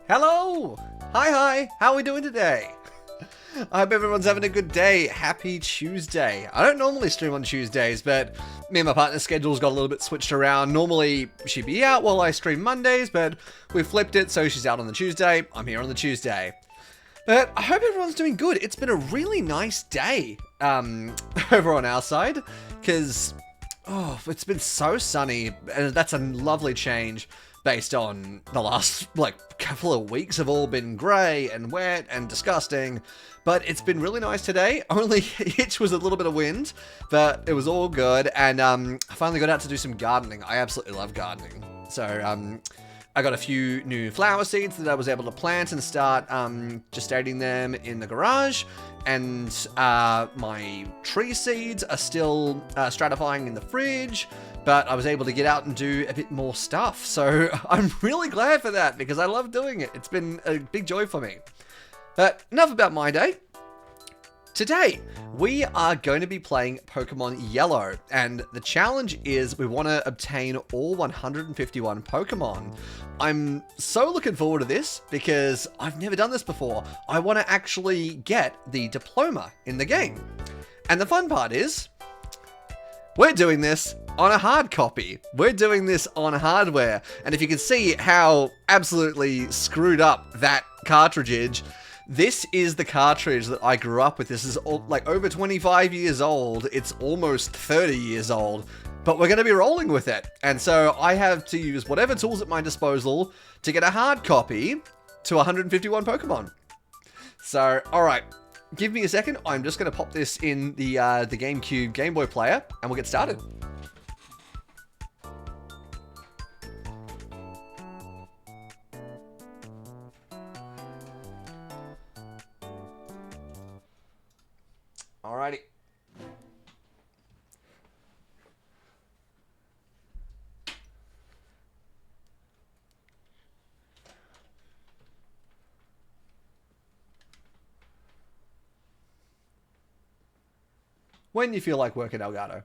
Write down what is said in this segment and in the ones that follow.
Hello! Hi, how are we doing today? I hope everyone's having a good day. Happy Tuesday. I don't normally stream on Tuesdays, but me and my partner's schedules got a little bit switched around. Normally, she'd be out while I stream Mondays, but we flipped it, so she's out on the Tuesday. I'm here on the Tuesday. But I hope everyone's doing good. It's been a really nice day over on our side, because it's been so sunny, and that's a lovely change. Based on the last, couple of weeks have all been grey and wet and disgusting. But it's been really nice today. Only hitch was a little bit of wind, but it was all good. And I finally got out to do some gardening. I absolutely love gardening. So I got a few new flower seeds that I was able to plant and start gestating them in the garage. And my tree seeds are still stratifying in the fridge. But I was able to get out and do a bit more stuff. So I'm really glad for that because I love doing it. It's been a big joy for me. But enough about my day. Today, we are going to be playing Pokemon Yellow. And the challenge is we want to obtain all 151 Pokemon. I'm so looking forward to this because I've never done this before. I want to actually get the diploma in the game. And the fun part is, we're doing this on a hard copy. We're doing this on hardware. And if you can see how absolutely screwed up that cartridge is, this is the cartridge that I grew up with. This is over 25 years old. It's almost 30 years old. But we're going to be rolling with it. And so I have to use whatever tools at my disposal to get a hard copy to 151 Pokemon. So, alright. Give me a second. I'm just going to pop this in the GameCube Game Boy player, and we'll get started. Alrighty. When you feel like working, Elgato.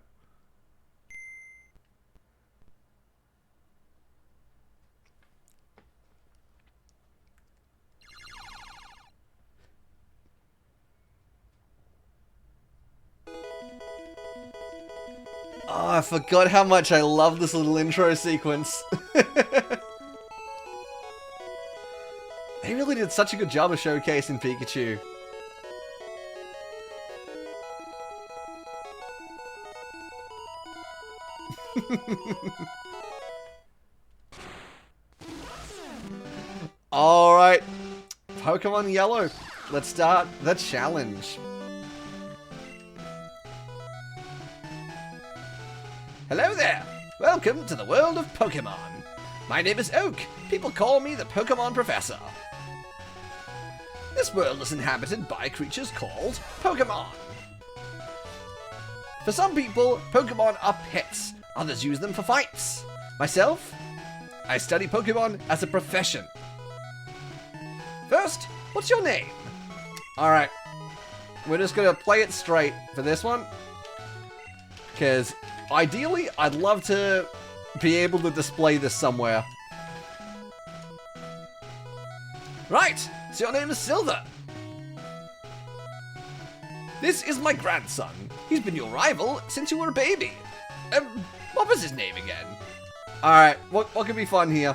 Oh, I forgot how much I love this little intro sequence. They really did such a good job of showcasing Pikachu. Alright, Pokemon Yellow. Let's start the challenge. Hello there! Welcome to the world of Pokemon. My name is Oak. People call me the Pokemon Professor. This world is inhabited by creatures called Pokemon. For some people, Pokemon are pets. Others use them for fights. Myself, I study Pokemon as a profession. First, what's your name? Alright, we're just going to play it straight for this one. Because ideally, I'd love to be able to display this somewhere. Right, so your name is Silver. This is my grandson. He's been your rival since you were a baby. What was his name again? Alright, what could be fun here?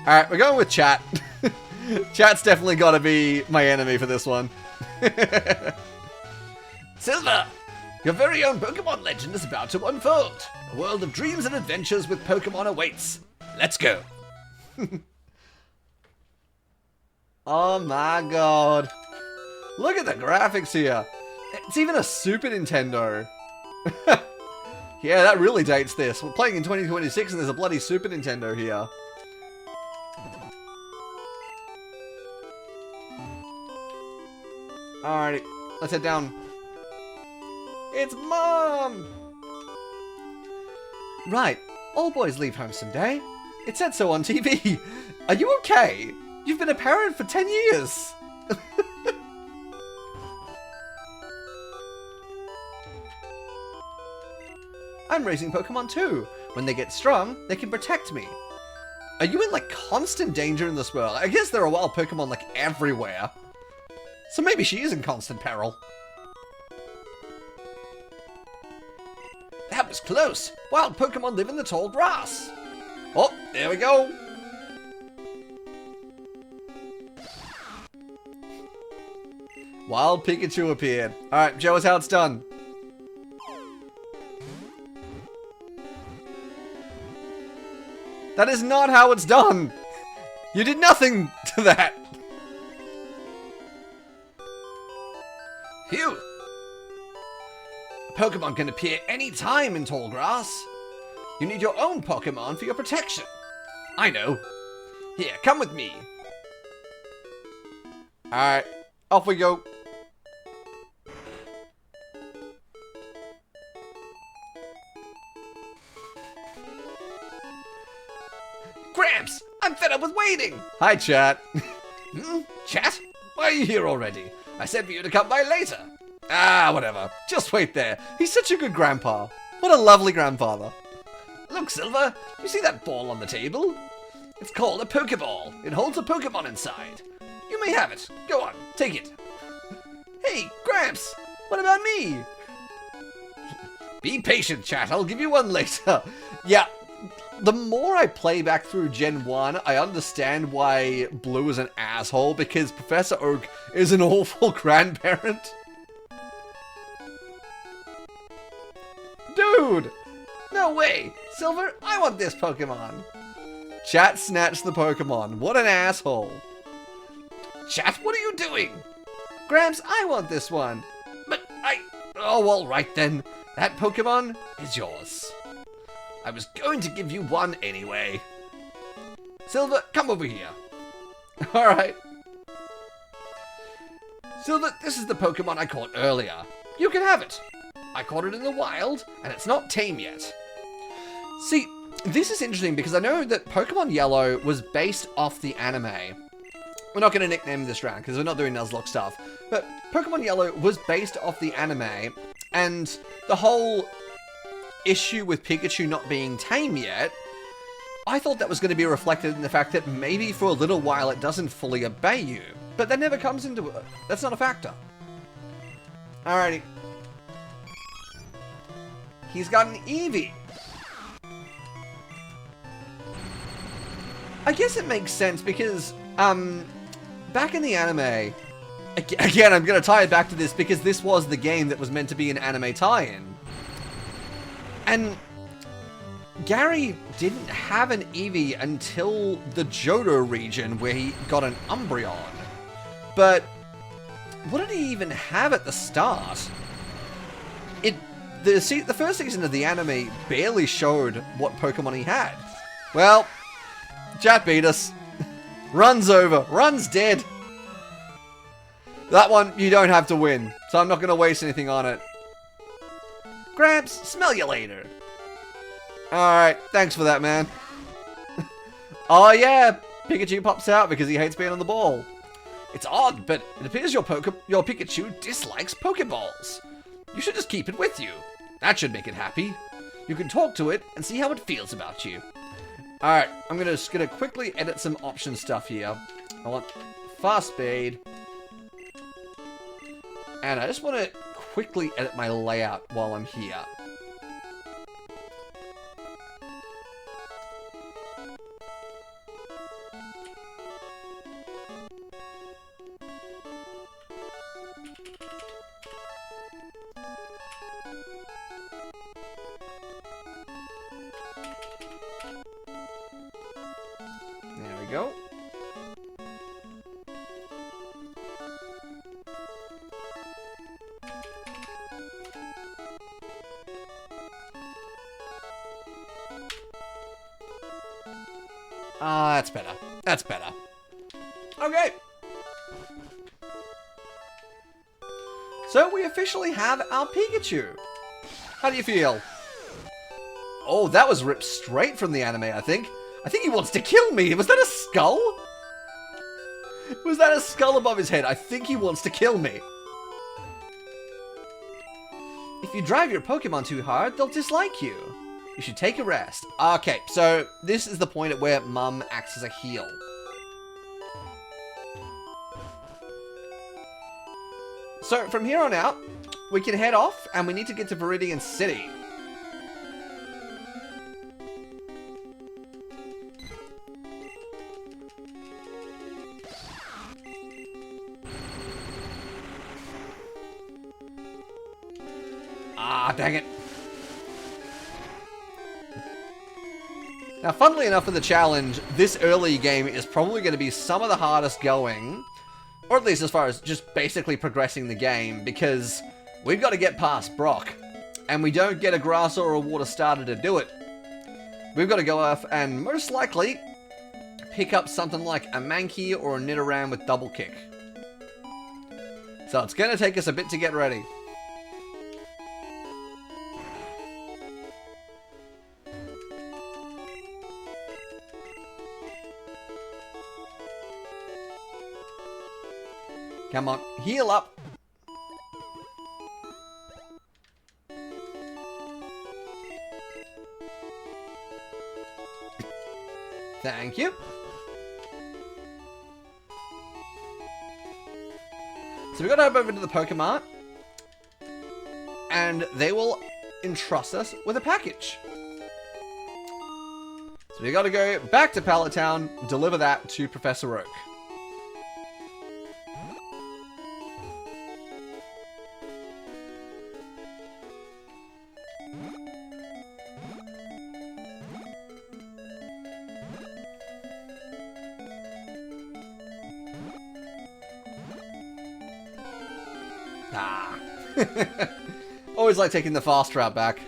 Alright, we're going with chat. Chat's definitely got to be my enemy for this one. Silver, your very own Pokemon legend is about to unfold. A world of dreams and adventures with Pokemon awaits. Let's go. Oh my god. Look at the graphics here. It's even a Super Nintendo. Yeah, that really dates this. We're playing in 2026 and there's a bloody Super Nintendo here. Alrighty, let's head down. It's Mom! Right, all boys leave home someday. It said so on TV. Are you okay? You've been a parent for 10 years. I'm raising Pokemon too. When they get strong, they can protect me. Are you in like constant danger in this world? I guess there are wild Pokemon like everywhere. So maybe she is in constant peril. That was close. Wild Pokemon live in the tall grass. Oh, there we go. Wild Pikachu appeared. Alright, show us how it's done. That is not how it's done. You did nothing to that. Phew! Pokemon can appear any time in tall grass. You need your own Pokemon for your protection. I know. Here, come with me. Alright, off we go. Gramps, I'm fed up with waiting. Hi, chat. Chat? Why are you here already? I said for you to come by later. Ah, whatever. Just wait there. He's such a good grandpa. What a lovely grandfather. Look, Silver, you see that ball on the table? It's called a Pokeball. It holds a Pokemon inside. You may have it. Go on, take it. Hey, Gramps, what about me? Be patient, chat. I'll give you one later. Yeah, the more I play back through Gen 1, I understand why Blue is an asshole, because Professor Oak is an awful grandparent. Dude! No way! Silver, I want this Pokemon! Chat snatched the Pokemon. What an asshole. Chat, what are you doing? Gramps, I want this one. But oh, alright then. That Pokemon is yours. I was going to give you one anyway. Silver, come over here. Alright. Silver, this is the Pokemon I caught earlier. You can have it. I caught it in the wild, and it's not tame yet. See, this is interesting because I know that Pokemon Yellow was based off the anime. We're not going to nickname this round because we're not doing Nuzlocke stuff. But Pokemon Yellow was based off the anime, and the whole issue with Pikachu not being tame yet, I thought that was going to be reflected in the fact that maybe for a little while it doesn't fully obey you. But that never comes into it. That's not a factor. Alrighty. He's got an Eevee. I guess it makes sense because, back in the anime, again, I'm going to tie it back to this because this was the game that was meant to be an anime tie-in. And Gary didn't have an Eevee until the Johto region where he got an Umbreon. But what did he even have at the start? The first season of the anime barely showed what Pokemon he had. Well, chat beat us. Run's over. Run's dead. That one, you don't have to win, so I'm not going to waste anything on it. Gramps, smell you later. Alright, thanks for that, man. Oh yeah, Pikachu pops out because he hates being on the ball. It's odd, but it appears your Pikachu dislikes Pokeballs. You should just keep it with you. That should make it happy. You can talk to it and see how it feels about you. Alright, I'm just gonna quickly edit some option stuff here. I want fast speed. And I just want to quickly edit my layout while I'm here. There we go. Ah, that's better. That's better. Okay. So we officially have our Pikachu. How do you feel? Oh, that was ripped straight from the anime, I think. I think he wants to kill me. Was that a skull? Was that a skull above his head? I think he wants to kill me. If you drive your Pokemon too hard, they'll dislike you. You should take a rest. Okay, so this is the point at where Mum acts as a heel. So from here on out, we can head off and we need to get to Viridian City. Ah, dang it. Now, funnily enough for the challenge, this early game is probably going to be some of the hardest going, or at least as far as just basically progressing the game, because we've got to get past Brock, and we don't get a grass or a water starter to do it. We've got to go off and most likely pick up something like a Mankey or a Nidoran with double kick. So it's going to take us a bit to get ready. Come on, heal up. Thank you. So we got to hop over to the Pokemon, and they will entrust us with a package. So we got to go back to Pallet Town, deliver that to Professor Oak. Ah. Always like taking the fast route back.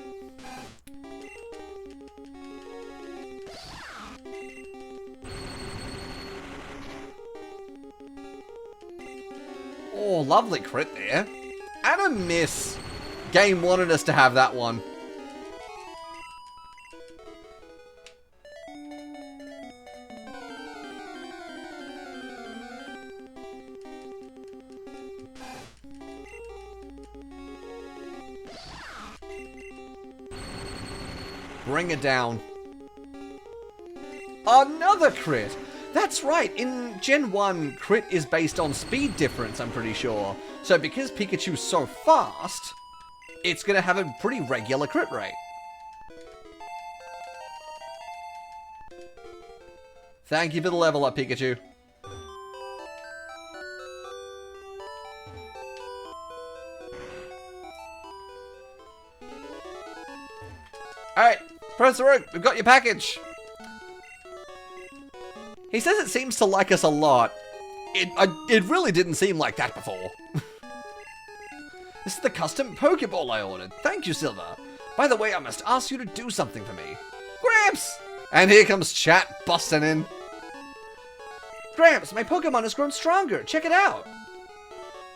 Oh, lovely crit there. And a miss. Game wanted us to have that one. Bring it down. Another crit! That's right, in Gen 1, crit is based on speed difference, I'm pretty sure. So because Pikachu's so fast, it's going to have a pretty regular crit rate. Thank you for the level up, Pikachu. Alright, Professor Oak, we've got your package. He says it seems to like us a lot. It really didn't seem like that before. This is the custom Pokeball I ordered. Thank you, Silver. By the way, I must ask you to do something for me. Gramps! And here comes Chat busting in. Gramps, my Pokemon has grown stronger. Check it out.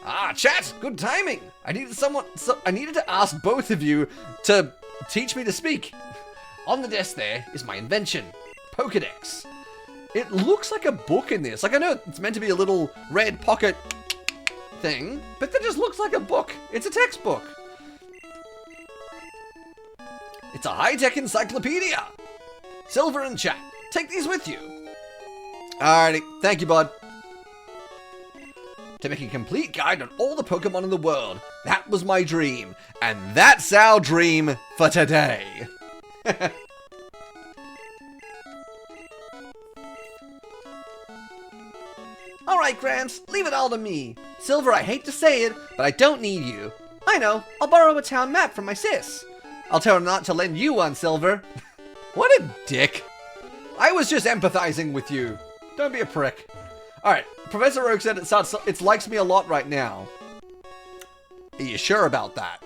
Ah, Chat, good timing. I needed to ask both of you to teach me to speak. On the desk there is my invention, Pokédex. It looks like a book in this. Like, I know it's meant to be a little red pocket thing, but that just looks like a book. It's a textbook. It's a high-tech encyclopedia. Silver and chat. Take these with you. Alrighty. Thank you, bud. To make a complete guide on all the Pokemon in the world. That was my dream. And that's our dream for today. Alright, Gramps. Leave it all to me. Silver, I hate to say it, but I don't need you. I know. I'll borrow a town map from my sis. I'll tell her not to lend you one, Silver. What a dick. I was just empathizing with you. Don't be a prick. Alright, Professor Oak said it likes me a lot right now. Are you sure about that?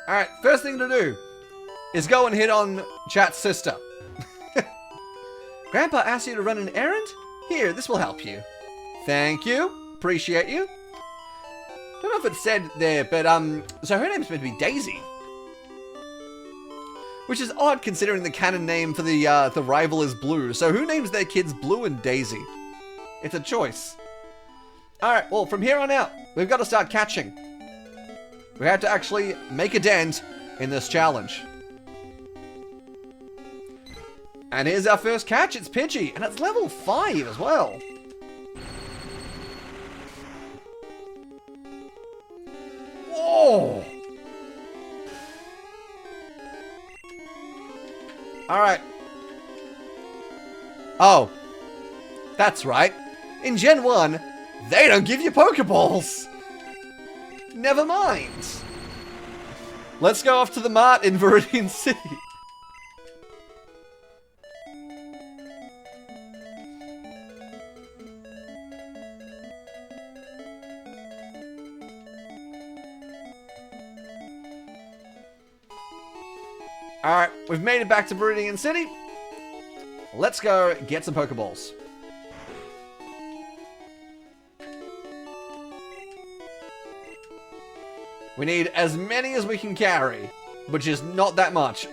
Alright, first thing to do is go and hit on Chat's sister. Grandpa asked you to run an errand? Here, this will help you. Thank you. Appreciate you. Don't know if it said there, but so her name's meant to be Daisy. Which is odd considering the canon name for the rival is Blue. So who names their kids Blue and Daisy? It's a choice. Alright, well, from here on out, we've got to start catching. We have to actually make a dent in this challenge. And here's our first catch. It's Pidgey, and it's level 5 as well. Whoa! Alright. Oh. That's right. In Gen 1, they don't give you Pokeballs. Never mind. Let's go off to the mart in Viridian City. Alright, we've made it back to Viridian City. Let's go get some Pokeballs. We need as many as we can carry, which is not that much.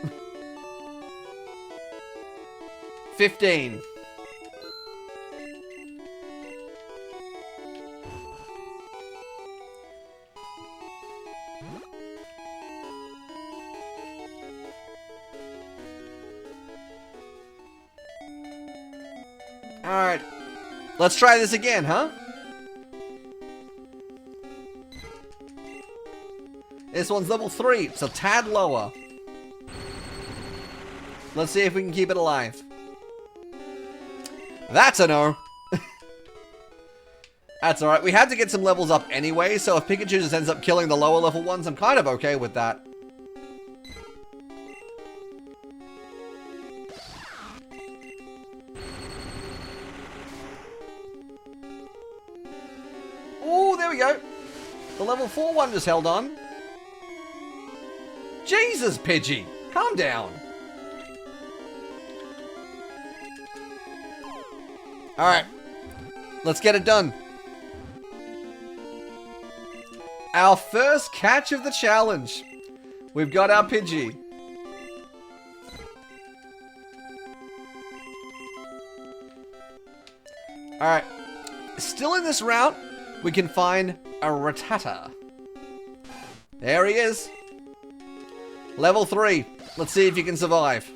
15. Alright. Let's try this again, huh? This one's level 3. It's a tad lower. Let's see if we can keep it alive. That's a no. That's alright. We had to get some levels up anyway, so if Pikachu just ends up killing the lower level ones, I'm kind of okay with that. Oh, there we go. The level 4 one just held on. Jesus, Pidgey! Calm down. Alright. Let's get it done. Our first catch of the challenge. We've got our Pidgey. Alright. Still in this route, we can find a Rattata. There he is. Level 3. Let's see if you can survive.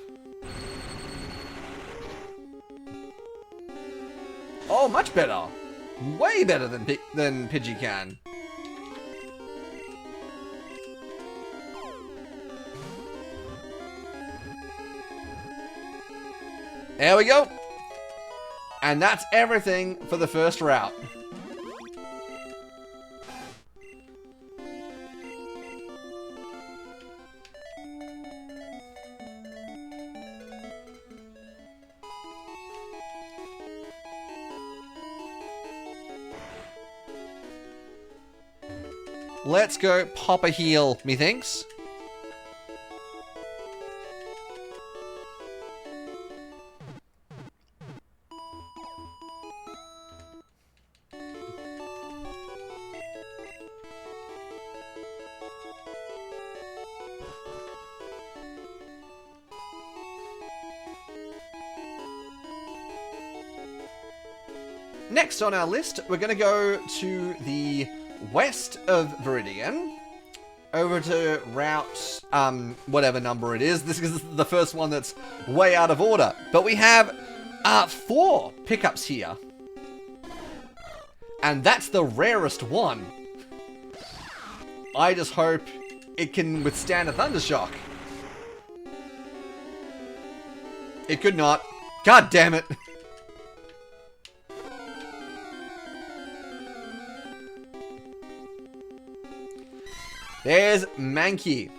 Oh, much better. Way better than Pidgey can. There we go. And that's everything for the first route. Let's go pop a heal, methinks. Next on our list, we're going to go to the west of Viridian. Over to route, whatever number it is. This is the first one that's way out of order. But we have 4 pickups here. And that's the rarest one. I just hope it can withstand a Thundershock. It could not. God damn it. There's Mankey.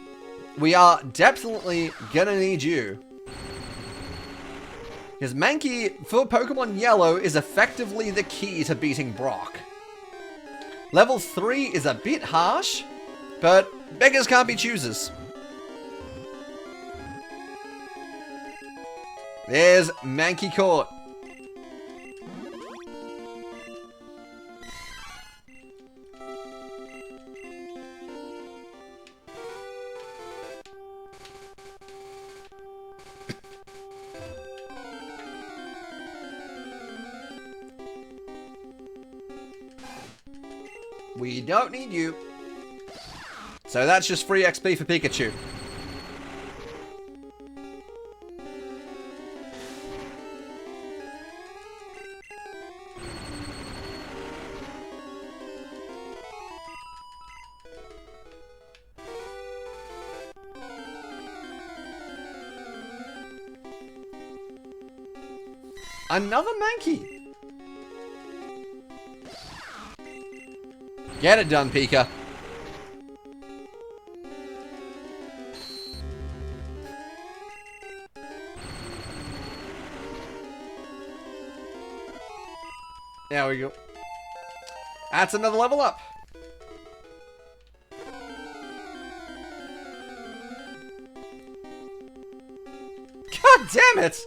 We are definitely gonna need you. Because Mankey, for Pokemon Yellow, is effectively the key to beating Brock. Level 3 is a bit harsh, but beggars can't be choosers. There's Mankey caught. We don't need you. So that's just free XP for Pikachu. Another Mankey. Get it done, Pika. There we go. That's another level up. God damn it!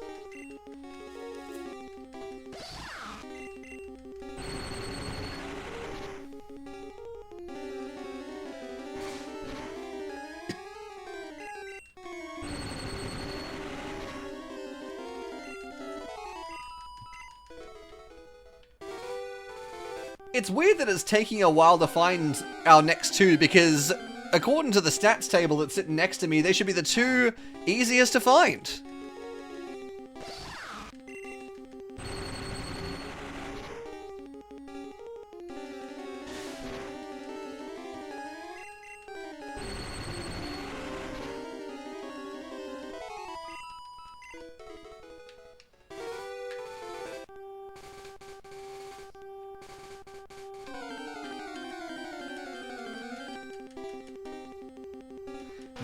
It's weird that it's taking a while to find our next 2 because according to the stats table that's sitting next to me, they should be the 2 easiest to find.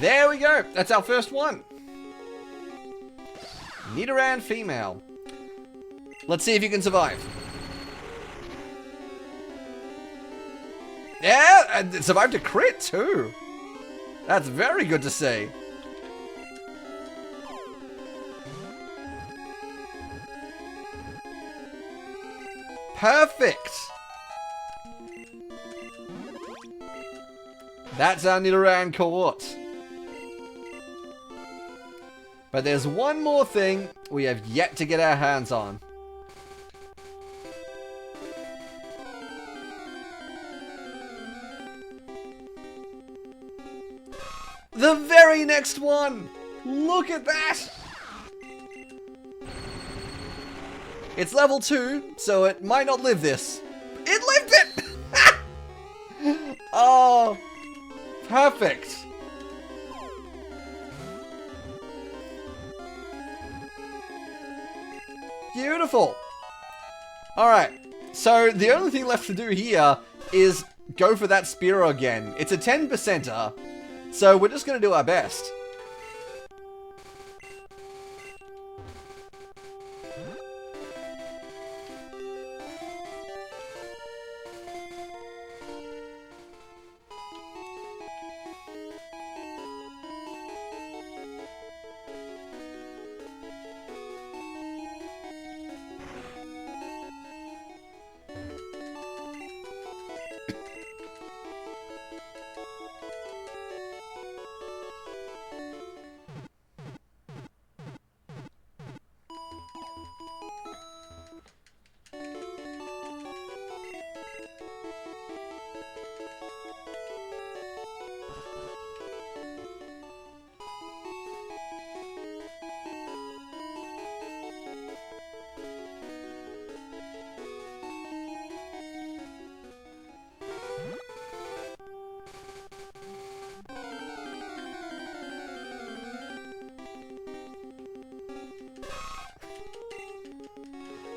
There we go. That's our first one. Nidoran female. Let's see if you can survive. Yeah, and it survived a crit too. That's very good to see. Perfect. That's our Nidoran caught. But there's one more thing we have yet to get our hands on. The very next one! Look at that! It's level 2, so it might not live this. It lived it! Oh, perfect. Beautiful. Alright, so the only thing left to do here is go for that Spearow again. It's a 10%er, so we're just going to do our best.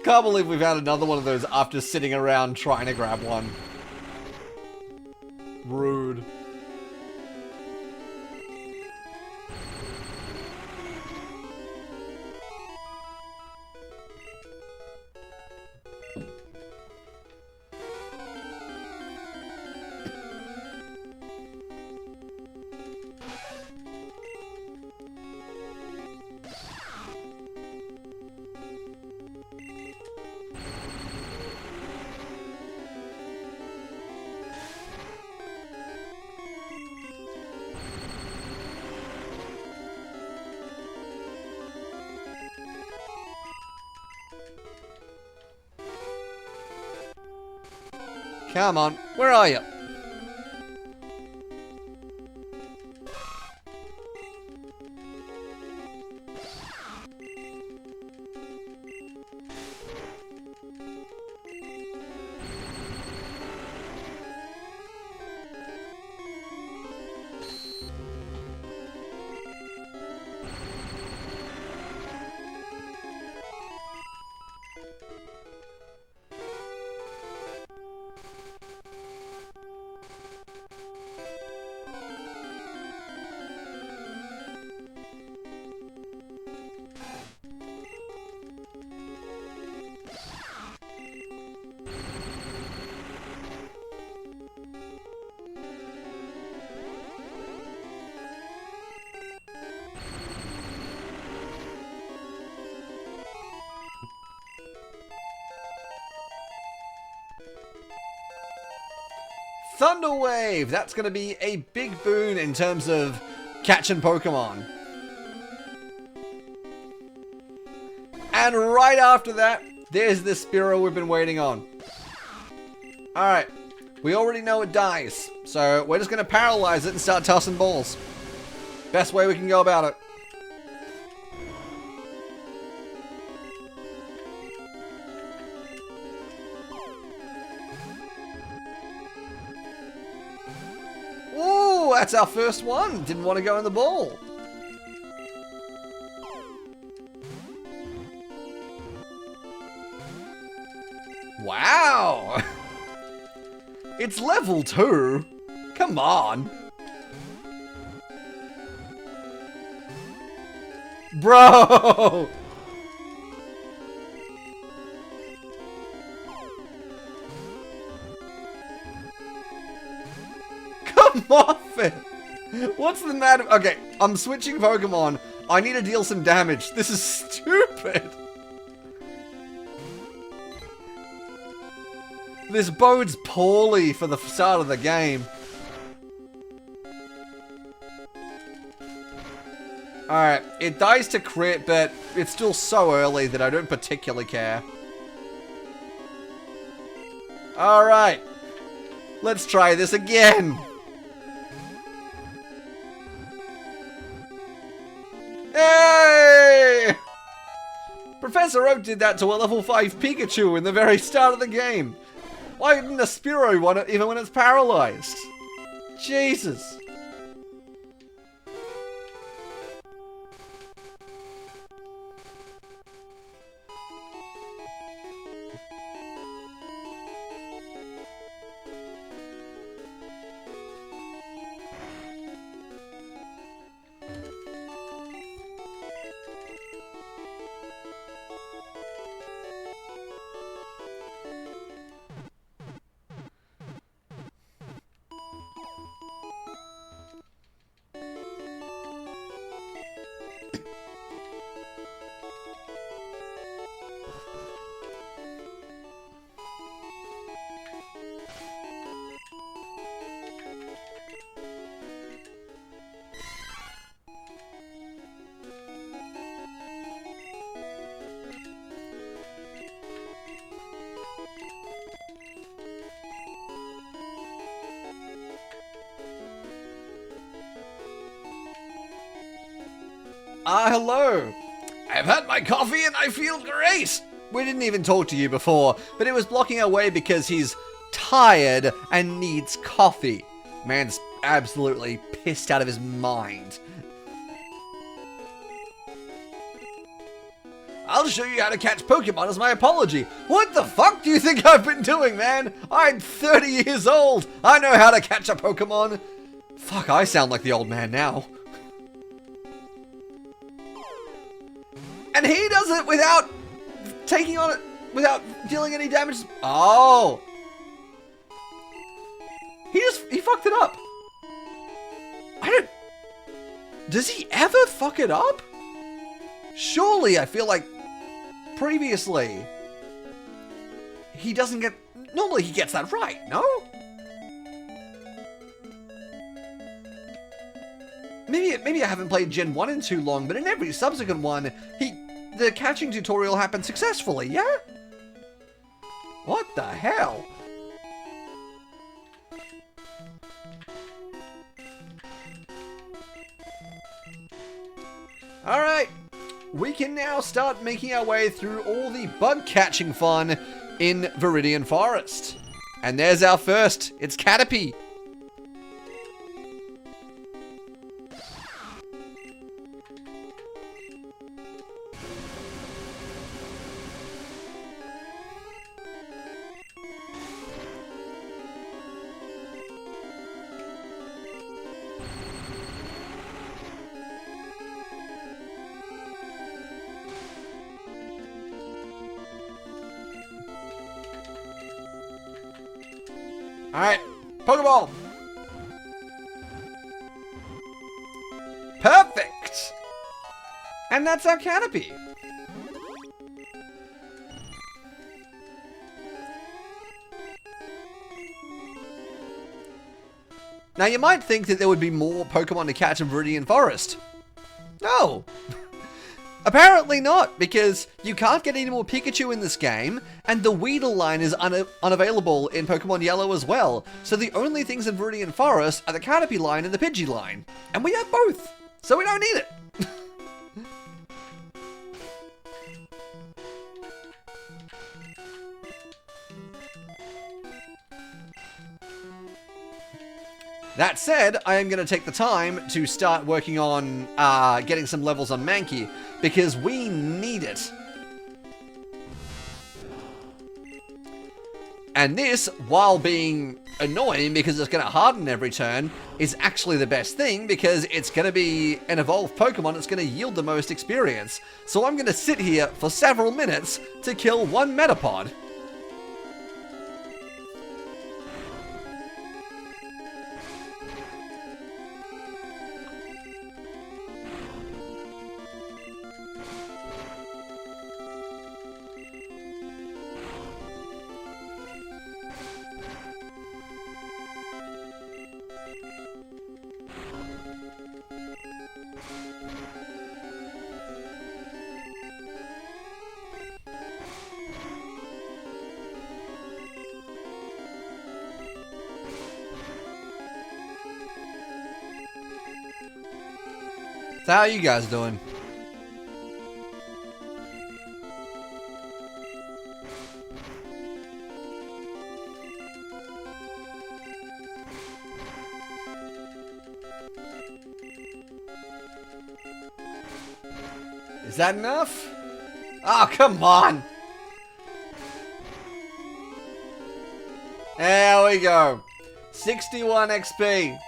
Can't believe we've had another one of those after sitting around trying to grab one. Rude. Come on, where are you? Thunder Wave! That's going to be a big boon in terms of catching Pokemon. And right after that, there's the Spearow we've been waiting on. Alright, we already know it dies, so we're just going to paralyze it and start tossing balls. Best way we can go about it. Ooh, that's our first one. Didn't want to go in the ball. Wow. It's level 2. Come on. Bro. Come off it! What's the matter? Okay, I'm switching Pokemon. I need to deal some damage. This is stupid. This bodes poorly for the start of the game. Alright, it dies to crit, but it's still so early that I don't particularly care. Alright, let's try this again. Hey! Professor Oak did that to a level 5 Pikachu in the very start of the game. Why didn't a Spearow want it even when it's paralyzed? Jesus. Hello. I've had my coffee and I feel great. We didn't even talk to you before, but it was blocking our way because he's tired and needs coffee. Man's absolutely pissed out of his mind. I'll show you how to catch Pokemon as my apology. What the fuck do you think I've been doing, man? I'm 30 years old. I know how to catch a Pokemon. Fuck, I sound like the old man now. And he does it without taking on it, without dealing any damage. Oh. He fucked it up. Does he ever fuck it up? Surely, I feel like previously, he doesn't get, normally he gets that right, no? Maybe I haven't played Gen 1 in too long, but in every subsequent one, the catching tutorial happened successfully, yeah? What the hell? Alright, we can now start making our way through all the bug catching fun in Viridian Forest. And there's our first, it's Caterpie. Alright, Pokeball! Perfect! And that's our Caterpie. Now you might think that there would be more Pokemon to catch in Viridian Forest. No! Apparently not, because you can't get any more Pikachu in this game, and the Weedle line is unavailable in Pokemon Yellow as well, so the only things in Viridian Forest are the Caterpie line and the Pidgey line. And we have both, so we don't need it. That said, I am going to take the time to start working on getting some levels on Mankey, because we need it. And this, while being annoying because it's going to harden every turn, is actually the best thing because it's going to be an evolved Pokemon that's going to yield the most experience. So I'm going to sit here for several minutes to kill one Metapod. So how are you guys doing? Is that enough? Oh, come on! There we go. 61 XP.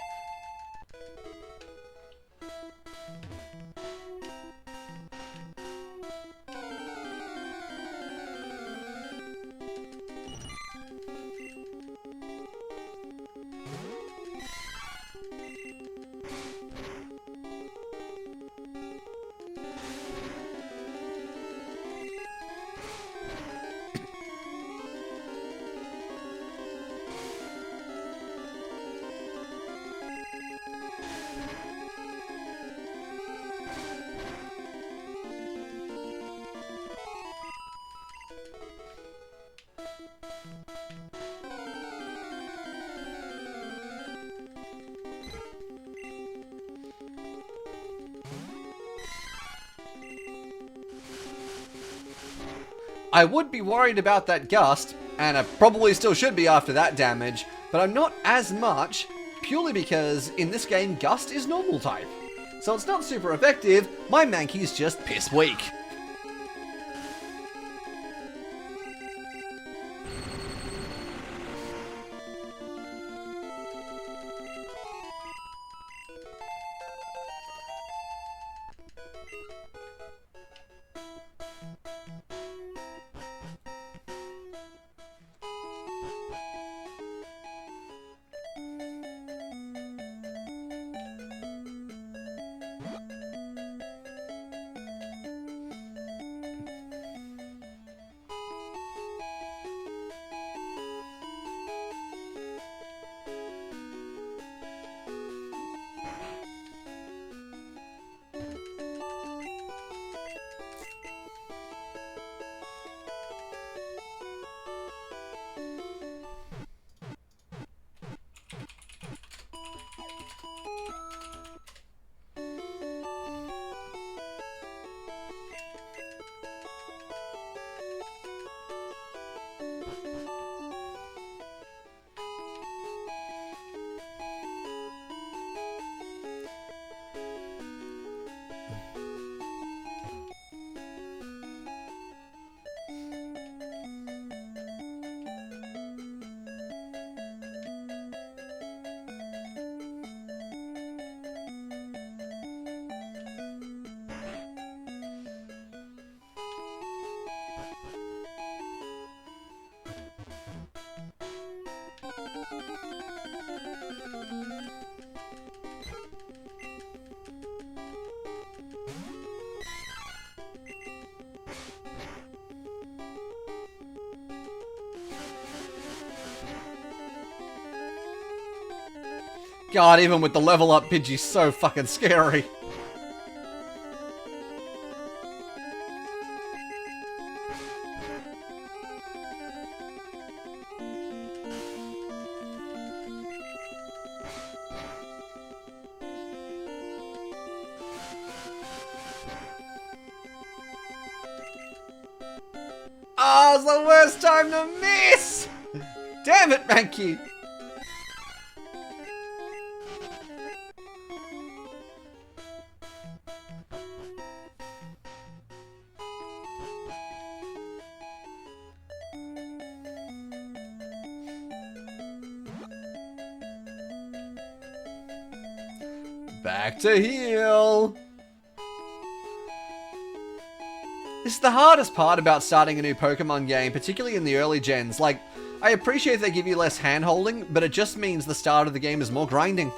I would be worried about that Gust, and I probably still should be after that damage, but I'm not as much, purely because in this game Gust is normal type. So it's not super effective, my Mankey's just piss weak. God, even with the level up, Pidgey's so fucking scary. Oh, it's the worst time to miss! Damn it, Mankey! Back to heal! This is the hardest part about starting a new Pokemon game, particularly in the early gens. Like, I appreciate they give you less hand-holding, but it just means the start of the game is more grinding.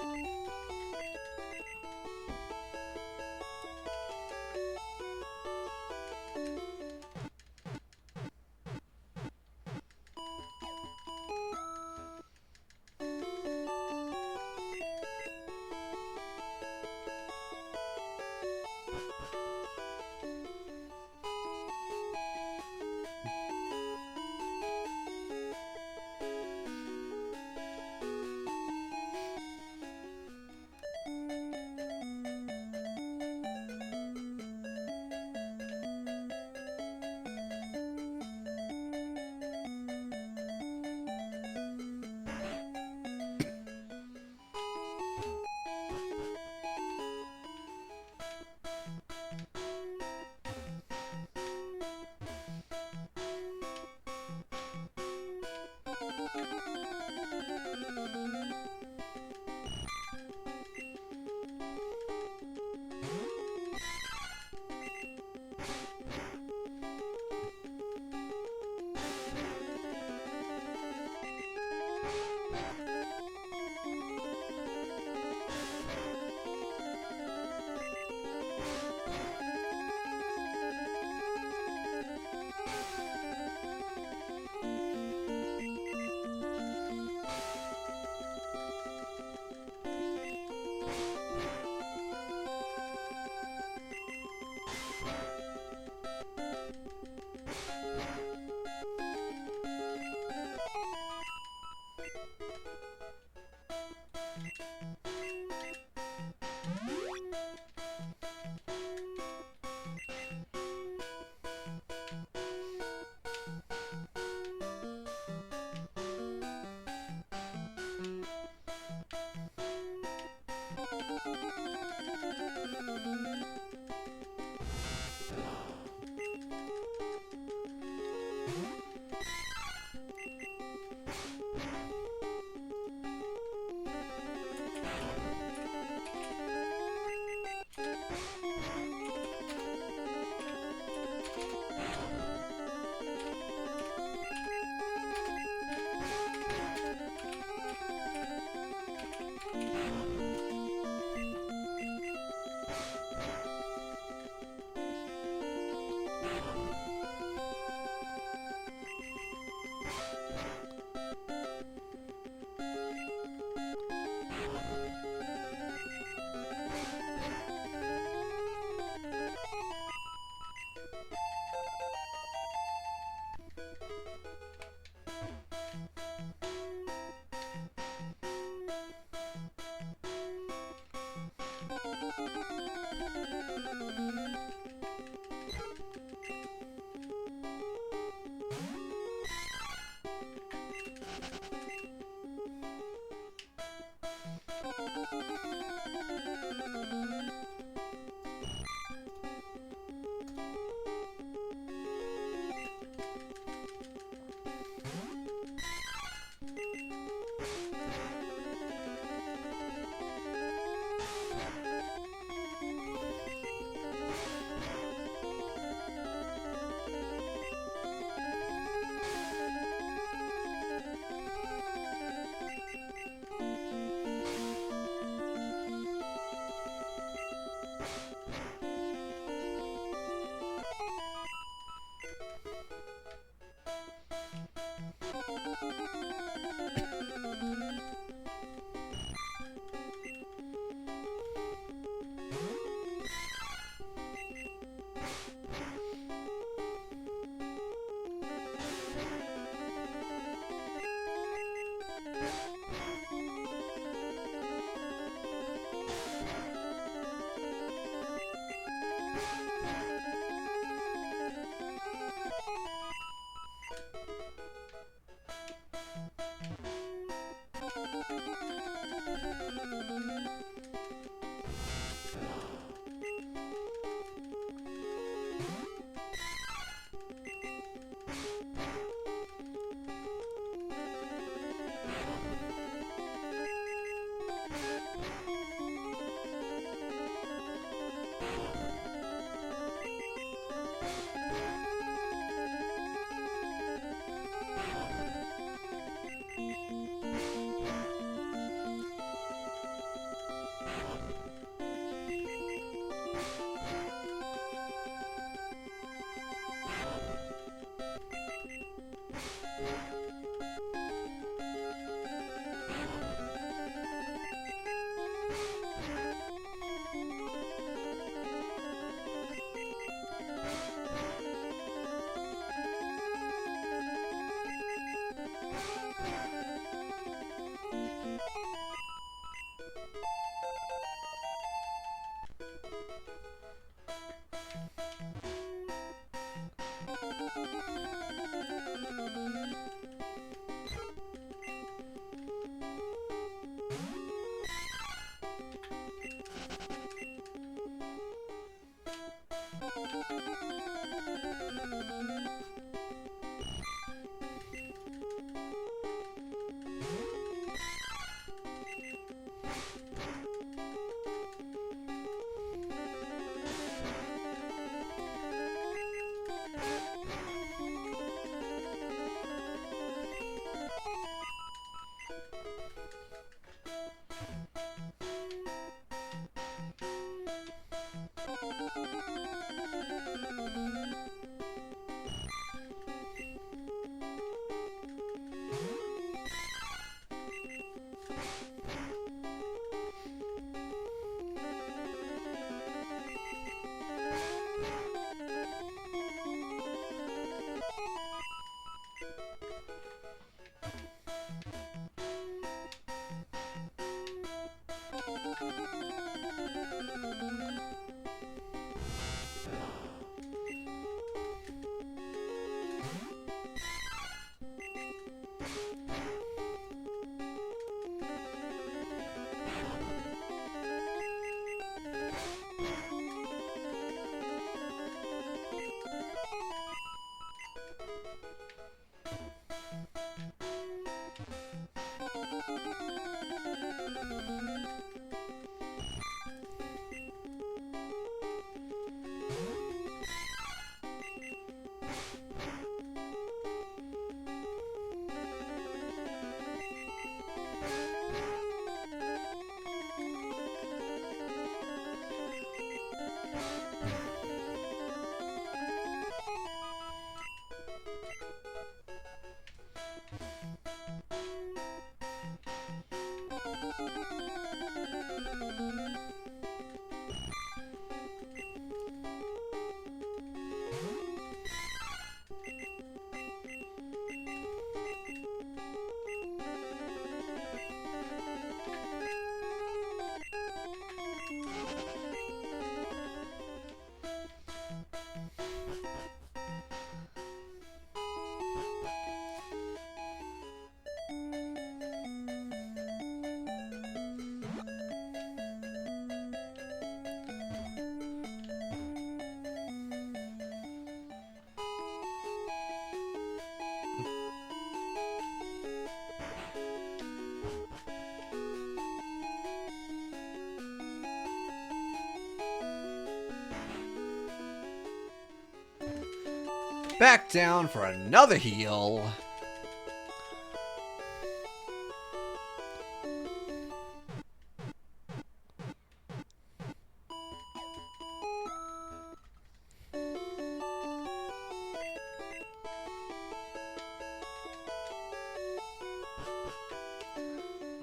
Back down for another heal.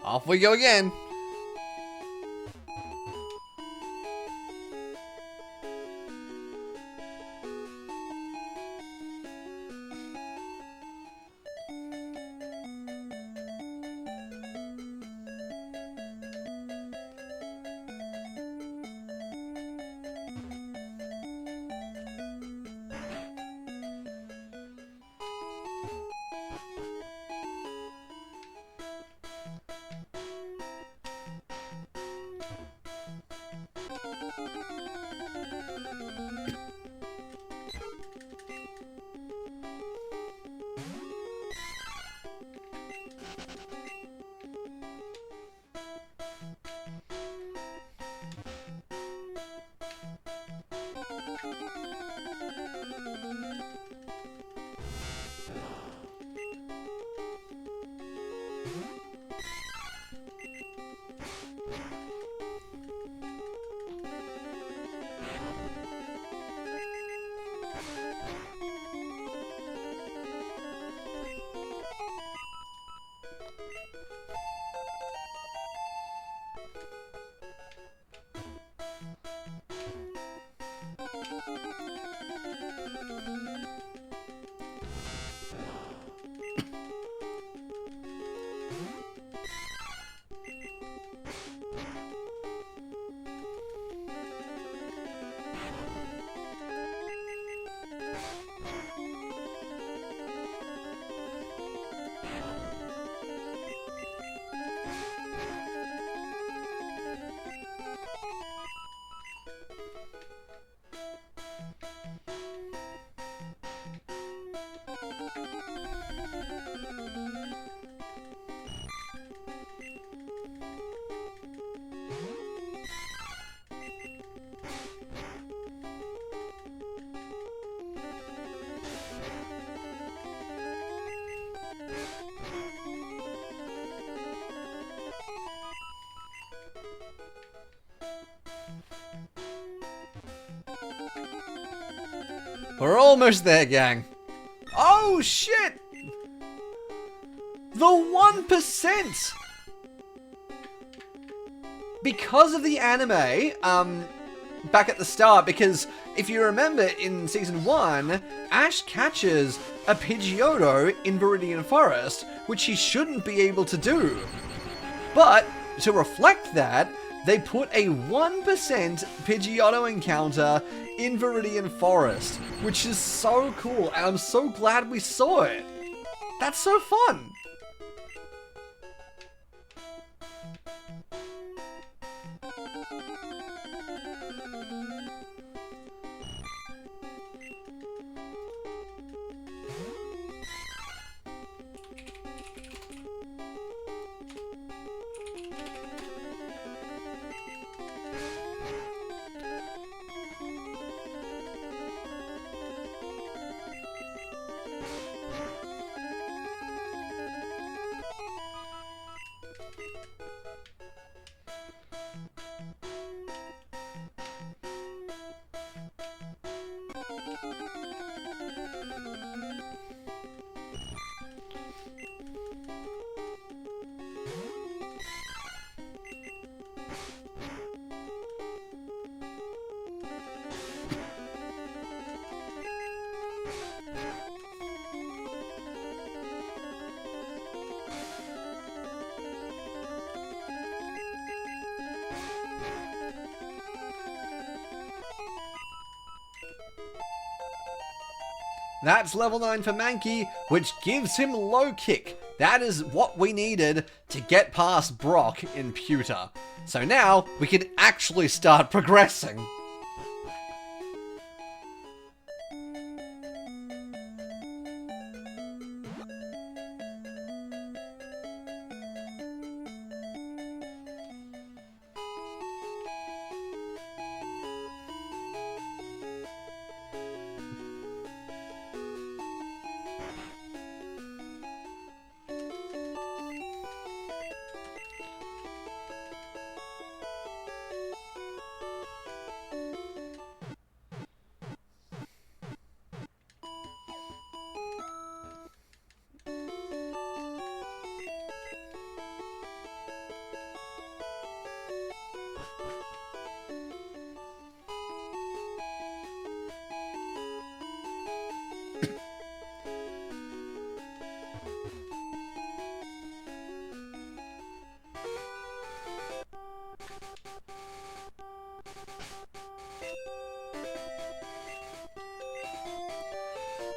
Off we go again. We're almost there, gang. Oh, shit! The 1%! Because of the anime, back at the start, because if you remember in Season 1, Ash catches a Pidgeotto in Viridian Forest, which he shouldn't be able to do. But, to reflect that, they put a 1% Pidgeotto encounter in Viridian Forest, which is so cool, and I'm so glad we saw it. That's so fun. That's level 9 for Mankey, which gives him low kick. That is what we needed to get past Brock in Pewter. So now we can actually start progressing.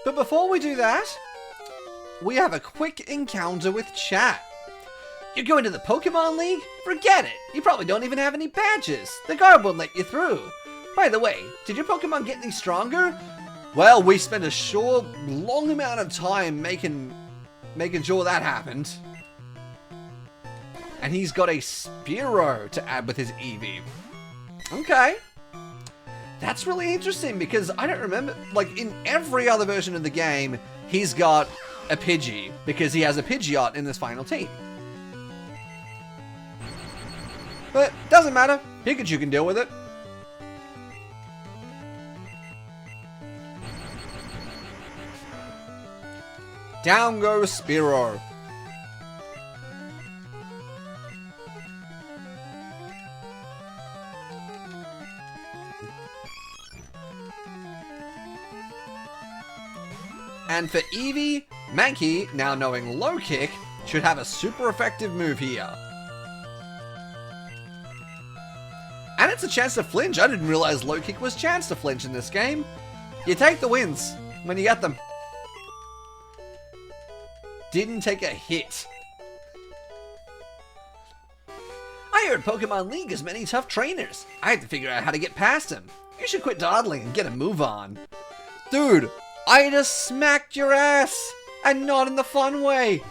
But before we do that, we have a quick encounter with chat. You're going to the Pokemon League? Forget it! You probably don't even have any badges. The guard won't let you through. By the way, did your Pokemon get any stronger? Well, we spent a short, long amount of time making sure that happened. And he's got a Spearow to add with his Eevee. Okay. That's really interesting because I don't remember, like in every other version of the game, he's got a Pidgey because he has a Pidgeot in this final team. But doesn't matter, Pikachu can deal with it. Down goes Spearow. And for Eevee, Mankey, now knowing Low Kick, should have a super effective move here. And it's a chance to flinch. I didn't realize Low Kick was chance to flinch in this game. You take the wins when you get them. Didn't take a hit. I heard Pokemon League has many tough trainers. I have to figure out how to get past them. You should quit dawdling and get a move on. Dude, I just smacked your ass! And not in the fun way!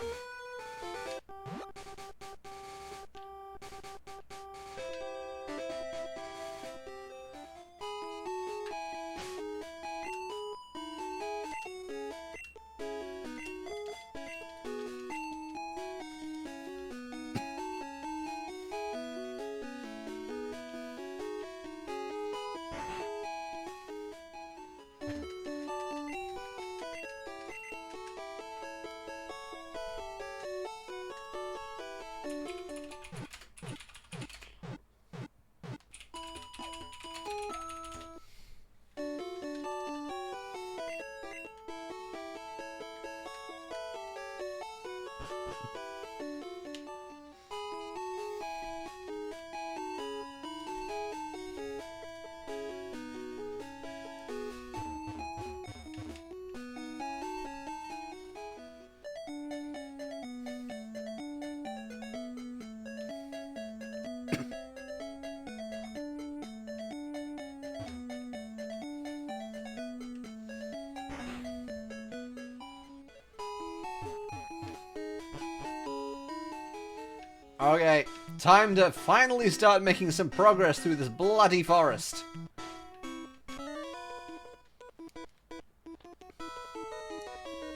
Okay, time to finally start making some progress through this bloody forest.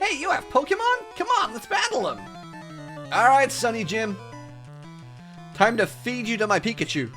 Hey, you have Pokemon? Come on, let's battle them! Alright, Sunny Jim. Time to feed you to my Pikachu.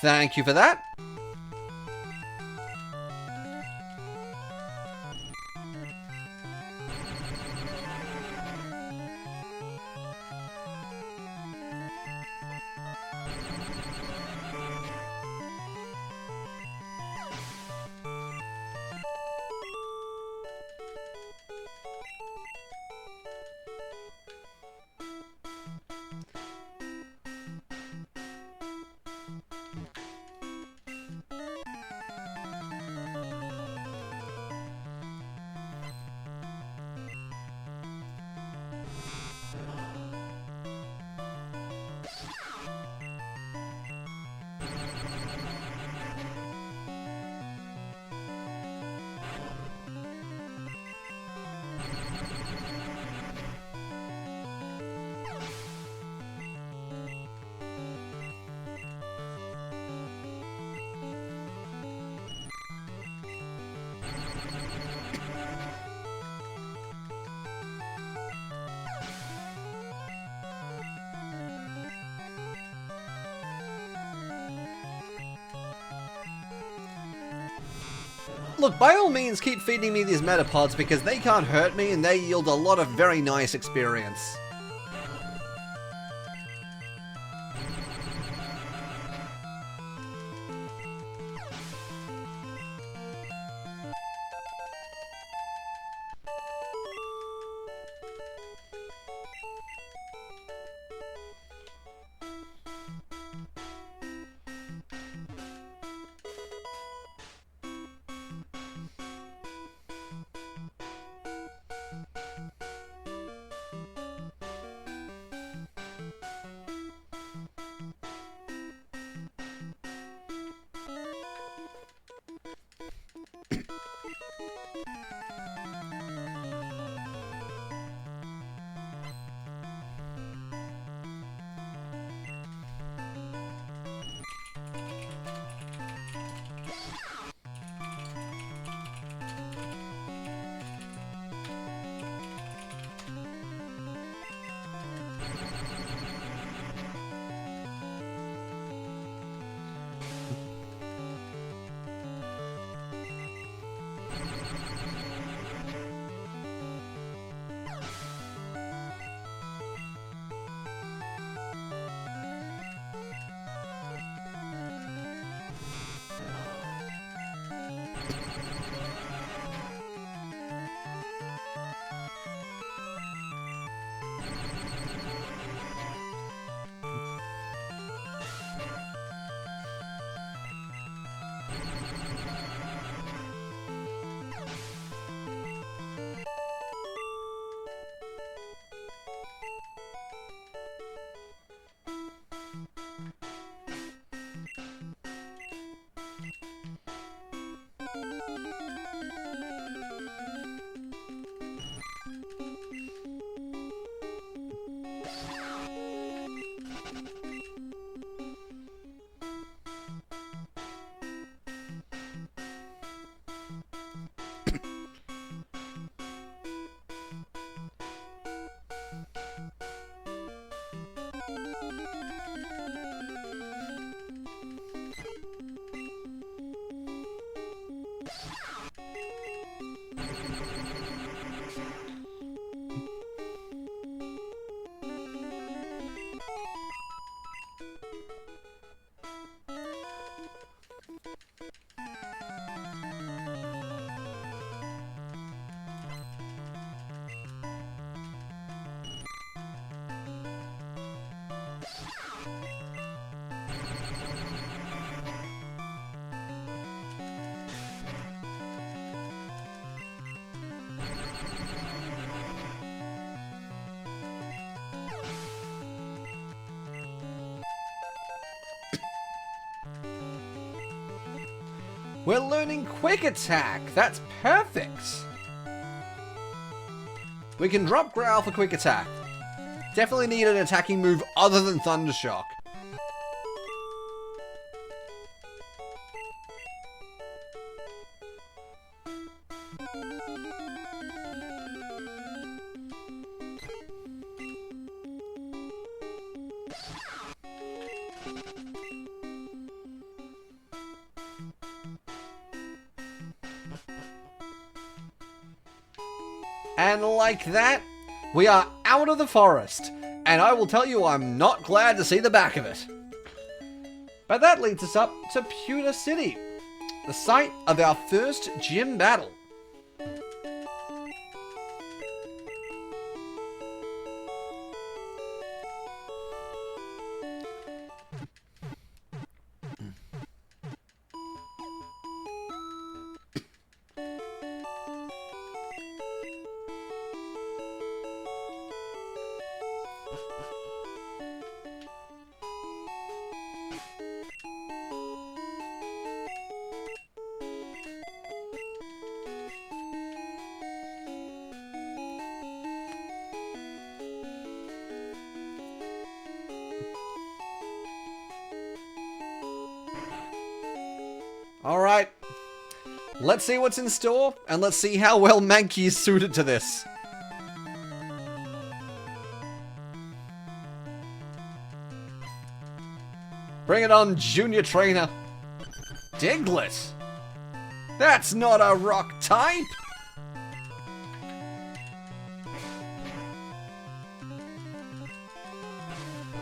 Thank you for that. Look, by all means, keep feeding me these metapods because they can't hurt me and they yield a lot of very nice experience. We're learning Quick Attack. That's perfect. We can drop Growl for Quick Attack. Definitely need an attacking move other than Thundershock. And like that, we are out of the forest. And I will tell you, I'm not glad to see the back of it. But that leads us up to Pewter City, the site of our first gym battle. Alright, let's see what's in store, and let's see how well Mankey is suited to this. Bring it on, Junior Trainer. Diglett. That's not a rock type!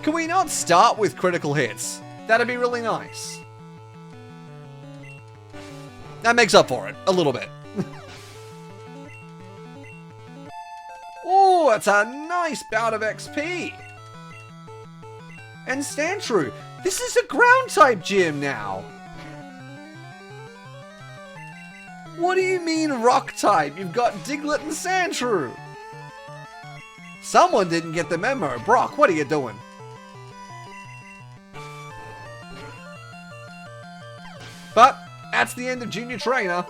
Can we not start with critical hits? That'd be really nice. That makes up for it, a little bit. Oh, that's a nice bout of XP! And Sandshrew, this is a ground type gym now! What do you mean rock type? You've got Diglett and Sandshrew! Someone didn't get the memo. Brock, what are you doing? But that's the end of Junior Trainer.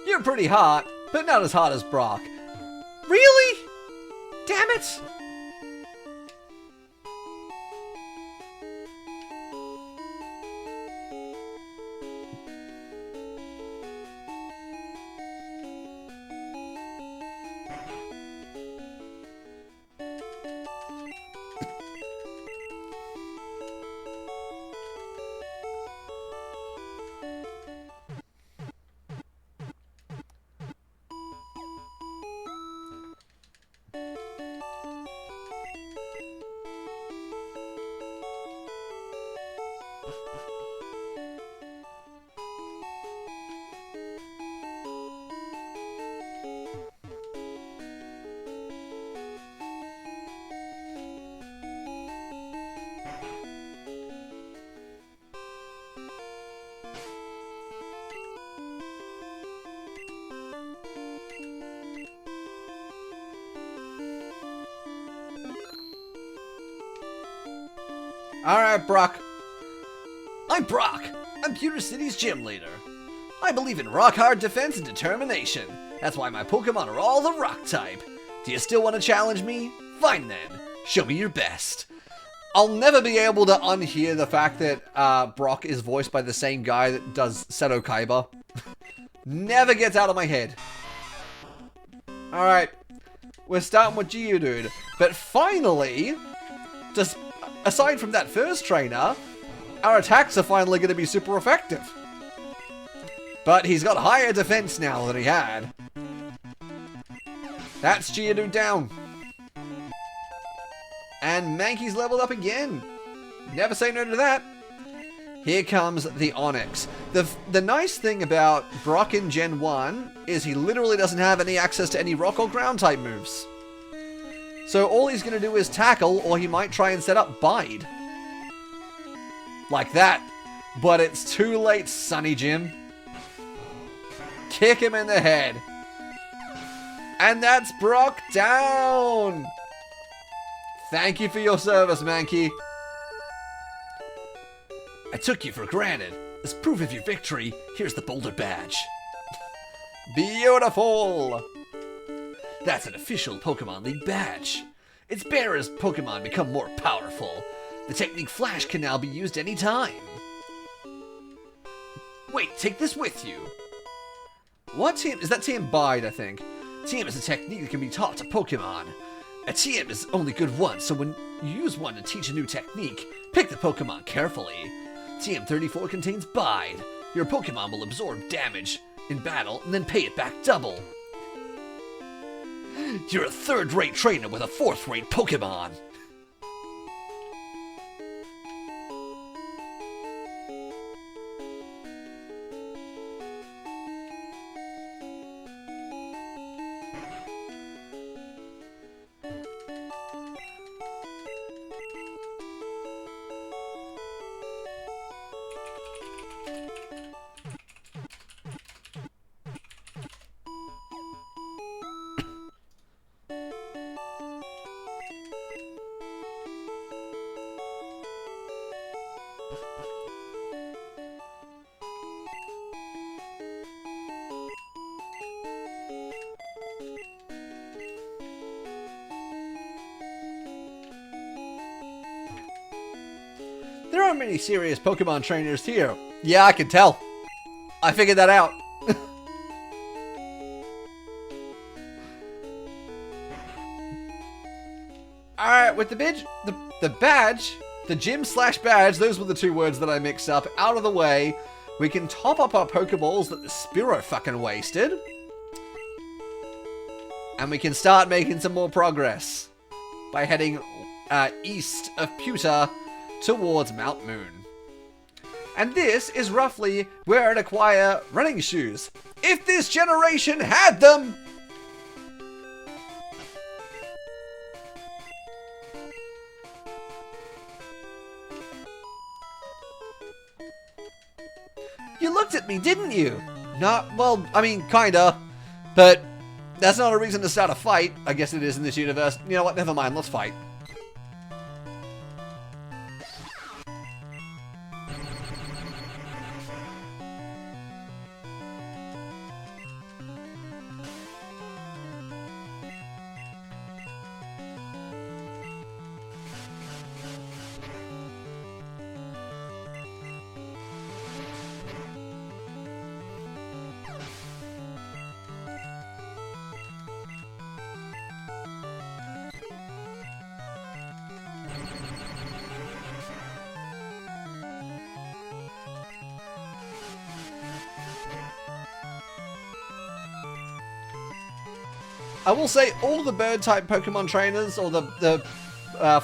You're pretty hot, but not as hot as Brock. Really? Damn it! Alright, Brock. I'm Brock. I'm Pewter City's gym leader. I believe in rock-hard defense and determination. That's why my Pokemon are all the rock type. Do you still want to challenge me? Fine then. Show me your best. I'll never be able to unhear the fact that Brock is voiced by the same guy that does Seto Kaiba. Never gets out of my head. Alright. We're starting with Geodude. But finally, just aside from that first trainer, our attacks are finally going to be super effective. But he's got higher defense now than he had. That's Geodude down. And Mankey's leveled up again. Never say no to that. Here comes the Onix. The nice thing about Brock in Gen 1 is he literally doesn't have any access to any rock or ground type moves. So all he's going to do is tackle, or he might try and set up Bide. Like that. But it's too late, Sonny Jim. Kick him in the head. And that's Brock down. Thank you for your service, Mankey. I took you for granted. As proof of your victory, here's the Boulder Badge. Beautiful! That's an official Pokemon League badge. Its bearer's Pokemon become more powerful. The technique Flash can now be used anytime. Wait, take this with you. What TM? Is that TM Bide, I think. TM is a technique that can be taught to Pokemon. A TM is only good once, so when you use one to teach a new technique, pick the Pokemon carefully. TM34 contains Bide. Your Pokemon will absorb damage in battle and then pay it back double. You're a third-rate trainer with a fourth-rate Pokemon. There aren't many serious Pokemon trainers here. Yeah, I can tell. I figured that out. Alright, with the badge, the gym/badge, those were the two words that I mixed up, out of the way, we can top up our Pokeballs that the Spearow fucking wasted. And we can start making some more progress by heading east of Pewter towards Mount Moon. And this is roughly where I'd acquire running shoes, if this generation had them! You looked at me, didn't you? Not, well, I mean, kinda. But that's not a reason to start a fight. I guess it is in this universe. You know what, never mind, let's fight. I will say all the bird-type Pokemon trainers, or the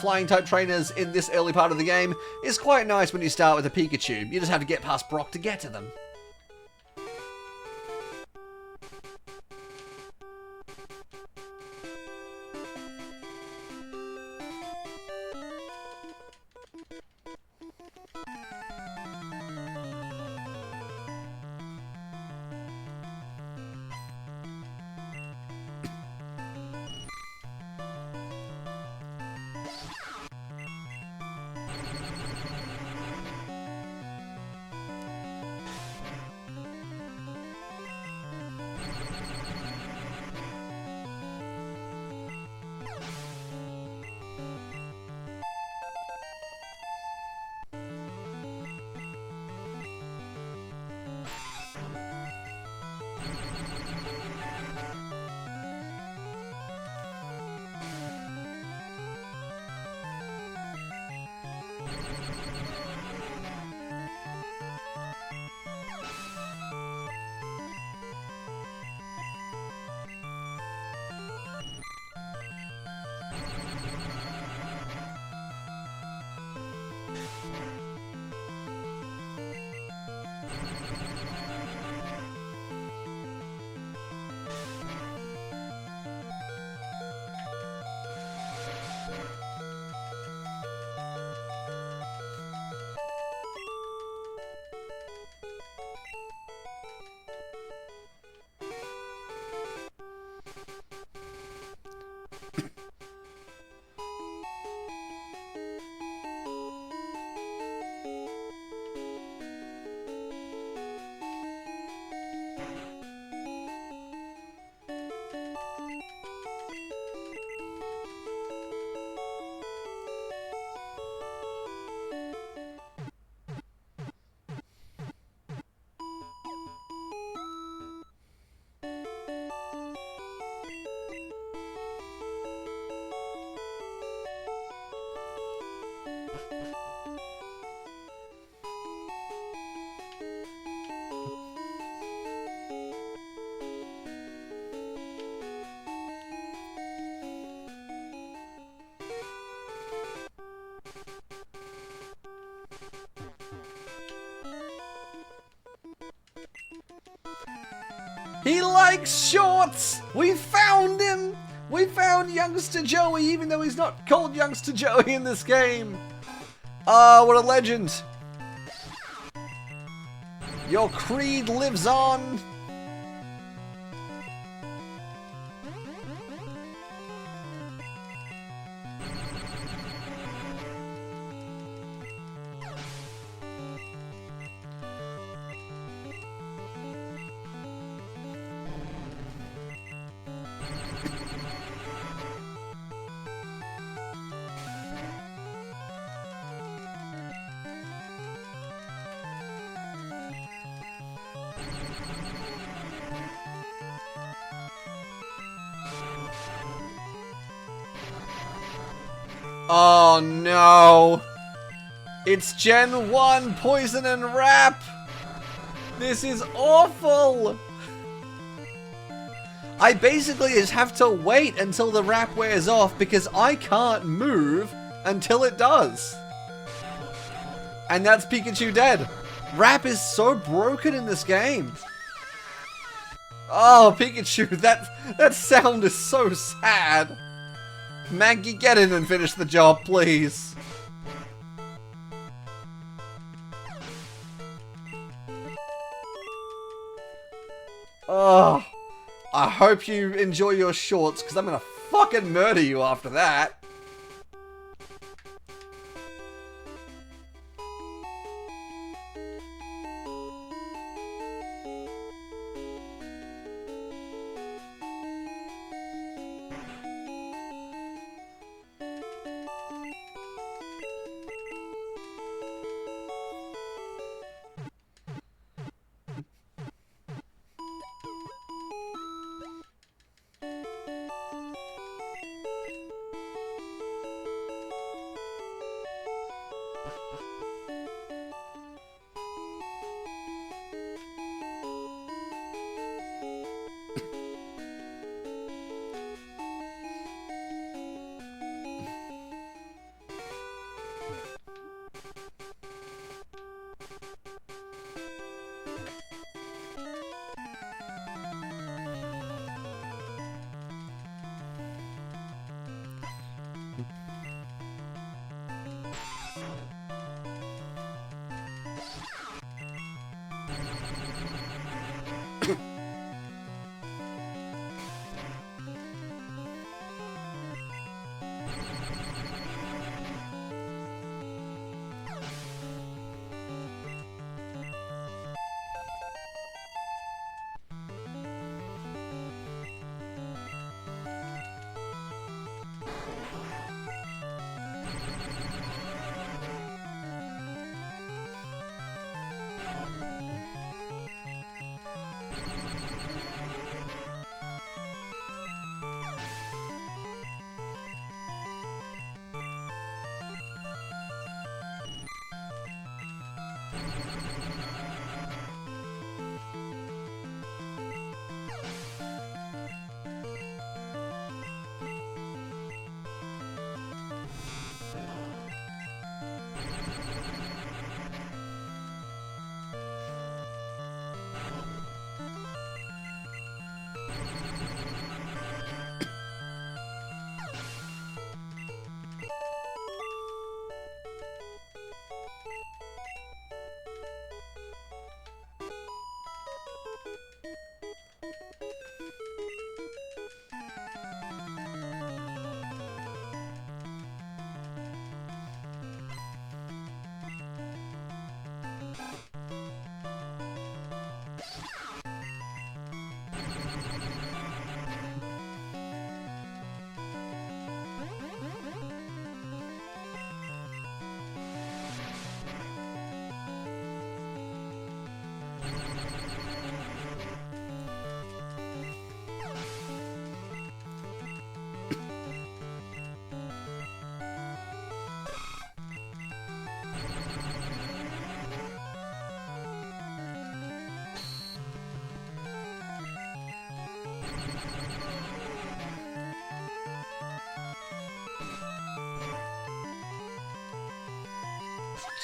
flying-type trainers in this early part of the game, is quite nice when you start with a Pikachu. You just have to get past Brock to get to them. He likes shorts! We found him! We found Youngster Joey, even though he's not called Youngster Joey in this game. Ah, what a legend. Your creed lives on. Oh no! It's Gen 1 Poison and Wrap! This is awful! I basically just have to wait until the wrap wears off because I can't move until it does. And that's Pikachu dead. Wrap is so broken in this game. Oh, Pikachu, that sound is so sad. Maggie, get in and finish the job, please. Oh, I hope you enjoy your shorts, because I'm gonna fucking murder you after that.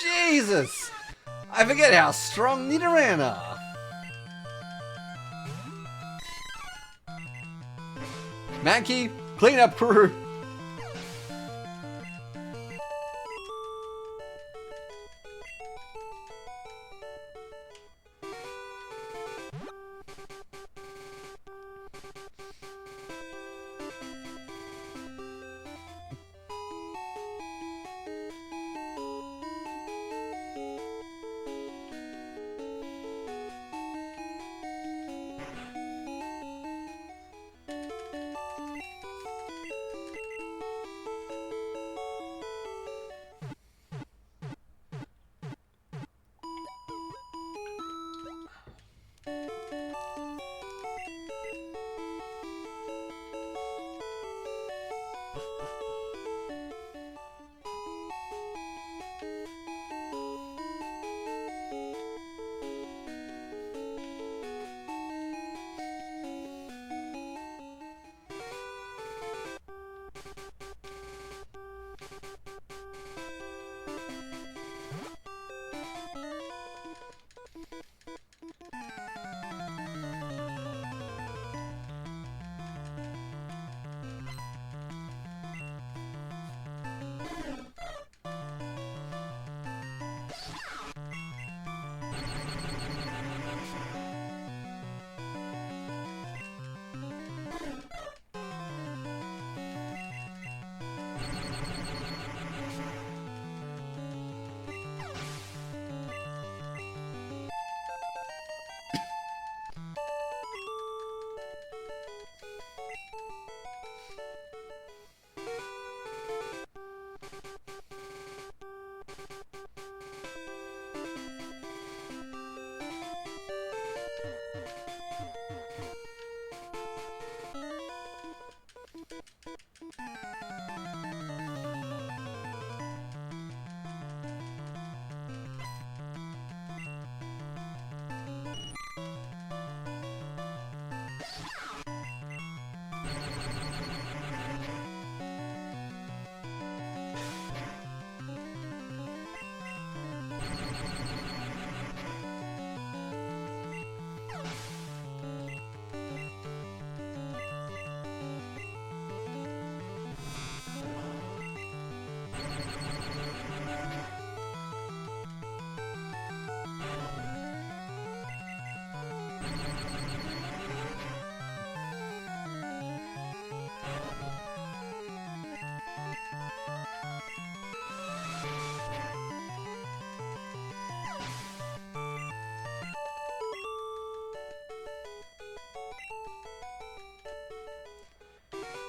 Jesus! I forget how strong Nidoran are. Mankey, clean up crew.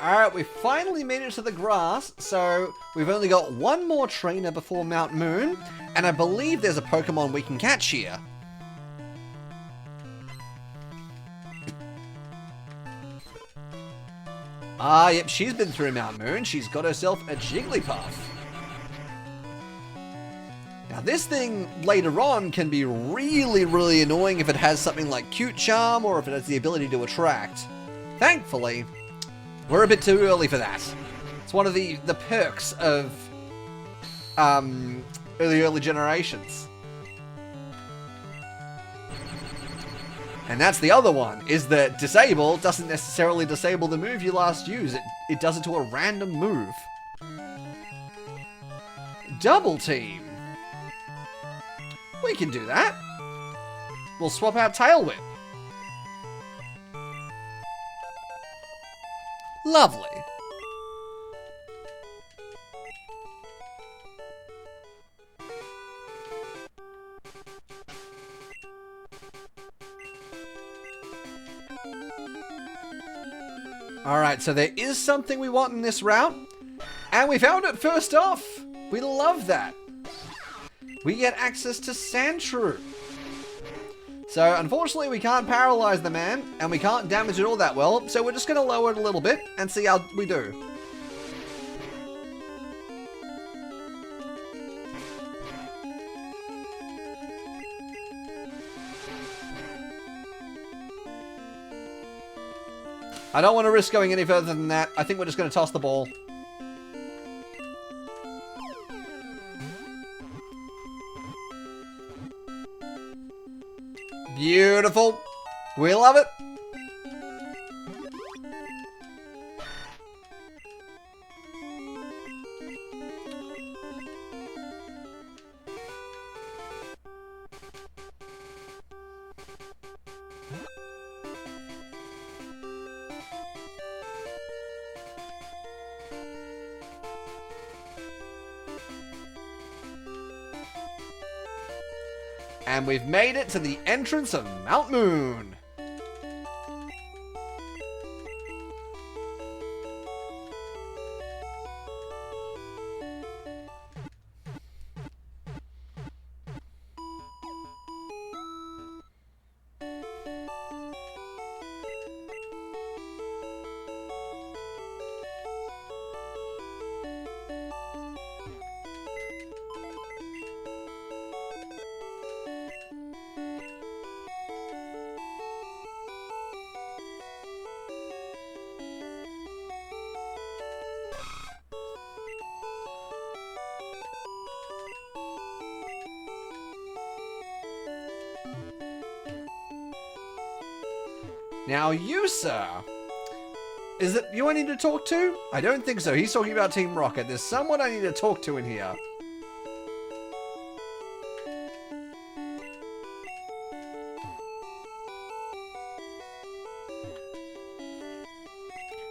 Alright, we finally made it to the grass, so we've only got one more trainer before Mount Moon, and I believe there's a Pokemon we can catch here. Ah, yep, she's been through Mount Moon. She's got herself a Jigglypuff. Now this thing, later on, can be really, really annoying if it has something like Cute Charm, or if it has the ability to attract. Thankfully, we're a bit too early for that. It's one of the perks of early generations. And that's the other one, is that disable doesn't necessarily disable the move you last used. It does it to a random move. Double Team. We can do that. We'll swap out Tail Whip. Lovely. Alright, so there is something we want in this route, and we found it first off. We love that. We get access to Sandshrew. So, unfortunately, we can't paralyze the man, and we can't damage it all that well, so we're just going to lower it a little bit and see how we do. I don't want to risk going any further than that. I think we're just going to toss the ball. Beautiful. We love it. And we've made it to the entrance of Mount Moon. Now you, sir. Is it you I need to talk to? I don't think so. He's talking about Team Rocket. There's someone I need to talk to in here.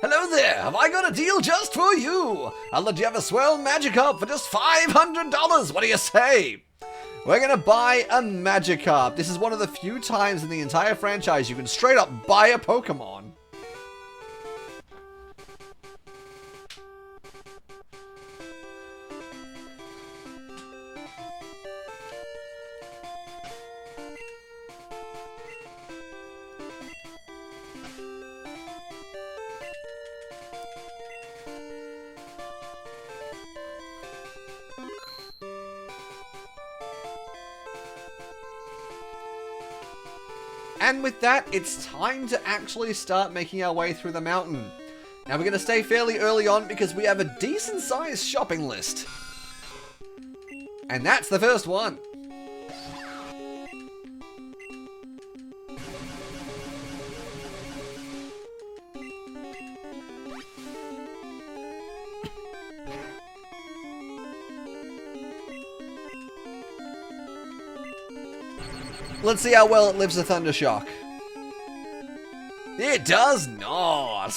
Hello there. Have I got a deal just for you? I'll let you have a swell Magikarp for just $500. What do you say? We're going to buy a Magikarp. This is one of the few times in the entire franchise you can straight up buy a Pokemon. And with that, it's time to actually start making our way through the mountain. Now we're going to stay fairly early on because we have a decent sized shopping list. And that's the first one. Let's see how well it lives a thunder shock. It does not.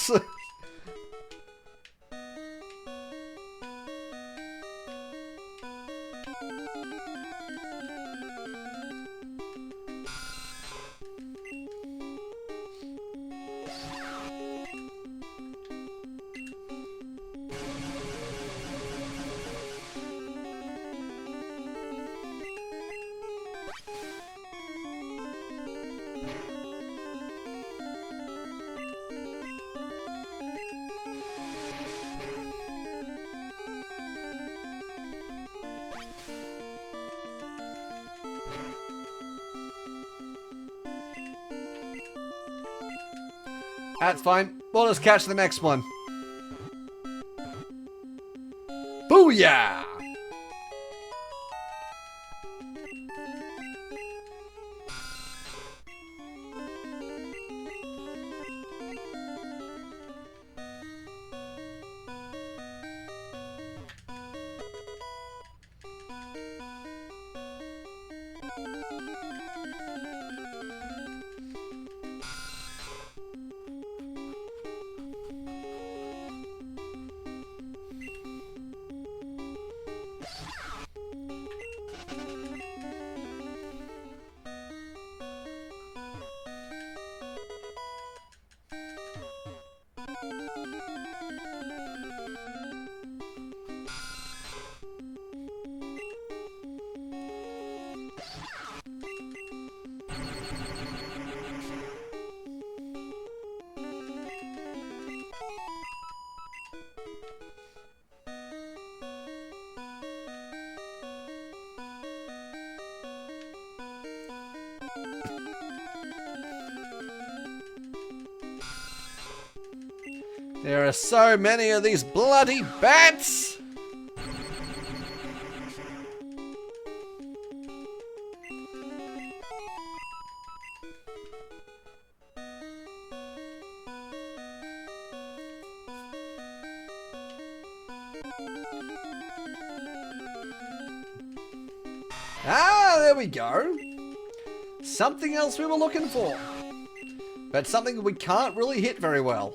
That's fine. We'll just catch the next one. Booyah! There are so many of these bloody bats! Ah, there we go. Something else we were looking for. But something we can't really hit very well.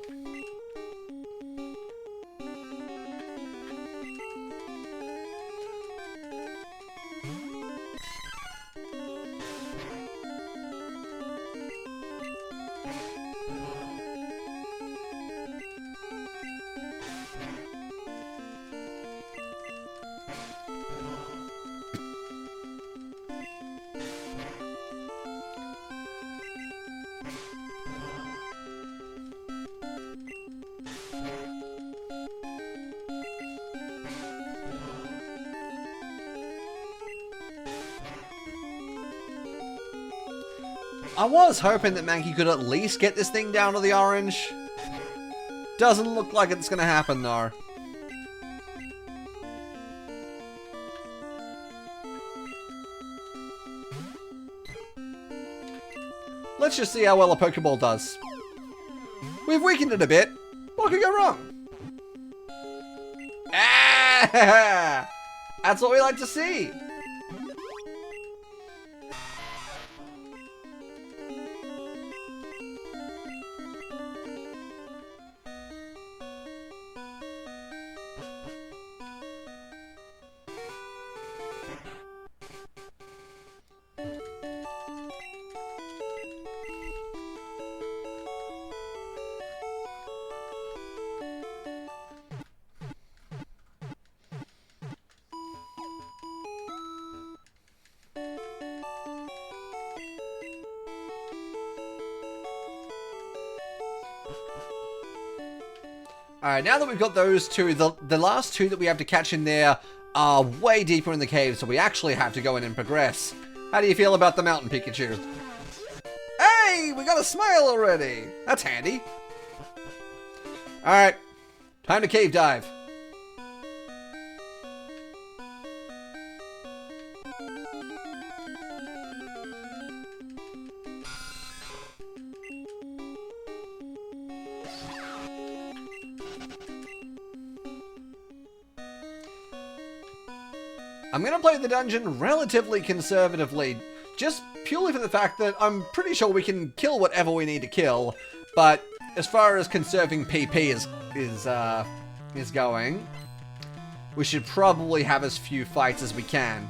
I was hoping that Mankey could at least get this thing down to the orange. Doesn't look like it's gonna happen though. Let's just see how well a Pokeball does. We've weakened it a bit. What could go wrong? Ah! That's what we like to see. Alright, now that we've got those two, the last two that we have to catch in there are way deeper in the cave, so we actually have to go in and progress. How do you feel about the mountain, Pikachu? Hey, got a smile already. That's handy. Alright. Time to cave dive. I'm going to play the dungeon relatively conservatively, just purely for the fact that I'm pretty sure we can kill whatever we need to kill, but as far as conserving PP is going, we should probably have as few fights as we can.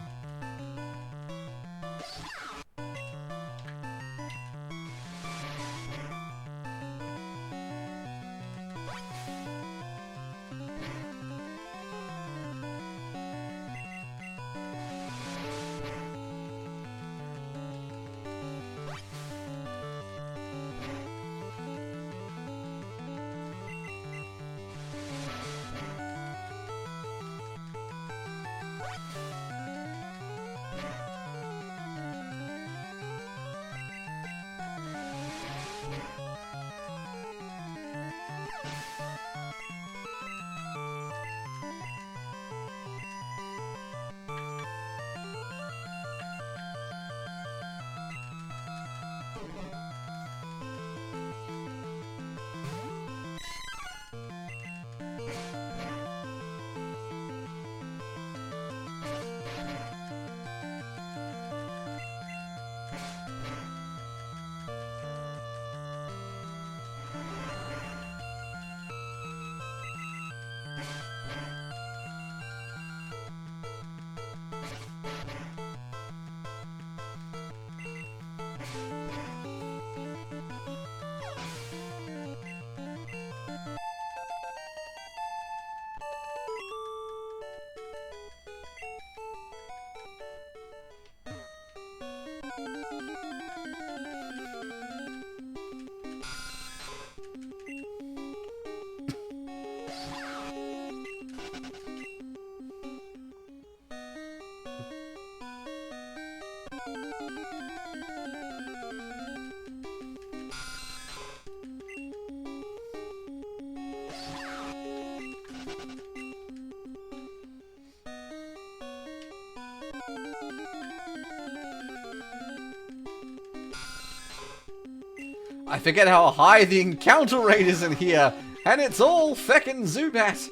I forget how high the encounter rate is in here, and it's all feckin' Zubat.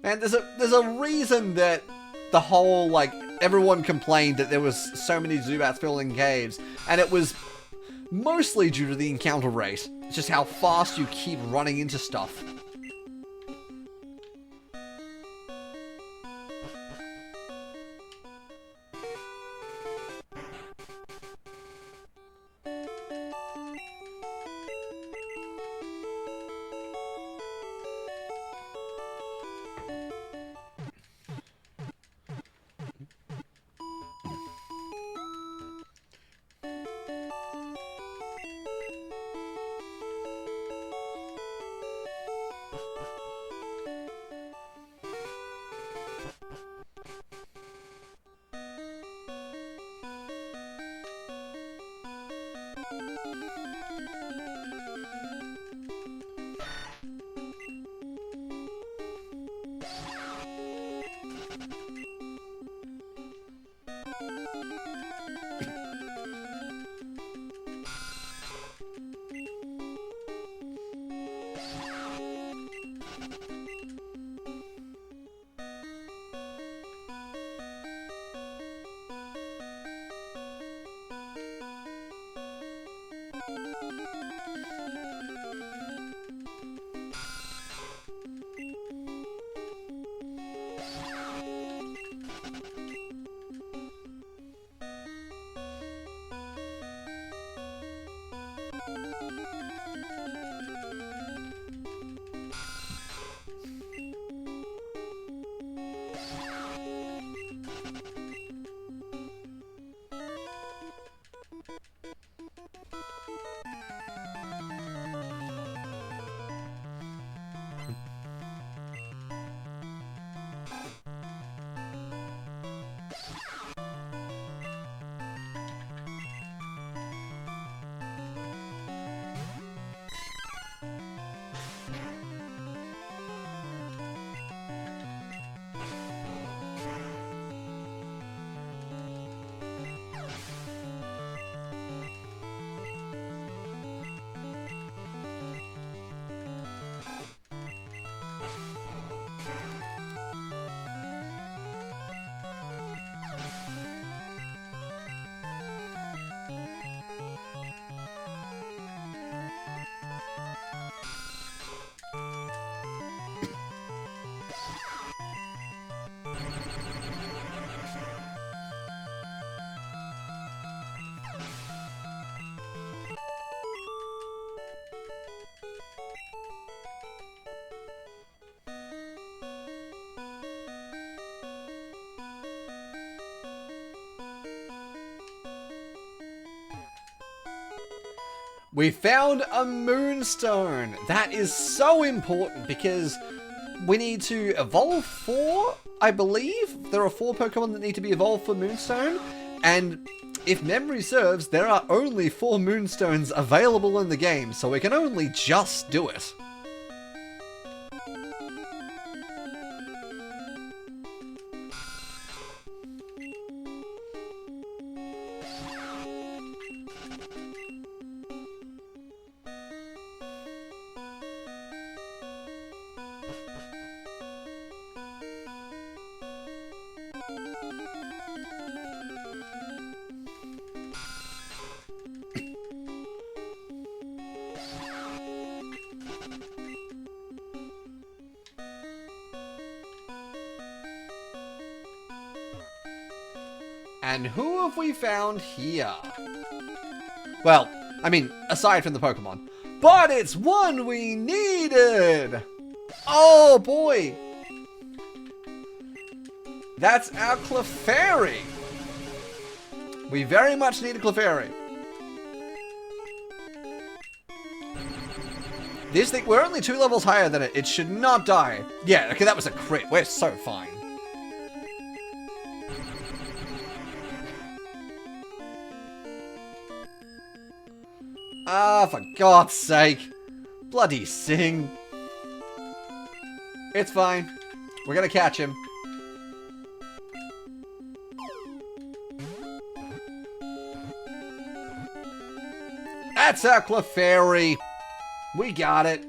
And there's a reason that the whole, like, everyone complained that there was so many Zubats filling caves, and it was mostly due to the encounter rate. It's just how fast you keep running into stuff. We found a moonstone. That is so important because we need to evolve 4, I believe. There are 4 Pokemon that need to be evolved for moonstone. And if memory serves, there are only 4 moonstones available in the game, so we can only just do it. And who have we found here? Well, I mean, aside from the Pokemon. But it's one we needed! Oh boy! That's our Clefairy! We very much need a Clefairy. This thing, we're only 2 levels higher than it. It should not die. Yeah, okay, that was a crit. We're so fine. Ah, for God's sake. Bloody Sing. It's fine. We're gonna catch him. That's our Clefairy. We got it.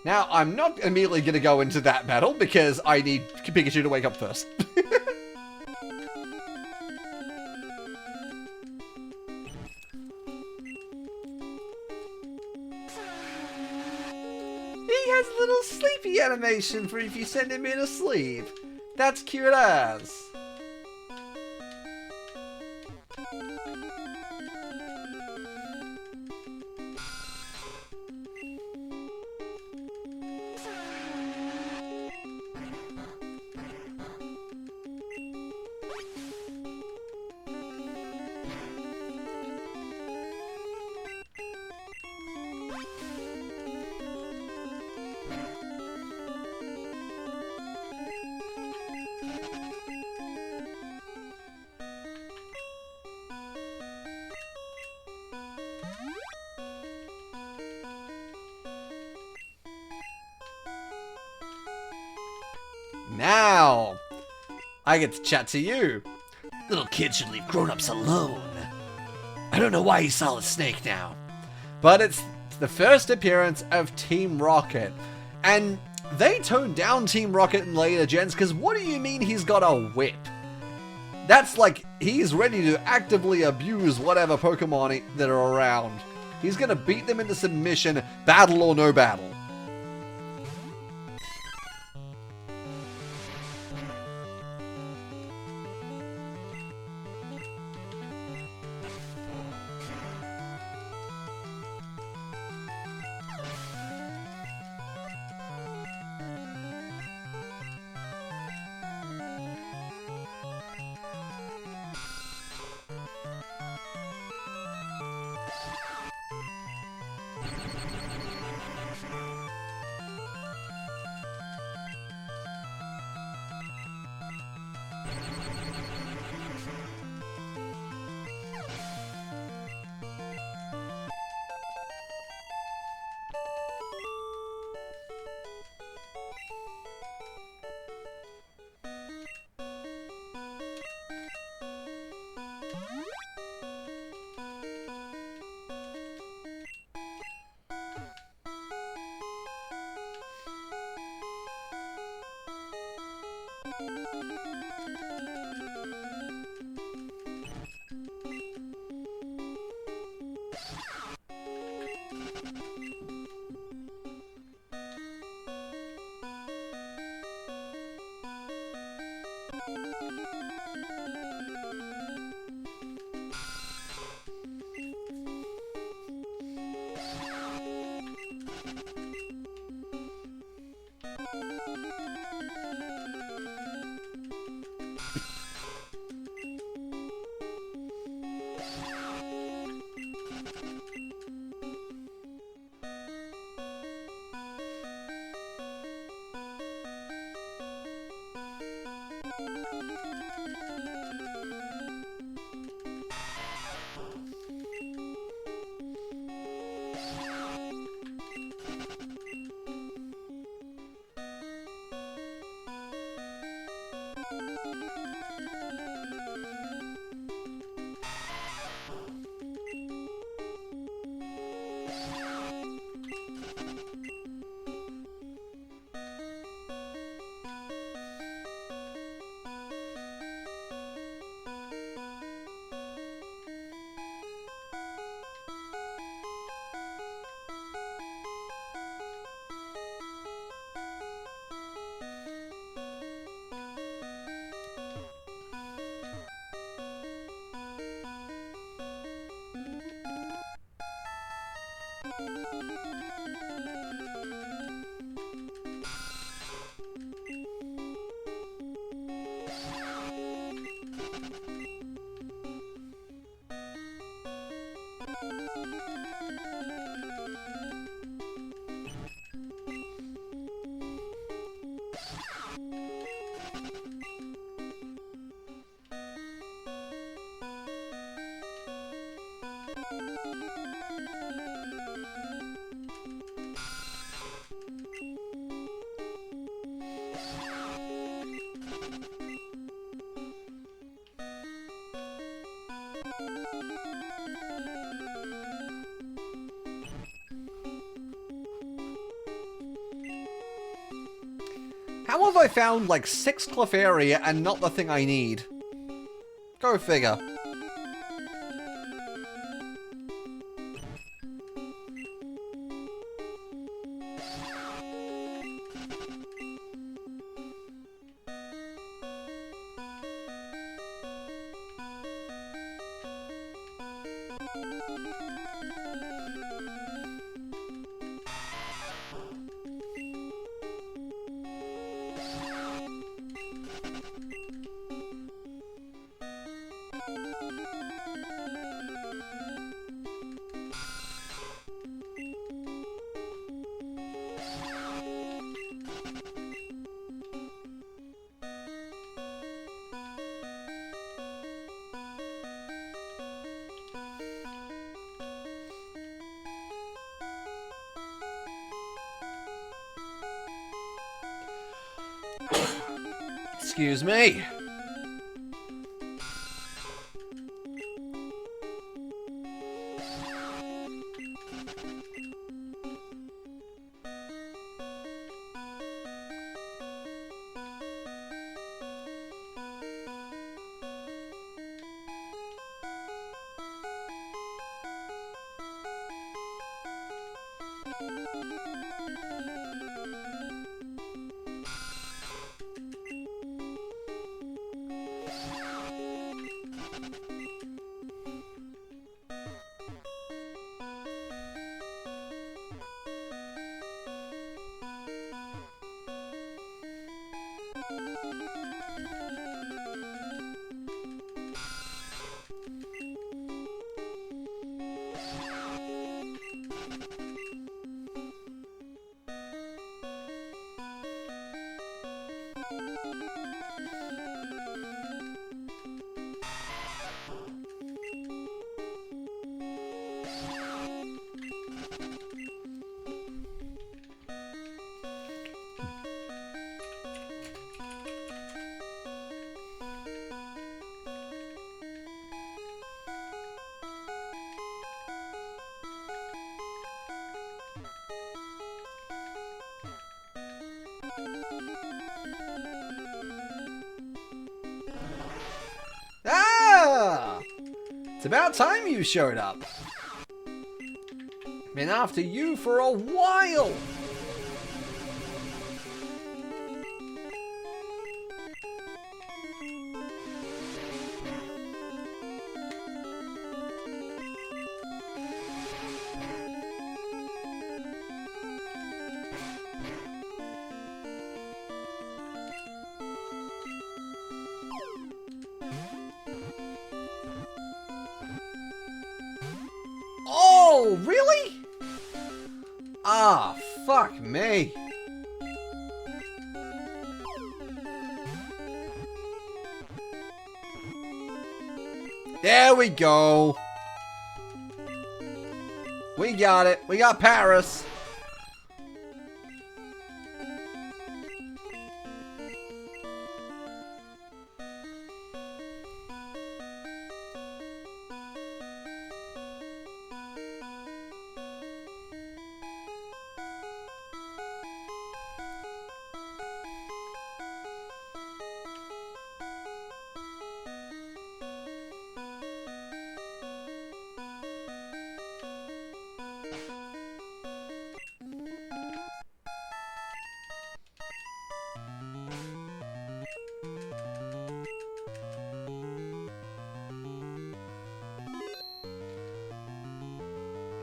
Now, I'm not immediately going to go into that battle because I need Pikachu to wake up first. He has a little sleepy animation for if you send him into sleep. That's cute as. Now, I get to chat to you. Little kids should leave grown-ups alone. I don't know why he's Solid Snake now. But it's the first appearance of Team Rocket. And they toned down Team Rocket in later gens, because what do you mean he's got a whip? That's like, he's ready to actively abuse whatever Pokemon that are around. He's gonna beat them into submission, battle or no battle. How have I found like 6 Clefairy and not the thing I need? Go figure. Excuse me. Ah! It's about time you showed up. Been after you for a while. Oh, really? Ah, fuck me. There we go. We got it. We got Paris.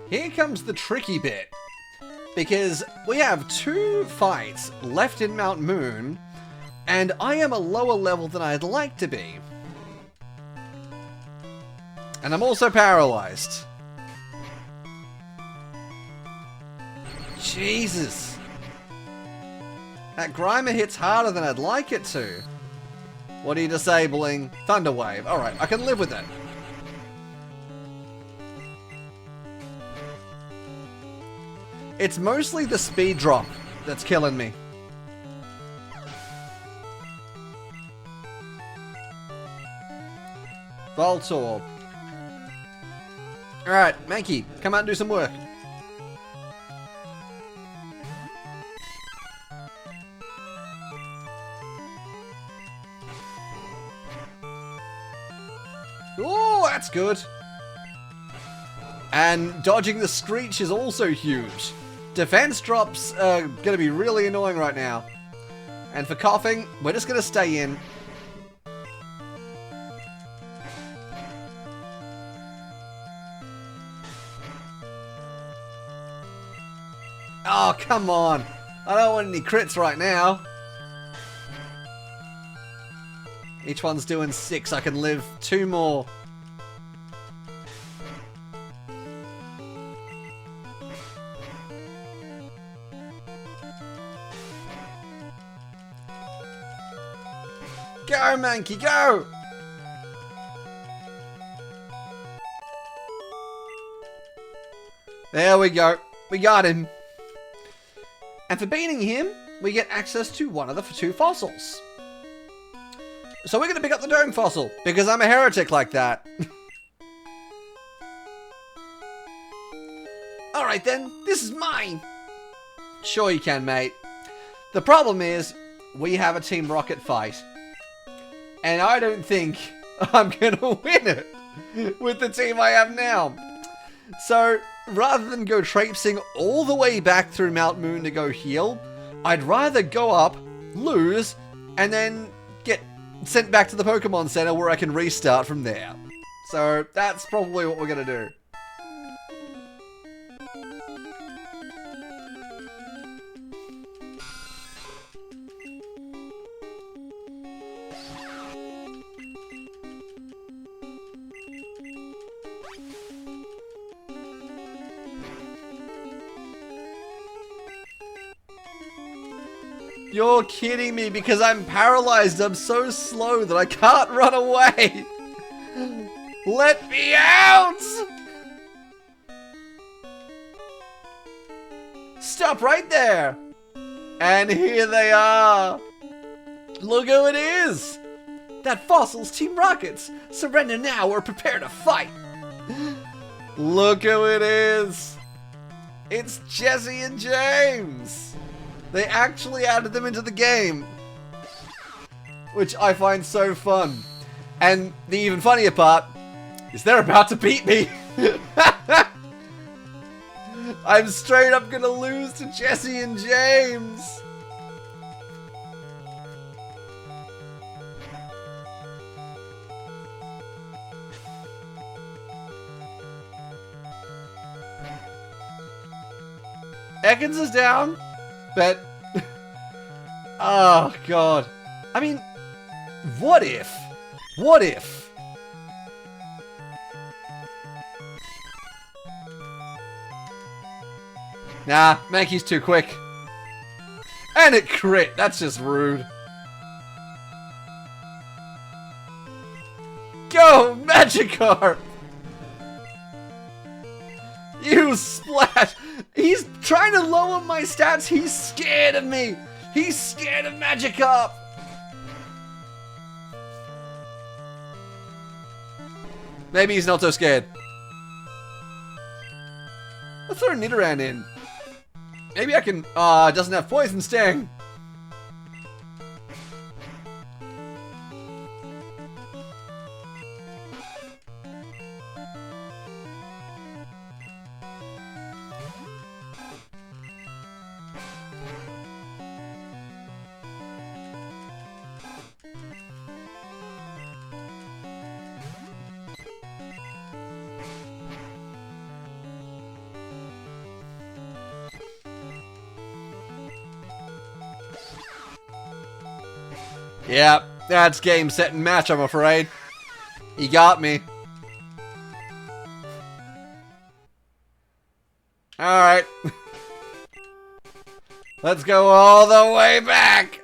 Here comes the tricky bit, because we have 2 fights left in Mount Moon, and I am a lower level than I'd like to be. And I'm also paralyzed. Jesus. That Grimer hits harder than I'd like it to. What are you disabling? Thunder Wave. Alright, I can live with it. It's mostly the speed drop that's killing me. Voltorb. Alright, Mankey, come out and do some work. Oh, that's good. And dodging the Screech is also huge. Defense drops are going to be really annoying right now. And for coughing, we're just going to stay in. Oh, come on. I don't want any crits right now. Each one's doing 6. I can live 2 more. Go, Mankey, go! There we go. We got him. And for beating him, we get access to one of the 2 fossils. So we're going to pick up the dome fossil, because I'm a heretic like that. Alright then, this is mine. Sure you can, mate. The problem is, we have a Team Rocket fight. And I don't think I'm going to win it with the team I have now. So, rather than go traipsing all the way back through Mount Moon to go heal, I'd rather go up, lose, and then get sent back to the Pokemon Center where I can restart from there. So, that's probably what we're going to do. You're kidding me, because I'm paralyzed. I'm so slow that I can't run away. Let me out! Stop right there. And here they are. Look who it is. That fossil's Team Rockets. Surrender now or prepare to fight. Look who it is. It's Jesse and James. They actually added them into the game, which I find so fun. And the even funnier part is they're about to beat me. I'm straight up gonna lose to Jesse and James. Ekans is down. But, oh god. I mean, what if? What if? Nah, Mankey's too quick. And it crit, that's just rude. Go, Magikarp! You splash! He's trying to lower my stats. He's scared of me. He's scared of Magikarp. Maybe he's not so scared. Let's throw Nidoran in. Maybe I can... Ah, it doesn't have Poison Sting. Yep, that's game, set, and match, I'm afraid. He got me. Alright. Let's go all the way back.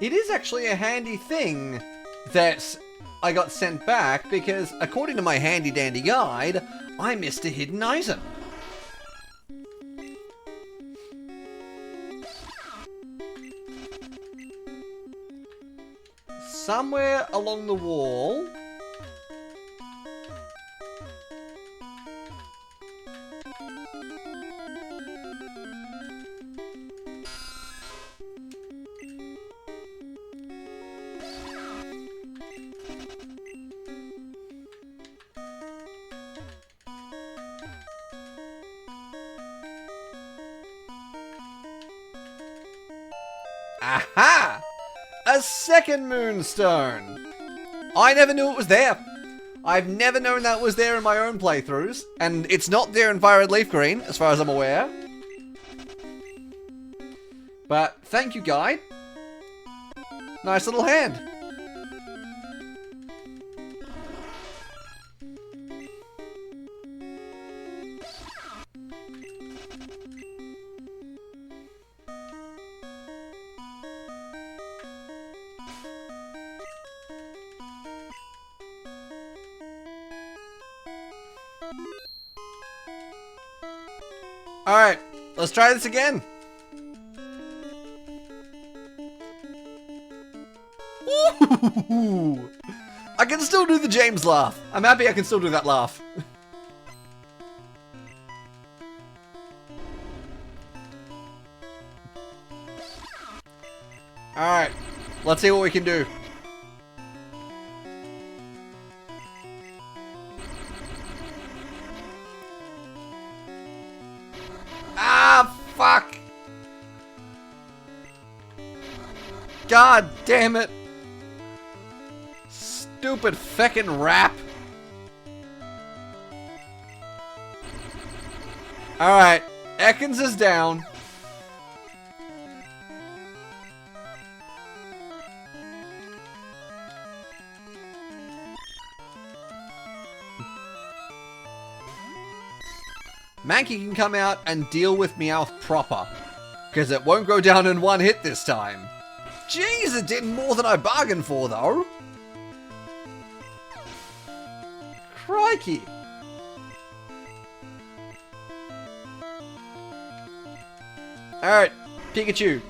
It is actually a handy thing that I got sent back because, according to my handy dandy guide, I missed a hidden item. Somewhere along the wall. Aha! A second moonstone! I never knew it was there. I've never known that was there in my own playthroughs, and it's not there in Violet Leaf Green, as far as I'm aware. But thank you, guide. Nice little hand. Alright, let's try this again. Ooh, I can still do the James laugh. I'm happy I can still do that laugh. Alright, Let's see what we can do. Ah, fuck! God damn it! Stupid feckin' rap! Alright, Ekans is down. Mankey can come out and deal with Meowth proper. Because it won't go down in one hit this time. Jeez, it did more than I bargained for, though. Crikey. Alright, Pikachu.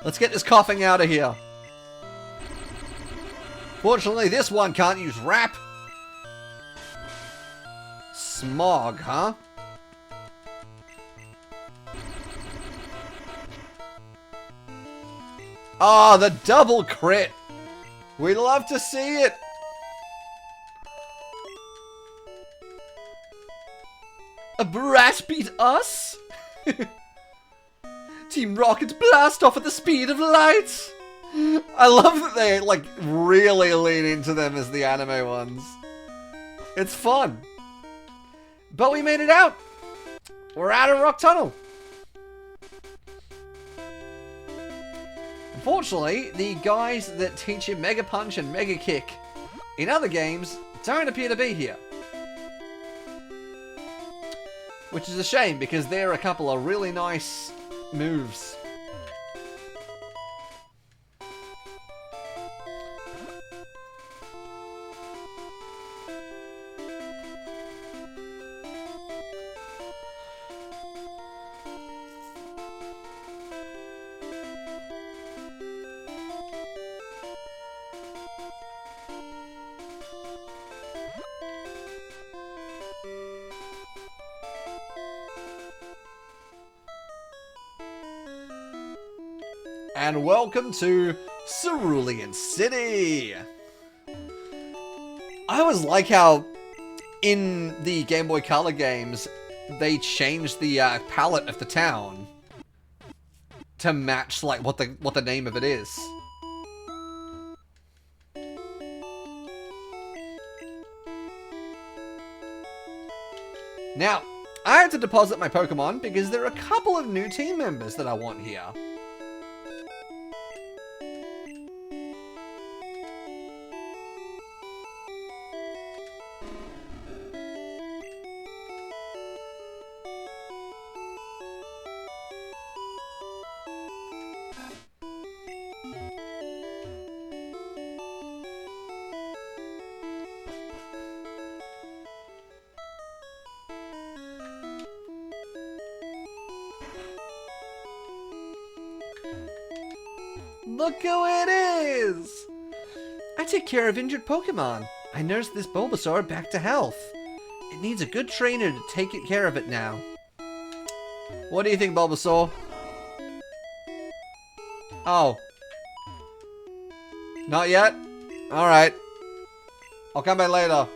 Let's get this coughing out of here. Fortunately, this one can't use Rap. Smog, huh? Oh, the double crit. We'd love to see it. A brat beat us? Team Rocket blast off at the speed of light. I love that they, like, really lean into them as the anime ones. It's fun. But we made it out. We're out of Rock Tunnel. Unfortunately, the guys that teach you Mega Punch and Mega Kick in other games don't appear to be here. Which is a shame, because they're a couple of really nice moves. And welcome to Cerulean City! I always like how in the Game Boy Color games they changed the palette of the town to match like what the name of it is. Now, I had to deposit my Pokemon because there are a couple of new team members that I want here. Look who it is! I take care of injured Pokemon. I nursed this Bulbasaur back to health. It needs a good trainer to take care of it now. What do you think, Bulbasaur? Oh. Not yet? Alright. I'll come back later.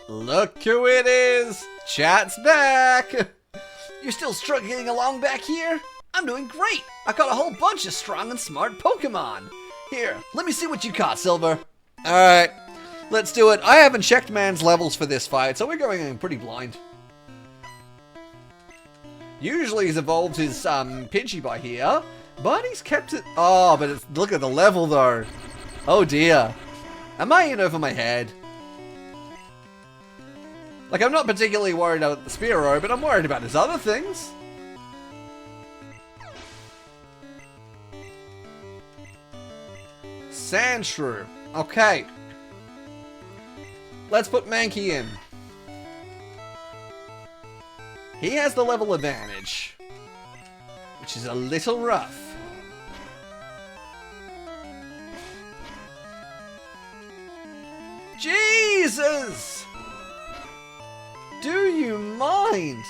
Look who it is! Chat's back! You're still struggling along back here? I'm doing great! I caught a whole bunch of strong and smart Pokemon! Here, let me see what you caught, Silver. Alright, let's do it. I haven't checked man's levels for this fight, so we're going in pretty blind. Usually he's evolved his Pidgey by here, but he's kept it... Oh, but look at the level though. Oh dear. Am I in over my head? Like, I'm not particularly worried about the Spearow, but I'm worried about his other things. Sandshrew. Okay. Let's put Mankey in. He has the level advantage, which is a little rough. Jesus! Do you mind?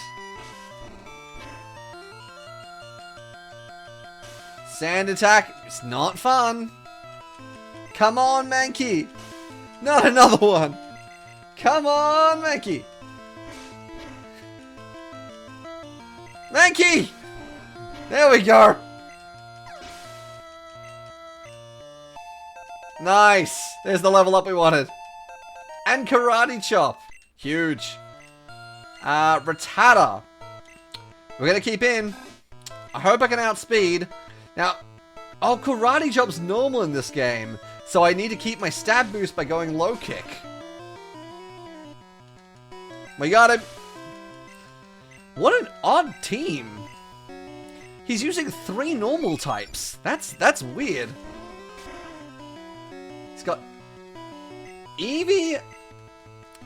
Sand attack is not fun. Come on, Mankey. Not another one. Come on, Mankey. Mankey! There we go. Nice. There's the level up we wanted. And Karate Chop. Huge. Rattata. We're going to keep in. I hope I can outspeed. Now, oh, Karate Chop's normal in this game, so I need to keep my stab boost by going low kick. We got him. What an odd team. He's using 3 normal types. That's weird. He's got Eevee,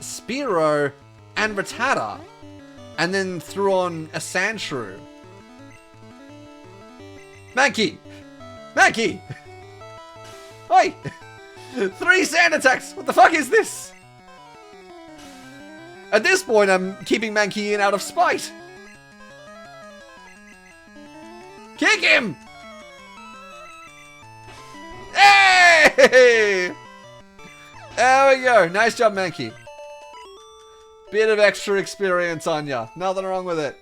Spearow, and Rattata. And then threw on a Sandshrew. Mankey! Mankey! Oi! 3 sand attacks! What the fuck is this? At this point, I'm keeping Mankey in out of spite. Kick him! Hey! There we go. Nice job, Mankey. Bit of extra experience on ya. Nothing wrong with it.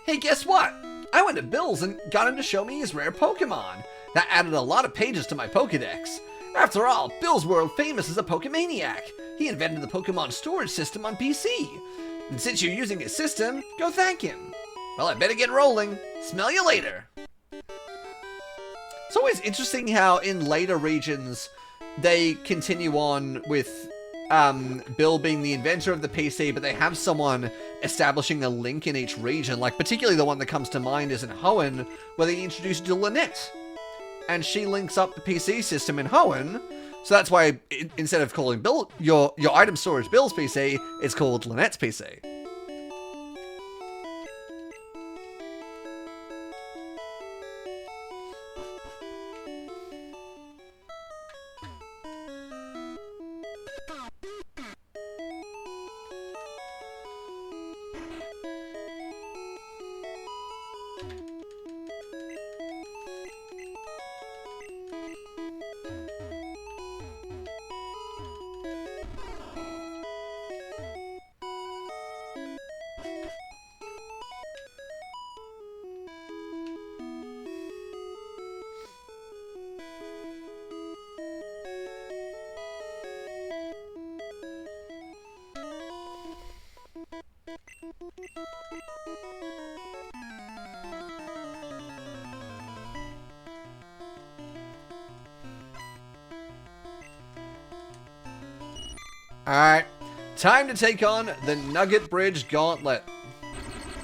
Hey, guess what? I went to Bill's and got him to show me his rare Pokemon. That added a lot of pages to my Pokedex. After all, Bill's world famous as a Pokemaniac. He invented the Pokemon storage system on PC. And since you're using his system, go thank him. Well, I better get rolling. Smell you later. It's always interesting how in later regions they continue on with Bill being the inventor of the PC, but they have someone establishing a link in each region. Like, particularly the one that comes to mind is in Hoenn, where they introduced Lynette. And she links up the PC system in Hoenn. So that's why, instead of calling Bill your item storage Bill's PC, it's called Lynette's PC. Alright, time to take on the Nugget Bridge Gauntlet.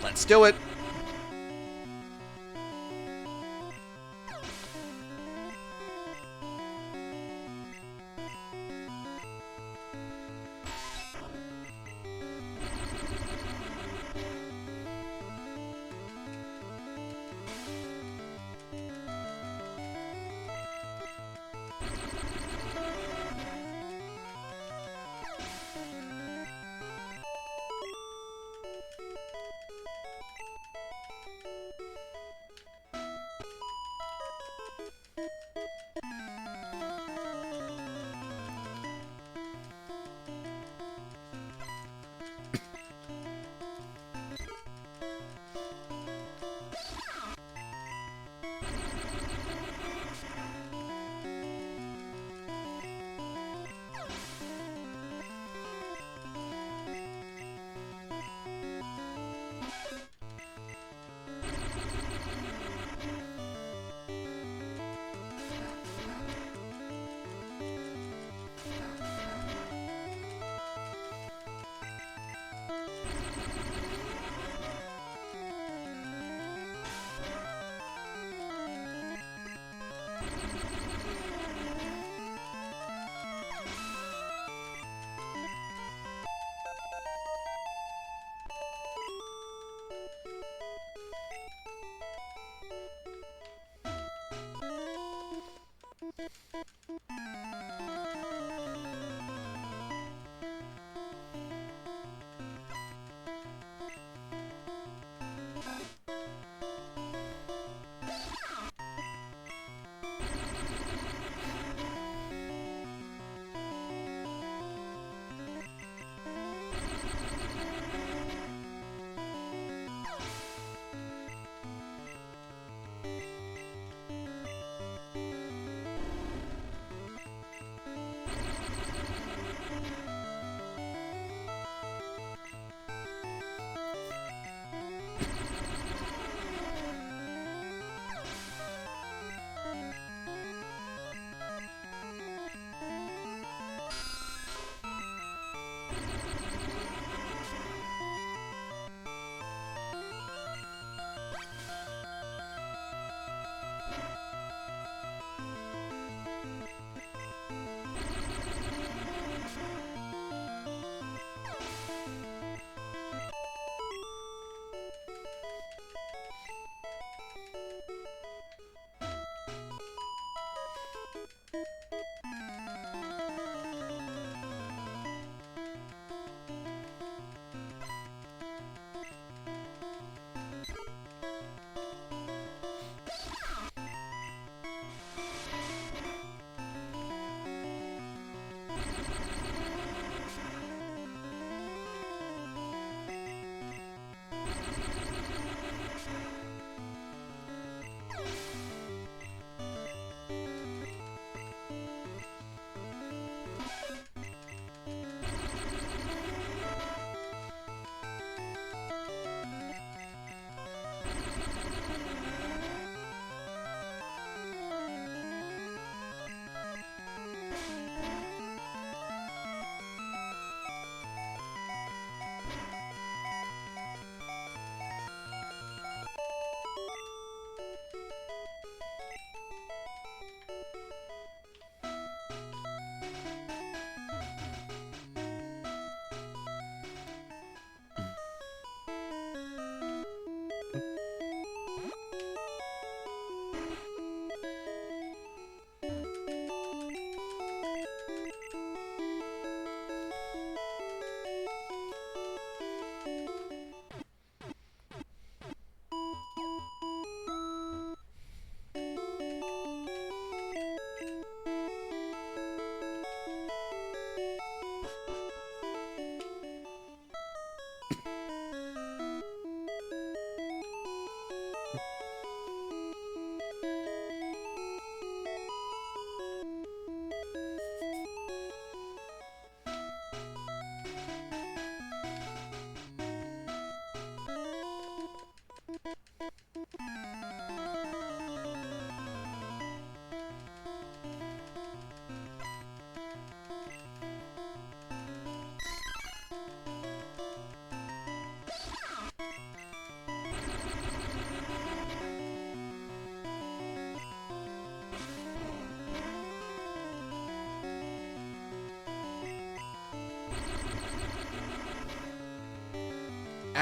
Let's do it.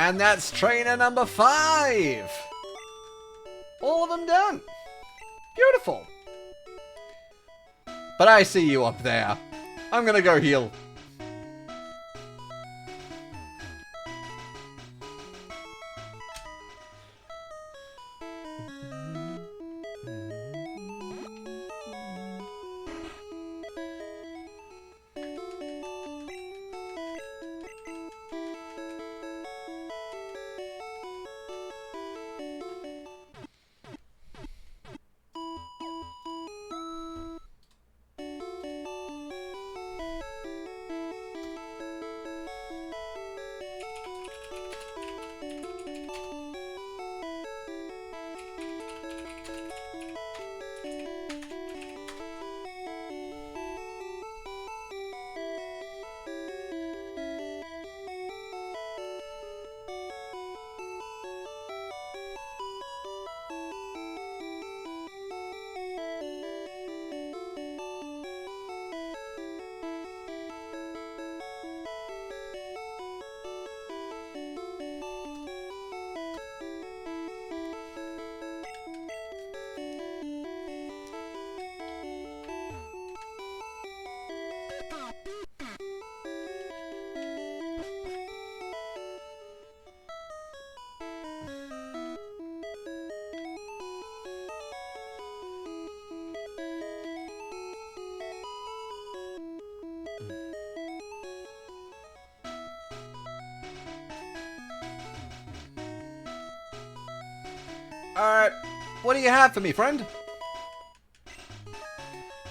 And that's trainer number 5! All of them done! Beautiful! But I see you up there. I'm gonna go heal. Alright, what do you have for me, friend?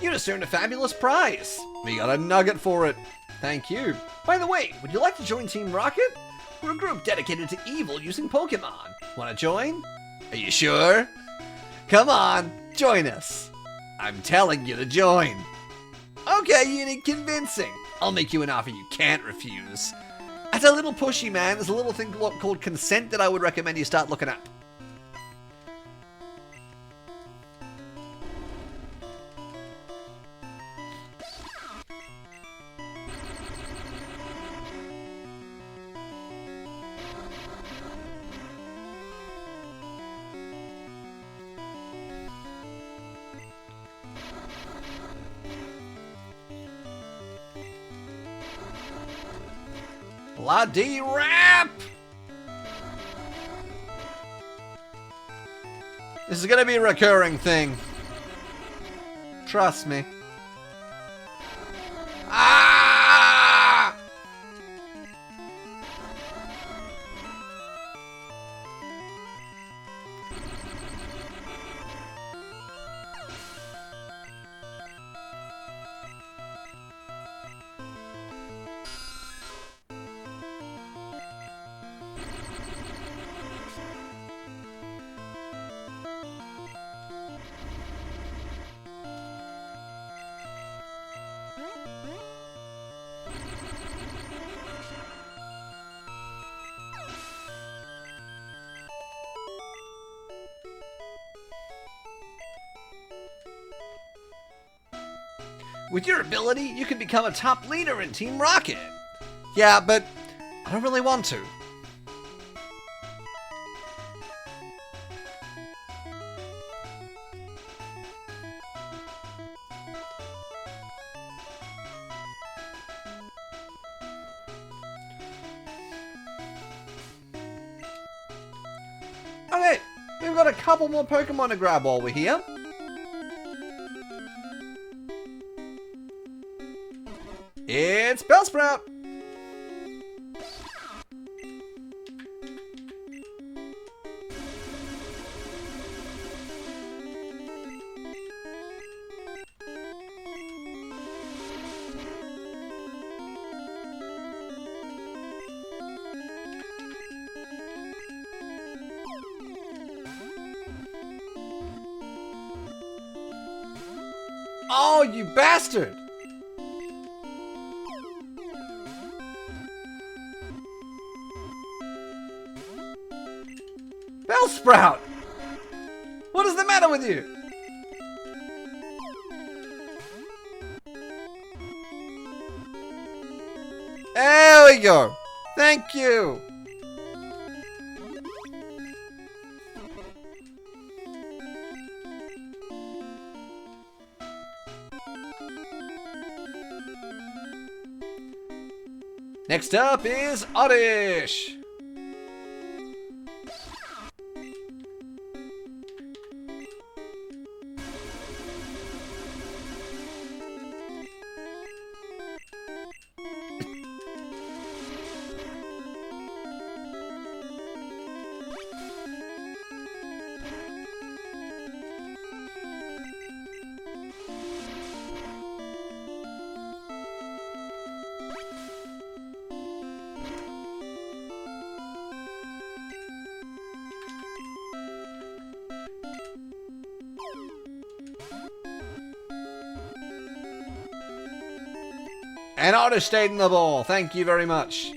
You just earned a fabulous prize. We got a nugget for it. Thank you. By the way, would you like to join Team Rocket? We're a group dedicated to evil using Pokemon. Want to join? Are you sure? Come on, join us. I'm telling you to join. Okay, you need convincing. I'll make you an offer you can't refuse. That's a little pushy, man. There's a little thing called consent that I would recommend you start looking up. Bloody rap! This is gonna be a recurring thing. Trust me. Ah! With your ability, you can become a top leader in Team Rocket. Yeah, but I don't really want to. Okay, we've got a couple more Pokemon to grab while we're here. It's Bellsprout! Oh, you bastard! Bellsprout! What is the matter with you? There we go. Thank you. Next up is Oddish. And Oddish stayed in the ball. Thank you very much.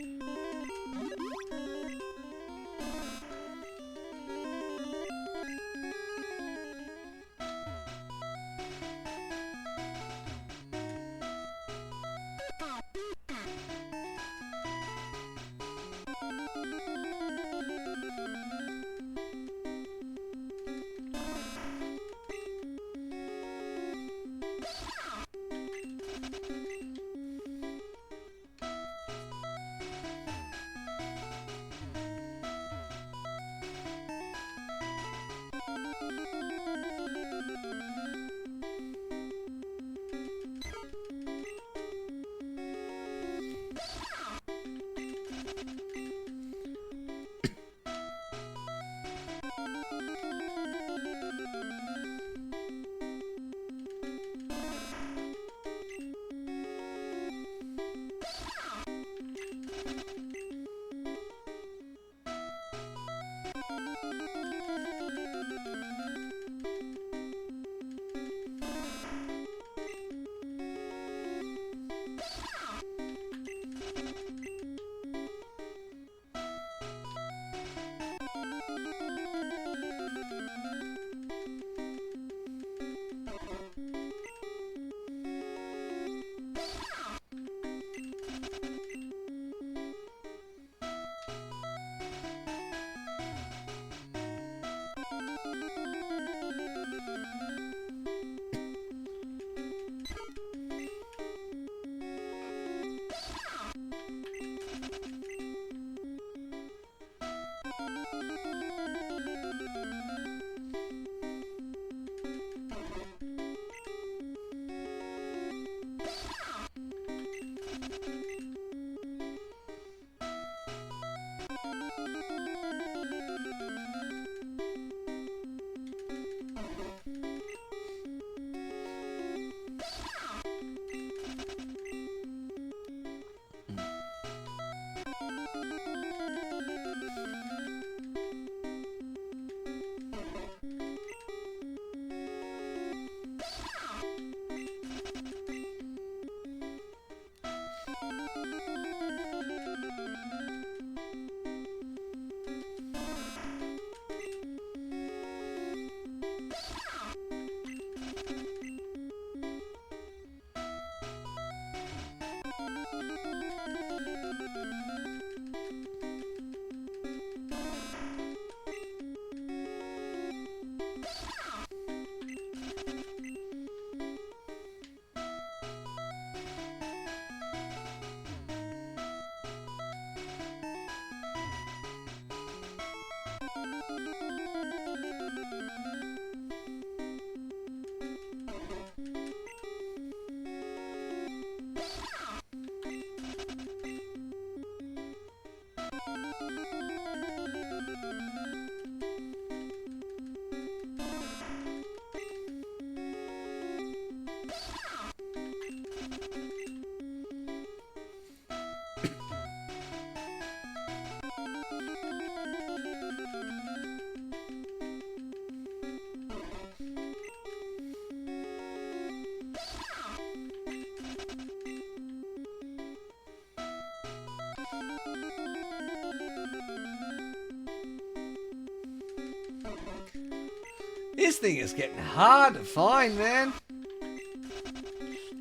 This thing is getting hard to find, man.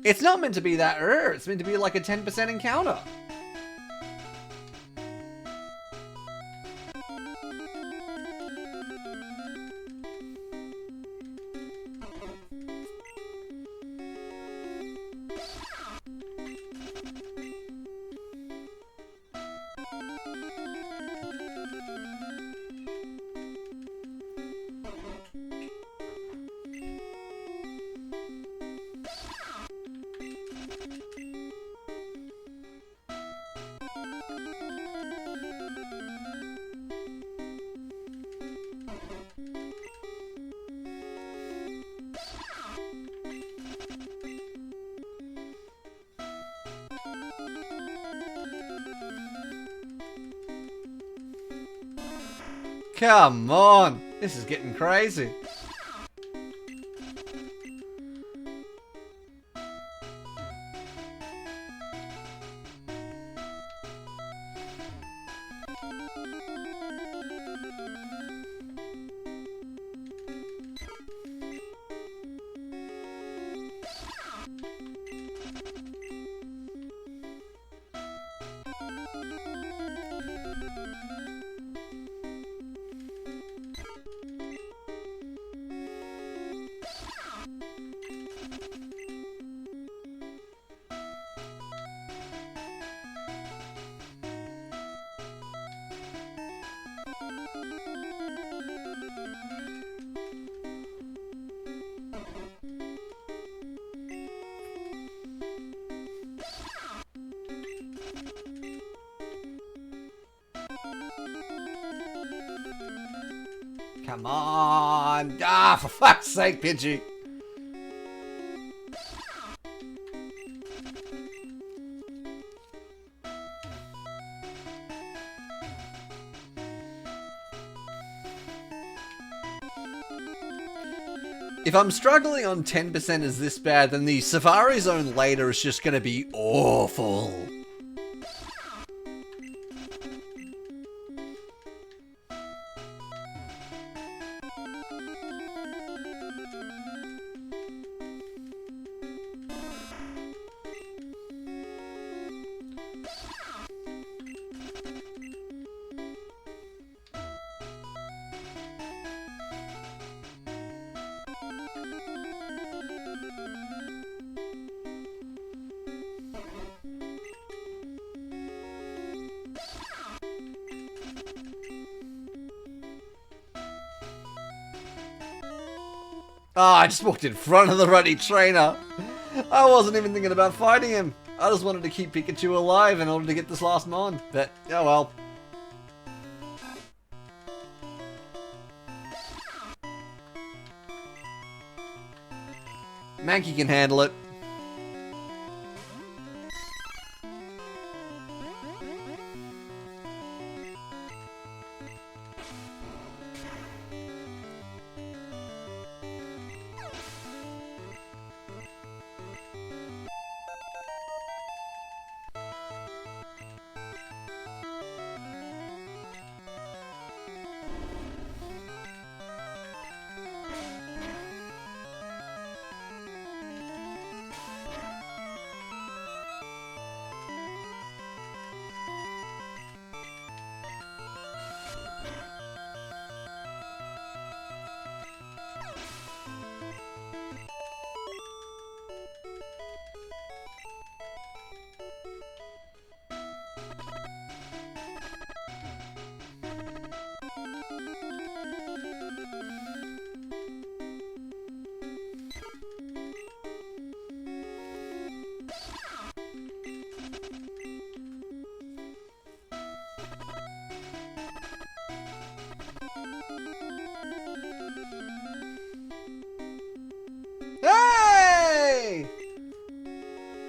It's not meant to be that rare. It's meant to be like a 10% encounter. Come on, this is getting crazy. Come on! Ah, for fuck's sake, Pidgey! If I'm struggling on 10% is this bad, then the Safari Zone later is just gonna be awful. Oh, I just walked in front of the ruddy trainer. I wasn't even thinking about fighting him. I just wanted to keep Pikachu alive in order to get this last mon. But, oh well. Mankey can handle it. Hey!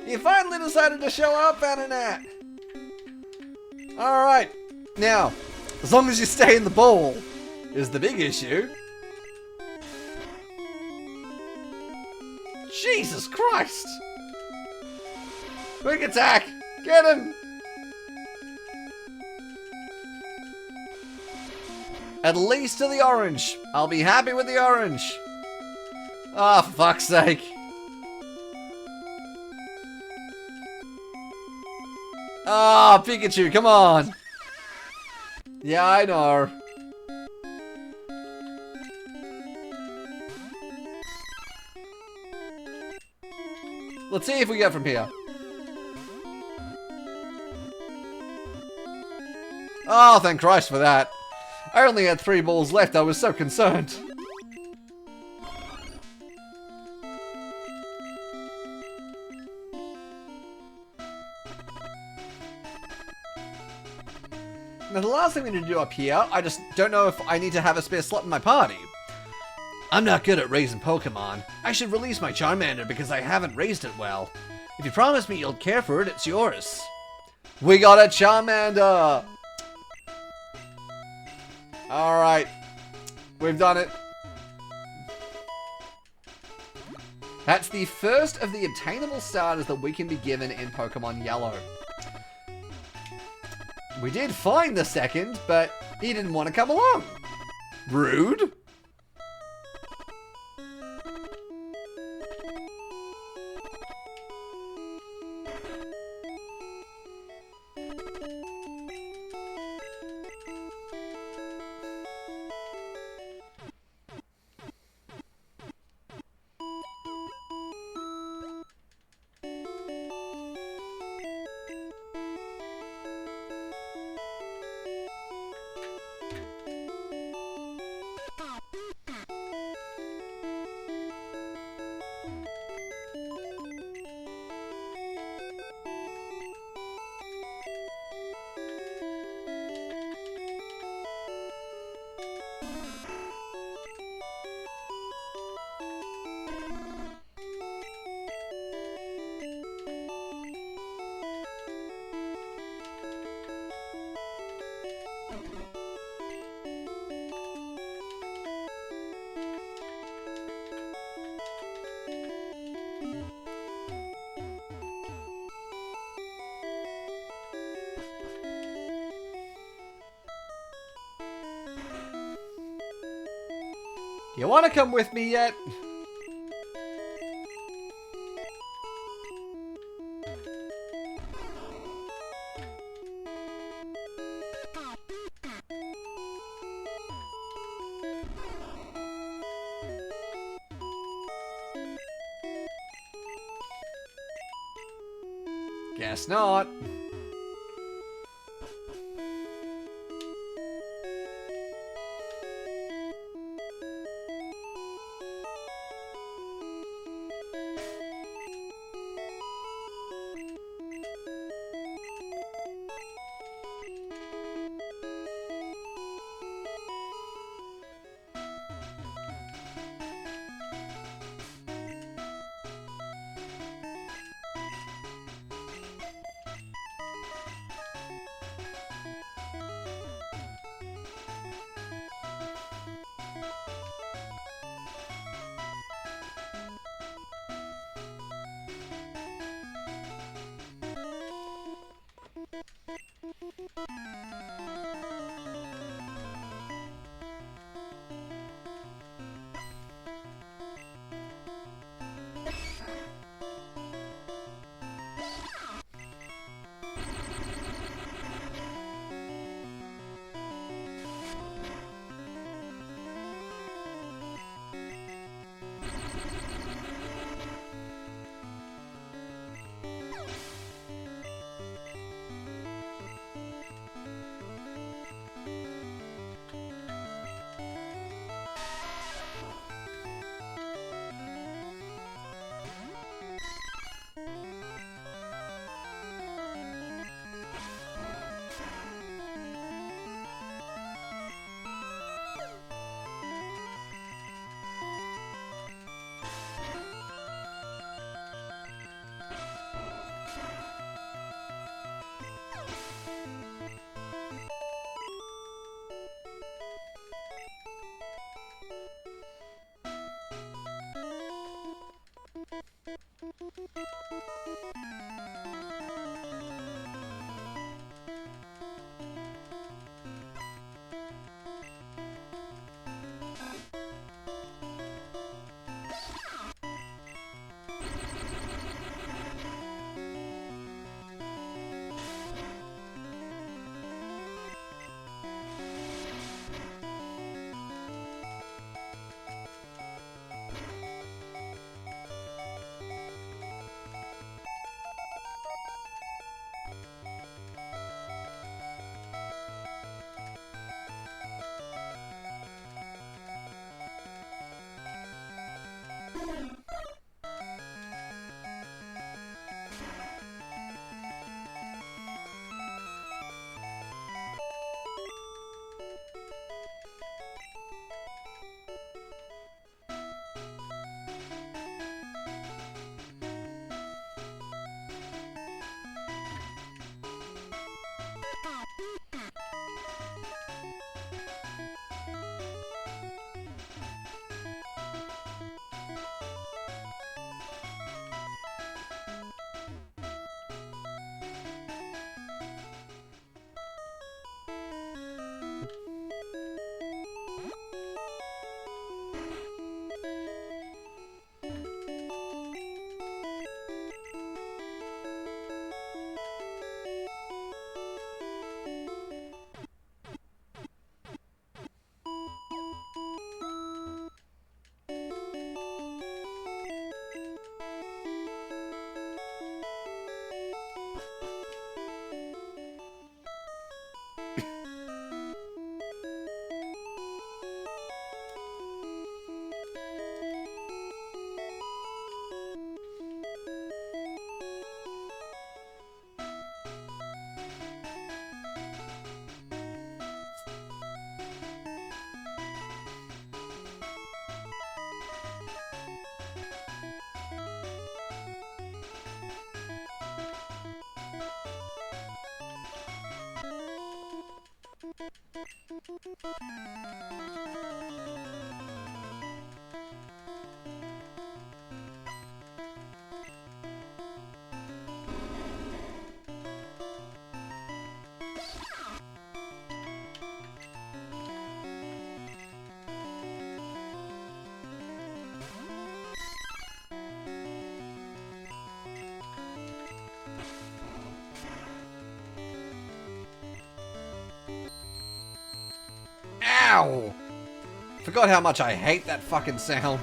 You finally decided to show up, Ananat! Alright, now, as long as you stay in the bowl is the big issue. Jesus Christ! Quick attack! Get him! At least to the orange. I'll be happy with the orange. Oh, for fuck's sake. Ah, oh, Pikachu, come on. Yeah, I know. Let's see if we get from here. Oh, thank Christ for that. I only had 3 balls left, I was so concerned. Now the last thing we need to do up here, I just don't know if I need to have a spare slot in my party. I'm not good at raising Pokemon. I should release my Charmander because I haven't raised it well. If you promise me you'll care for it, it's yours. We got a Charmander! Alright. We've done it. That's the first of the obtainable starters that we can be given in Pokémon Yellow. We did find the second, but he didn't want to come along. Rude. You want to come with me yet? Guess not. forgot how much I hate that fucking sound.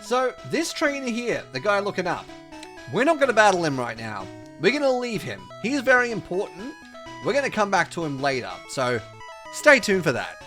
So, this trainer here, the guy looking up, we're not going to battle him right now. We're going to leave him. He's very important. We're going to come back to him later. So, stay tuned for that.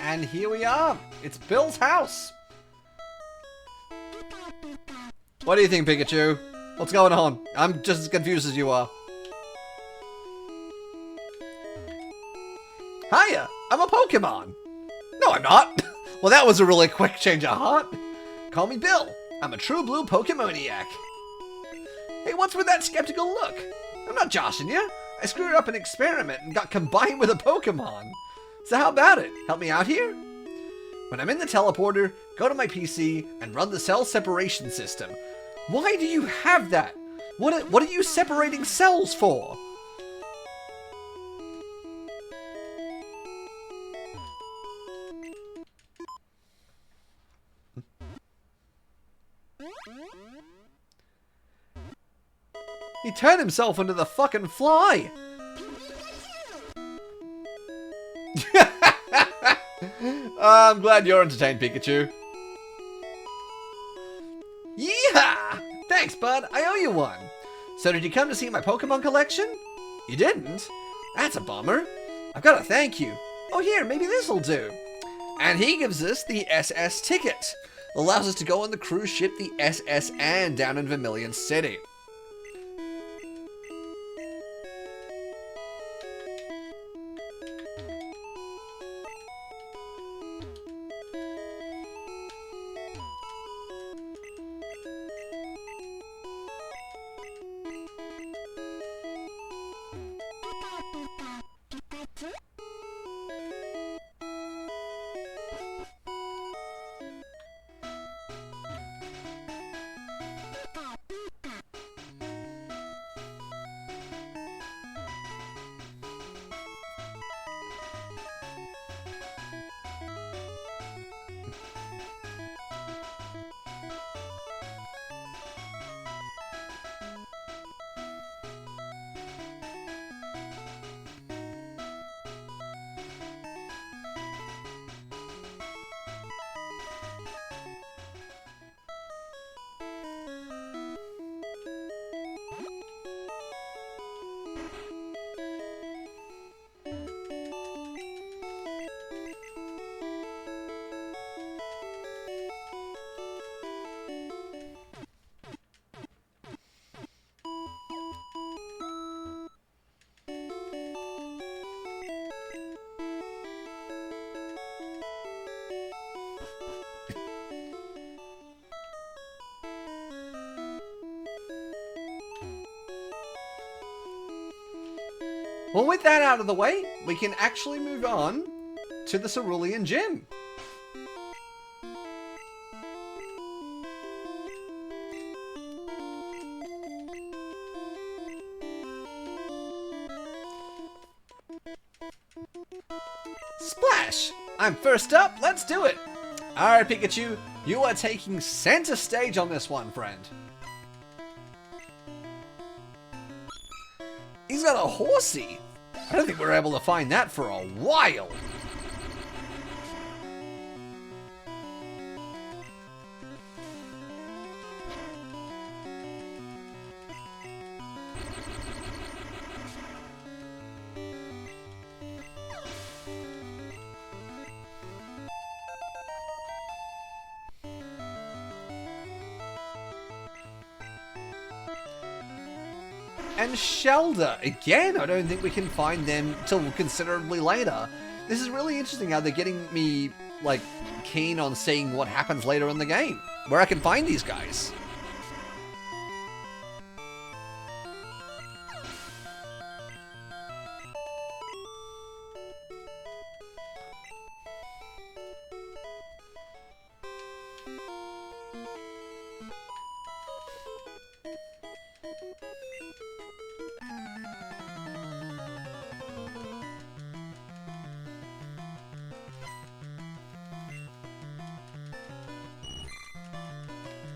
And here we are. It's Bill's house. What do you think, Pikachu? What's going on? I'm just as confused as you are. Hiya, I'm a Pokemon. No, I'm not. Well, that was a really quick change of heart. Call me Bill. I'm a true blue Pokemoniac. Hey, what's with that skeptical look? I'm not joshing you. I screwed up an experiment and got combined with a Pokemon. So how about it? Help me out here? When I'm in the teleporter, go to my PC and run the cell separation system. Why do you have that? What are you separating cells for? He turned himself into the fucking fly. I'm glad you're entertained, Pikachu. Yeehaw! Thanks, bud. I owe you one. So did you come to see my Pokemon collection? You didn't? That's a bummer. I've got to thank you. Oh, here, maybe this'll do. And he gives us the SS ticket. Allows us to go on the cruise ship the SS Anne down in Vermilion City. Well, with that out of the way, we can actually move on to the Cerulean Gym. Splash! I'm first up, let's do it! Alright, Pikachu, you are taking center stage on this one, friend. He's got a horsey. I don't think we're able to find that for a while. And Shelder. Again, I don't think we can find them till considerably later. This is really interesting how they're getting me, like, keen on seeing what happens later in the game. Where I can find these guys.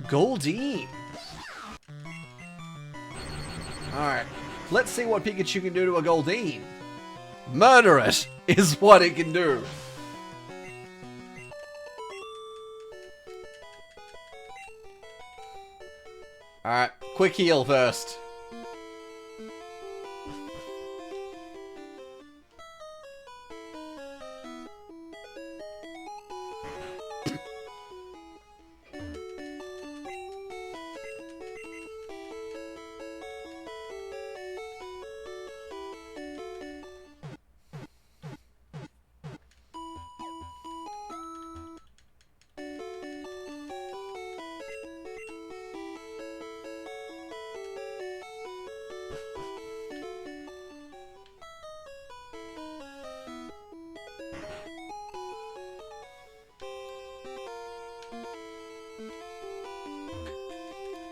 Goldeen. Alright, let's see what Pikachu can do to a Goldeen. Murder it is what it can do. Alright, quick heal first.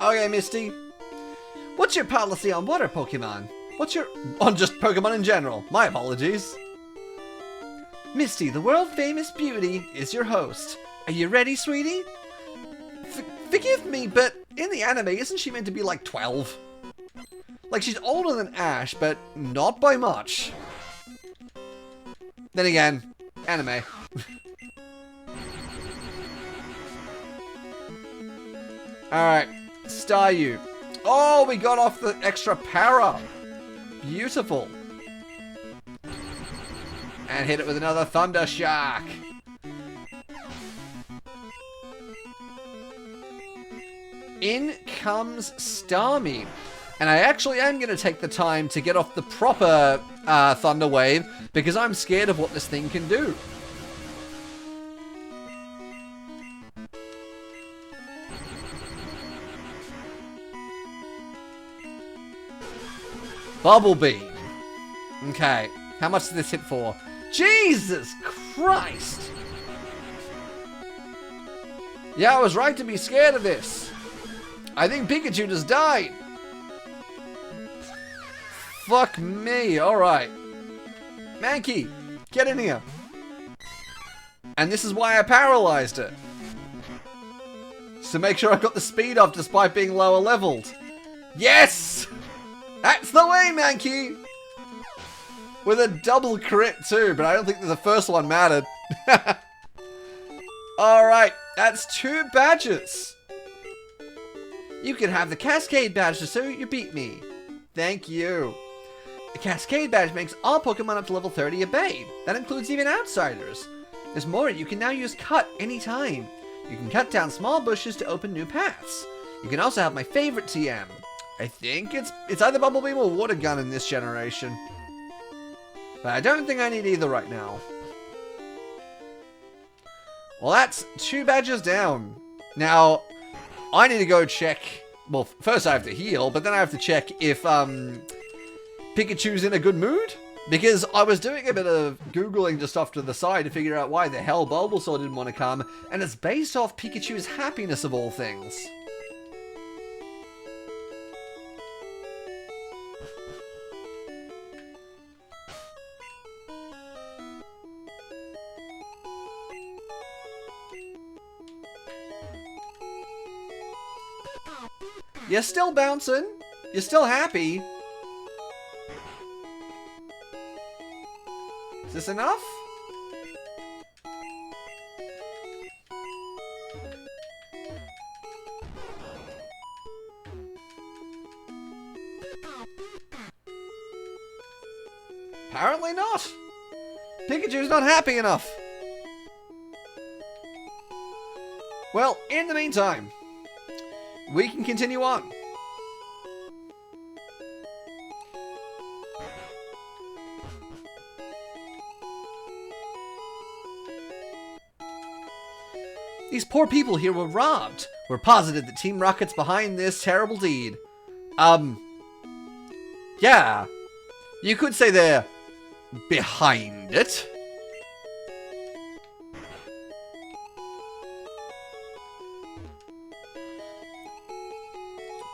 Okay, Misty. What's your policy on water Pokemon? What's your... on just Pokemon in general? My apologies. Misty, the world-famous beauty, is your host. Are you ready, sweetie? Forgive me, but in the anime, isn't she meant to be like 12? Like, she's older than Ash, but not by much. Then again, anime. Alright, Staryu. Oh, we got off the extra para. Beautiful. And hit it with another Thunder Shark. In comes Starmie. And I actually am going to take the time to get off the proper Thunder Wave because I'm scared of what this thing can do. Bubble Beam. Okay, how much does this hit for? Jesus Christ! Yeah, I was right to be scared of this. I think Pikachu just died. Fuck me, alright. Mankey, get in here. And this is why I paralyzed it. To make sure I got the speed up despite being lower leveled. Yes! That's the way, Mankey! With a double crit too, but I don't think the first one mattered. Alright, that's 2 badges. You can have the Cascade badge to show you beat me. Thank you. The Cascade badge makes all Pokemon up to level 30 obey. That includes even outsiders. There's more, you can now use Cut anytime. You can cut down small bushes to open new paths. You can also have my favorite TM. I think it's either Bubble Beam or Water Gun in this generation. But I don't think I need either right now. Well, that's 2 badges down. Now, I need to go check... Well, first I have to heal, but then I have to check if Pikachu's in a good mood. Because I was doing a bit of Googling just off to the side to figure out why the hell Bulbasaur didn't want to come. And it's based off Pikachu's happiness of all things. You're still bouncing. You're still happy. Is this enough? Apparently not. Pikachu's not happy enough. Well, in the meantime, we can continue on. These poor people here were robbed. We're positive that Team Rocket's behind this terrible deed. Yeah. You could say they're behind it.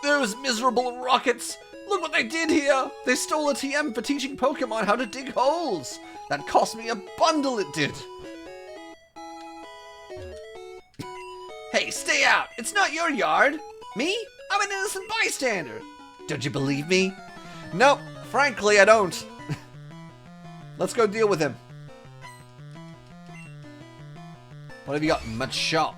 Those miserable Rockets! Look what they did here! They stole a TM for teaching Pokemon how to dig holes! That cost me a bundle, it did! Hey, stay out! It's not your yard! Me? I'm an innocent bystander! Don't you believe me? Nope, frankly I don't. Let's go deal with him. What have you got? Machop.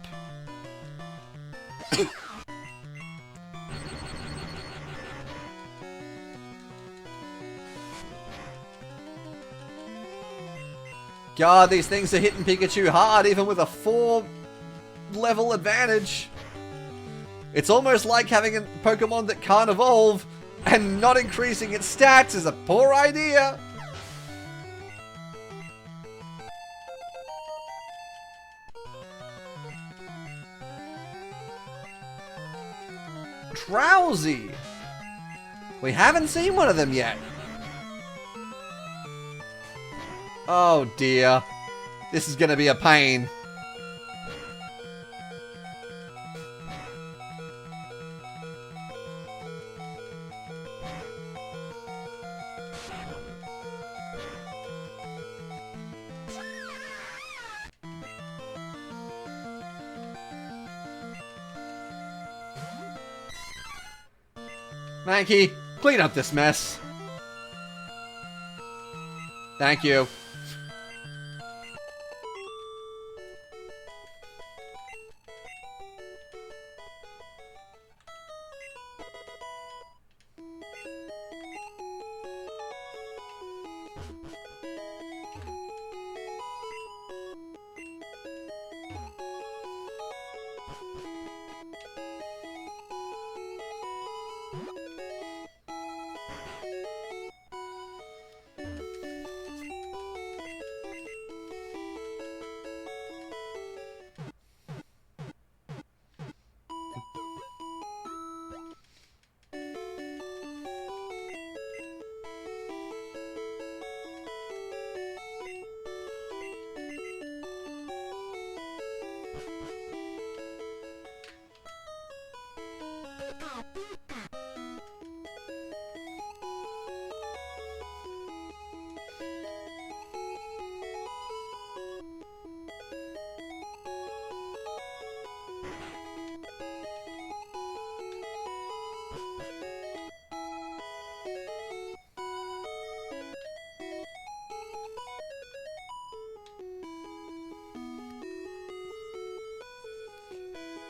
God, these things are hitting Pikachu hard, even with a 4-level advantage. It's almost like having a Pokemon that can't evolve and not increasing its stats is a poor idea. Drowsy. We haven't seen one of them yet. Oh dear. This is gonna be a pain. Mankey, clean up this mess. Thank you.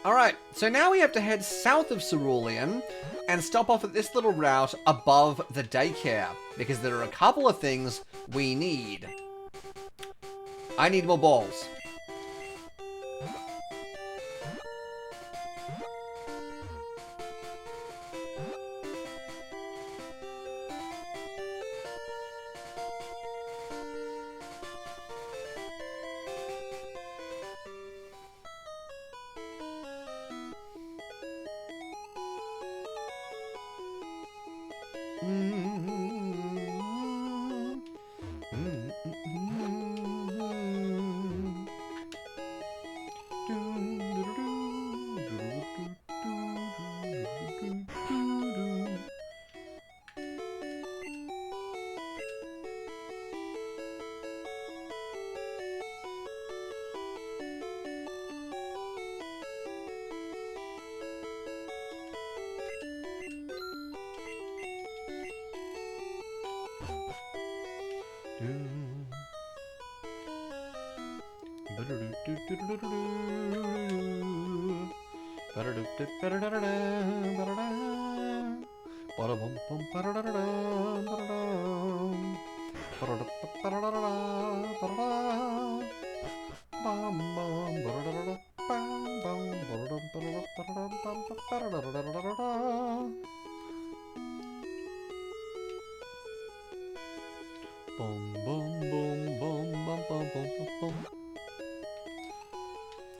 Alright, so now we have to head south of Cerulean and stop off at this little route above the daycare, because there are a couple of things we need. I need more balls.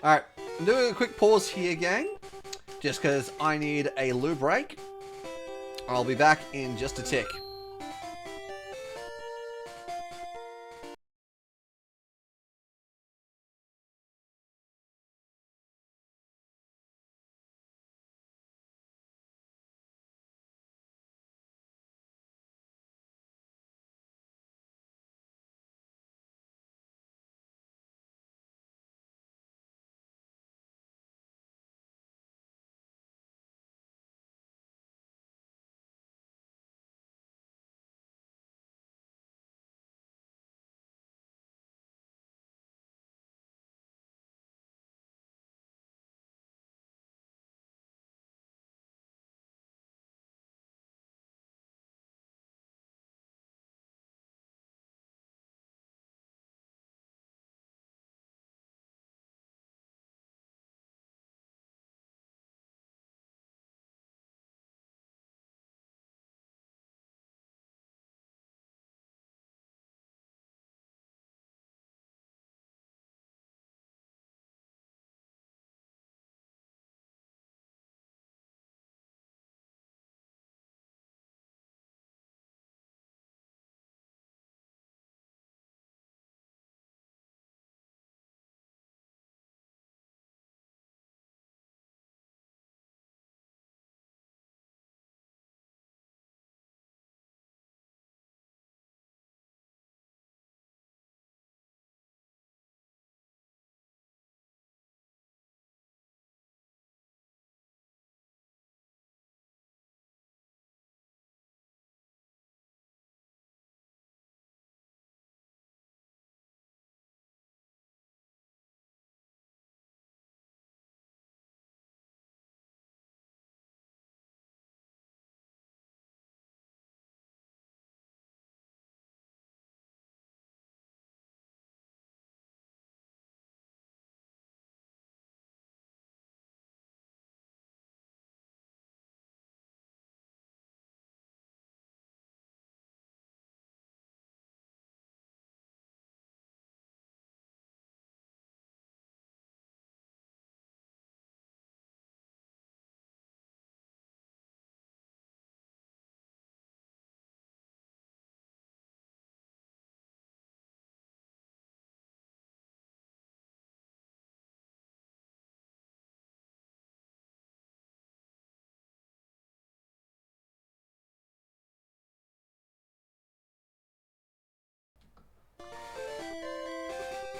Alright, I'm doing a quick pause here, gang, just because I need a loo break. I'll be back in just a tick.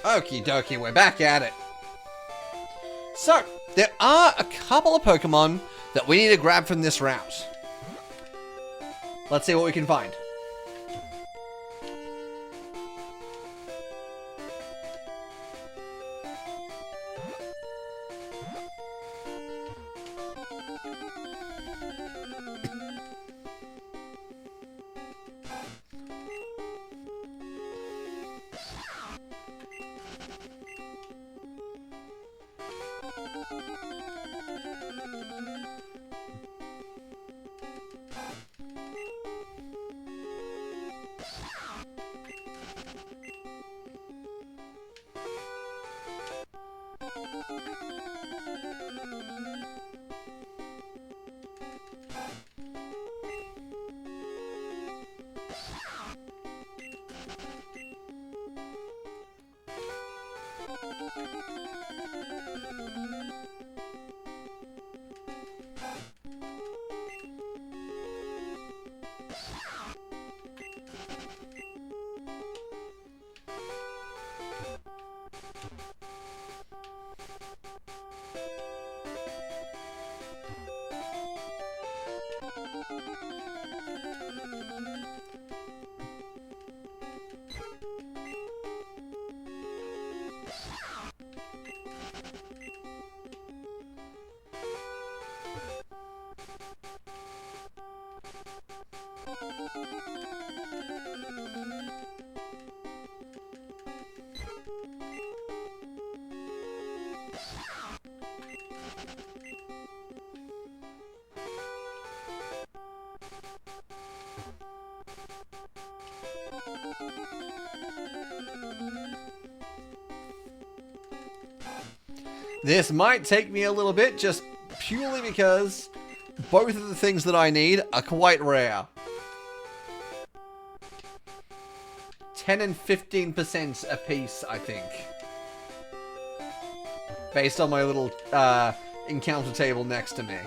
Okie dokie, we're back at it. So, there are a couple of Pokemon that we need to grab from this route. Let's see what we can find. This might take me a little bit, just purely because both of the things that I need are quite rare. 10 and 15% apiece, I think. Based on my little encounter table next to me.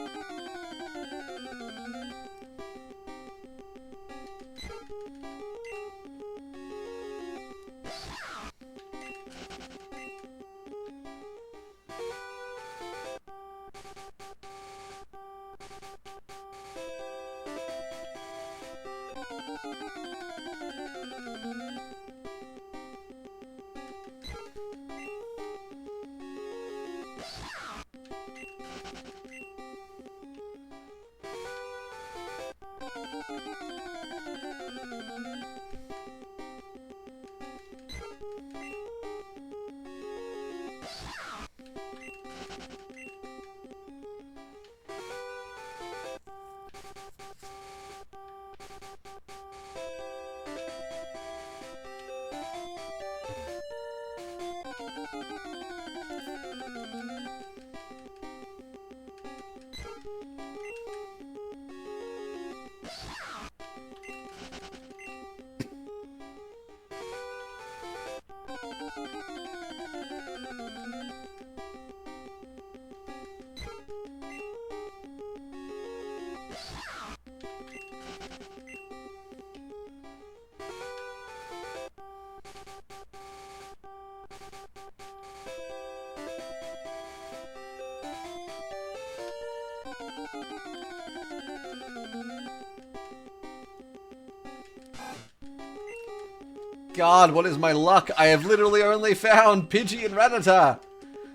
God, what is my luck? I have literally only found Pidgey and Rattata.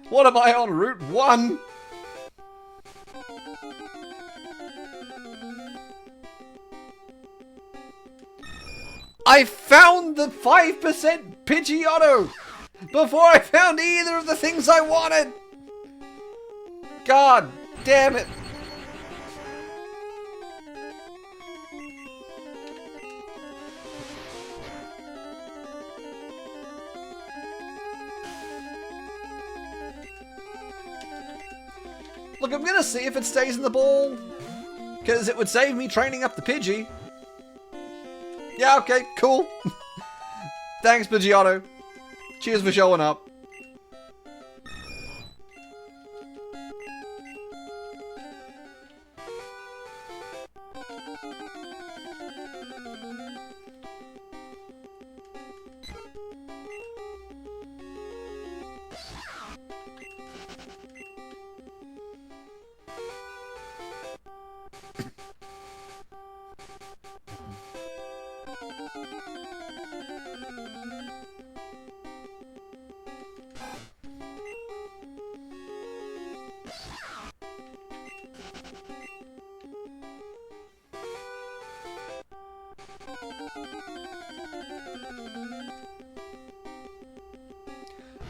What am I on, Route 1? I found the 5% Pidgeotto before I found either of the things I wanted. God damn it. Look, I'm gonna see if it stays in the ball, because it would save me training up the Pidgey. Yeah, okay, cool. Thanks, Pidgeotto. Cheers for showing up.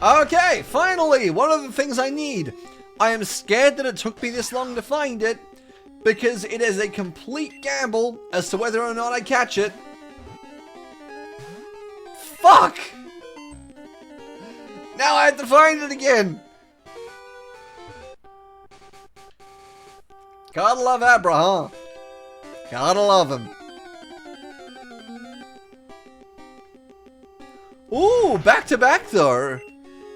Okay, finally, one of the things I need. I am scared that it took me this long to find it, because it is a complete gamble as to whether or not I catch it. Fuck! Now I have to find it again. Gotta love Abra, huh? Gotta love him. Ooh, back to back though.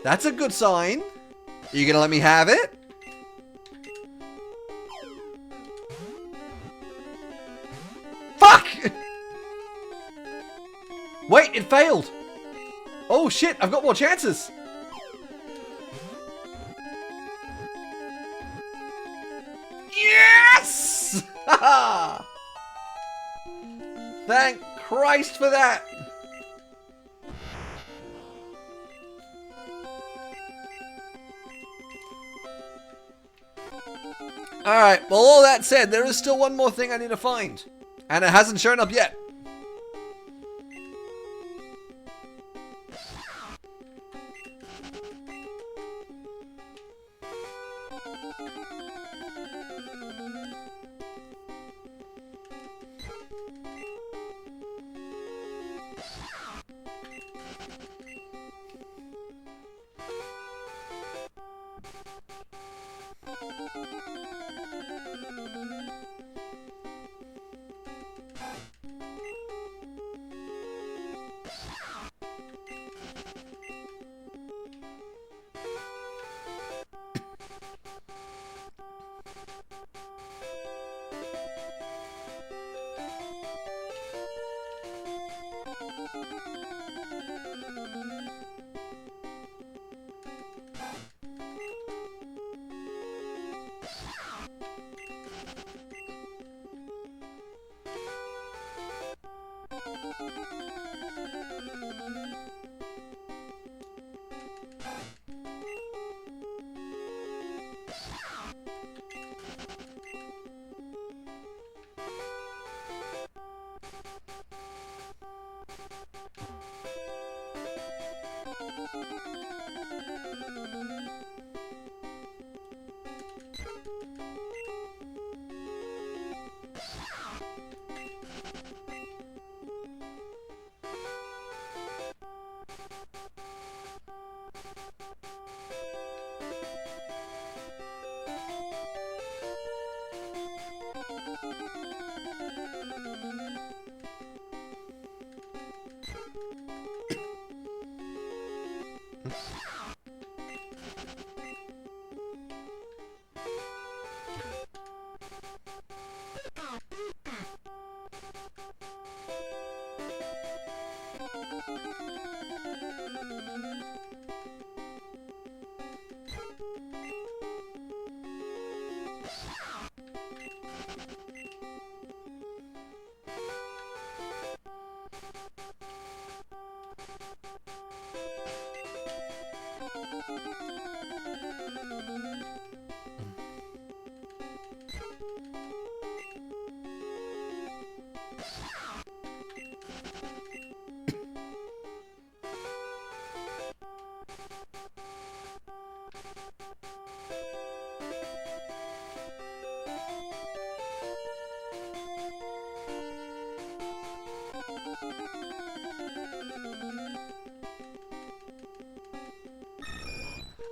That's a good sign. Are you gonna let me have it? Fuck! Wait, it failed. Oh shit, I've got more chances. Yes! Thank Christ for that. Alright, well all that said, there is still one more thing I need to find. And it hasn't shown up yet.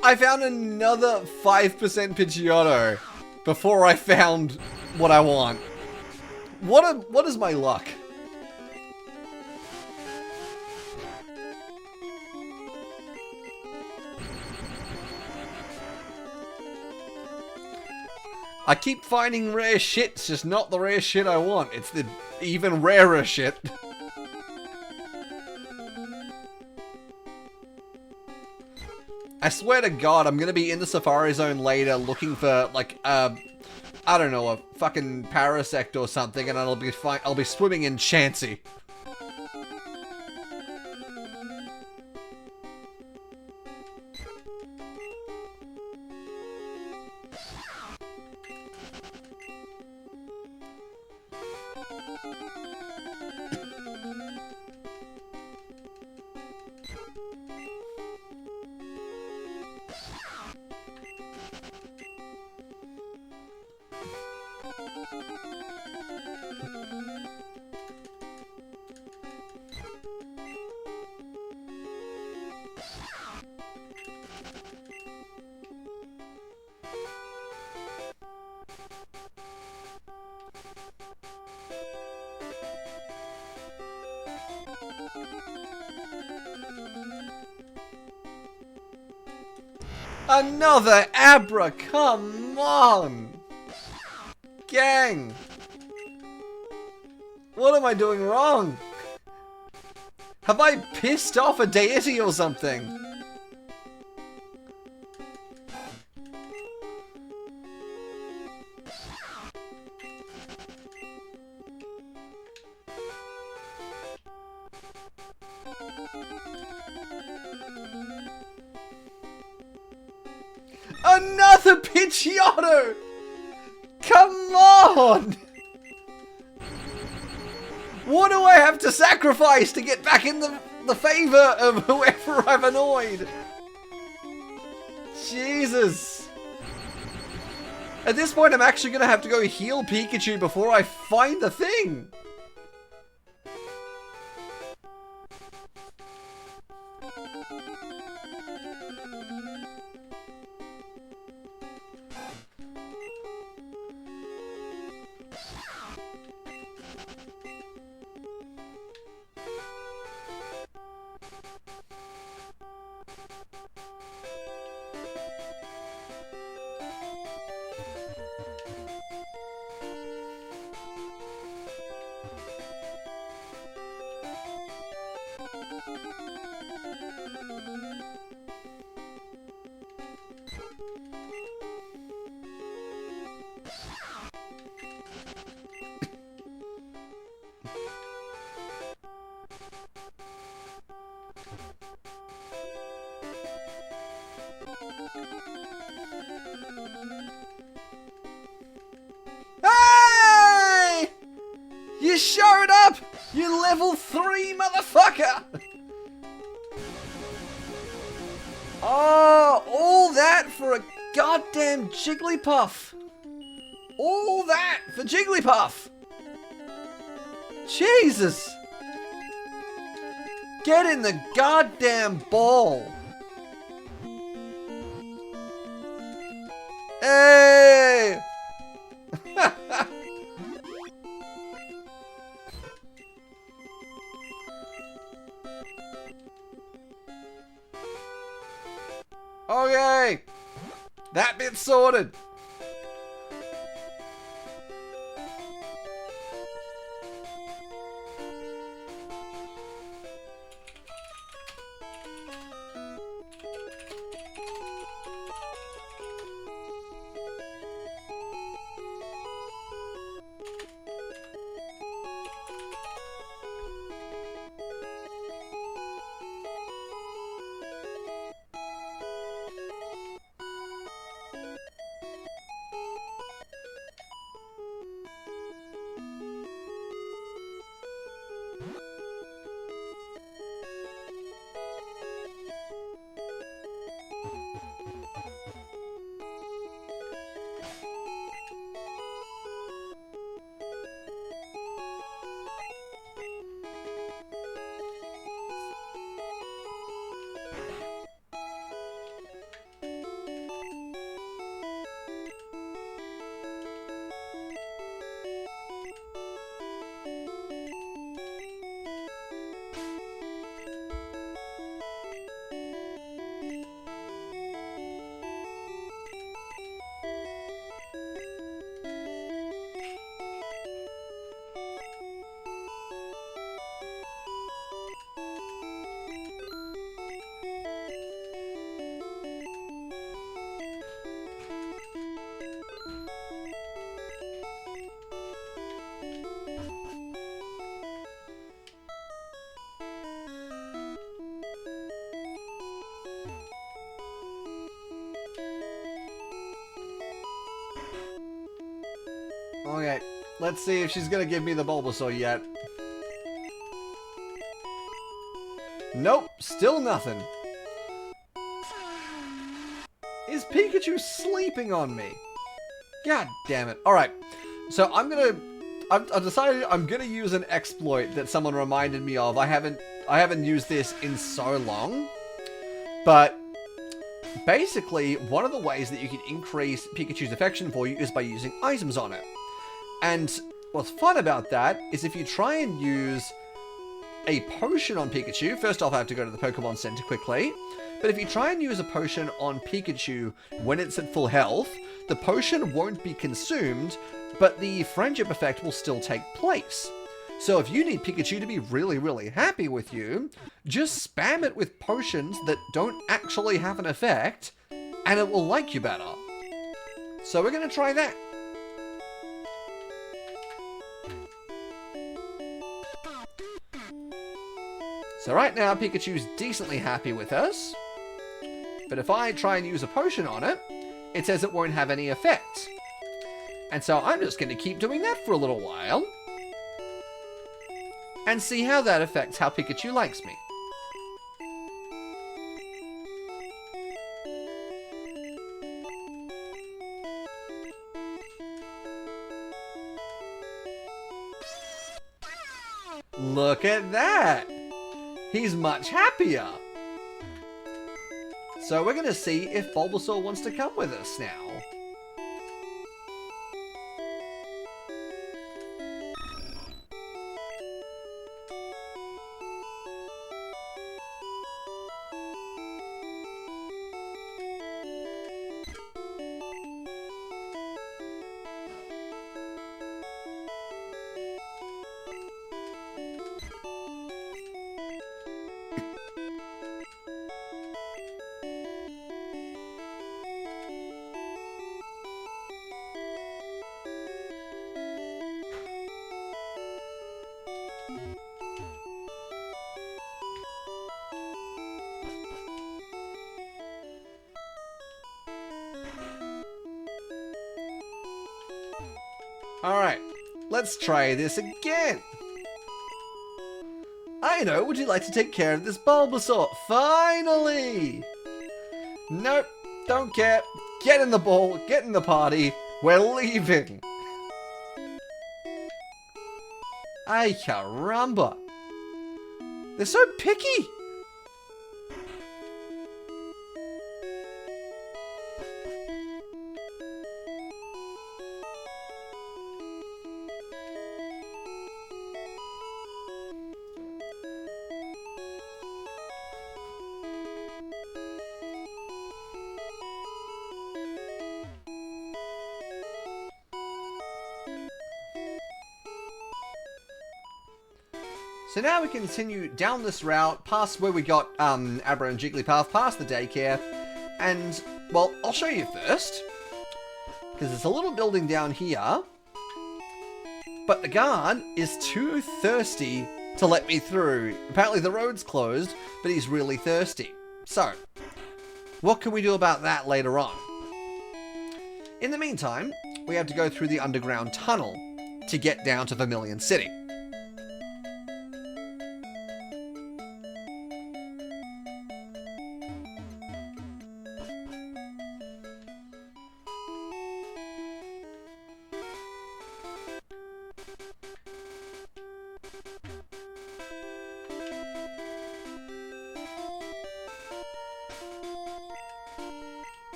I found another 5% Pidgeotto before I found what I want. What is my luck? I keep finding rare shit, it's just not the rare shit I want. It's the even rarer shit. I swear to God, I'm gonna be in the Safari Zone later looking for, like, I don't know, a fucking Parasect or something, and I'll be fine. I'll be swimming in Chansey. Another Abra, come on! Gang! What am I doing wrong? Have I pissed off a deity or something? Another Pidgeotto! Come on! What do I have to sacrifice to get back in the favor of whoever I've annoyed? Jesus! At this point, I'm actually gonna have to go heal Pikachu before I find the thing! Hey! You showed up! You level 3 motherfucker! Oh, all that for a goddamn Jigglypuff! All that for Jigglypuff! Jesus! Get in the goddamn ball! Hey! Okay! That bit's sorted! Okay, let's see if she's gonna give me the Bulbasaur yet. Nope, still nothing. Is Pikachu sleeping on me? God damn it. Alright, So I've decided I'm gonna use an exploit that someone reminded me of. I haven't used this in so long, but basically one of the ways that you can increase Pikachu's affection for you is by using items on it. And what's fun about that is if you try and use a potion on Pikachu, first off I have to go to the Pokemon Center quickly, but if you try and use a potion on Pikachu when it's at full health, the potion won't be consumed, but the friendship effect will still take place. So if you need Pikachu to be really, really happy with you, just spam it with potions that don't actually have an effect, and it will like you better. So we're going to try that. So right now, Pikachu's decently happy with us. But if I try and use a potion on it, it says it won't have any effect. And so I'm just going to keep doing that for a little while. And see how that affects how Pikachu likes me. Look at that! He's much happier! So we're going to see if Bulbasaur wants to come with us now. Alright, let's try this again. I know, would you like to take care of this Bulbasaur? Finally! Nope, don't care. Get in the ball, get in the party. We're leaving. Ay caramba. They're so picky. So now we continue down this route, past where we got Abra and Jigglypuff, past the daycare, and, well, I'll show you first, because there's a little building down here, but the guard is too thirsty to let me through. Apparently the road's closed, but he's really thirsty. So, what can we do about that later on? In the meantime, we have to go through the underground tunnel to get down to Vermilion City.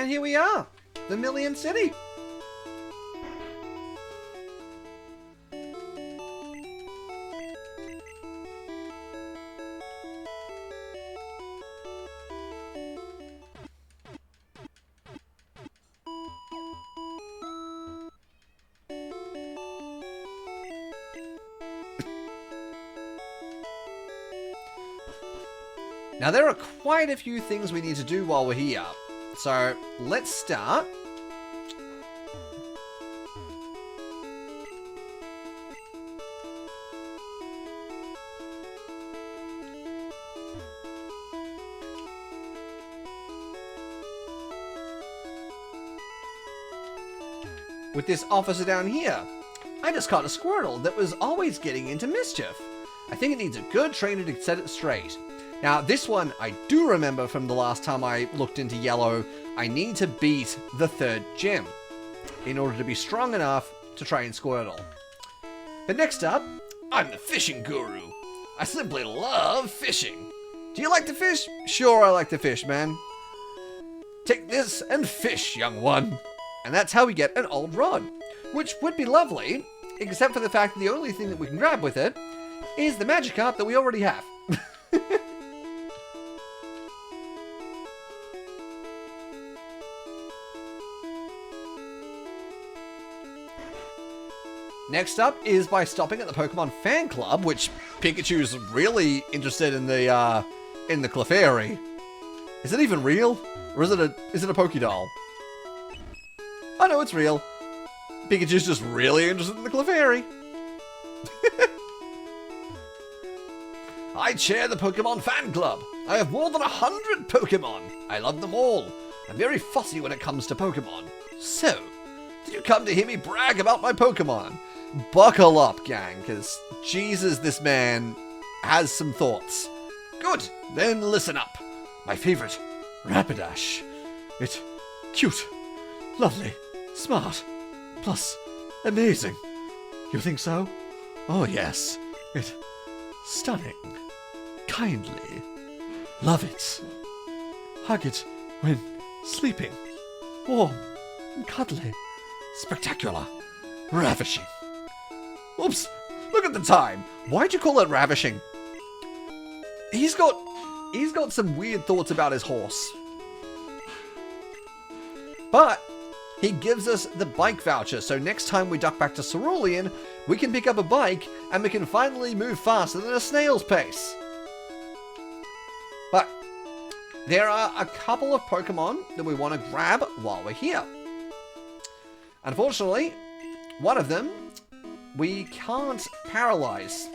And here we are, the Million City. Now there are quite a few things we need to do while we're here. So let's start. With this officer down here. I just caught a Squirtle that was always getting into mischief. I think it needs a good trainer to set it straight. Now, this one I do remember from the last time I looked into Yellow. I need to beat the 3rd gym in order to be strong enough to train Squirtle. But next up, I'm the fishing guru. I simply love fishing. Do you like to fish? Sure, I like to fish, man. Take this and fish, young one. And that's how we get an old rod, which would be lovely, except for the fact that the only thing that we can grab with it is the Magikarp that we already have. Next up is by stopping at the Pokemon Fan Club, which Pikachu's really interested in the Clefairy. Is it even real? Or is it a Pokédoll? Oh no, it's real. Pikachu's just really interested in the Clefairy. I chair the Pokemon Fan Club. I have more than 100 Pokemon. I love them all. I'm very fussy when it comes to Pokemon. So, did you come to hear me brag about my Pokemon? Buckle up, gang, because Jesus, this man has some thoughts. Good, then listen up. My favorite, Rapidash. It's cute, lovely, smart, plus amazing. You think so? Oh yes. It's stunning, kindly. Love it. Hug it when sleeping. Warm and cuddly. Spectacular. Ravishing. Oops, look at the time. Why'd you call it ravishing? He's got some weird thoughts about his horse. But he gives us the bike voucher, so next time we duck back to Cerulean, we can pick up a bike and we can finally move faster than a snail's pace. But there are a couple of Pokemon that we want to grab while we're here. Unfortunately, one of them we can't paralyze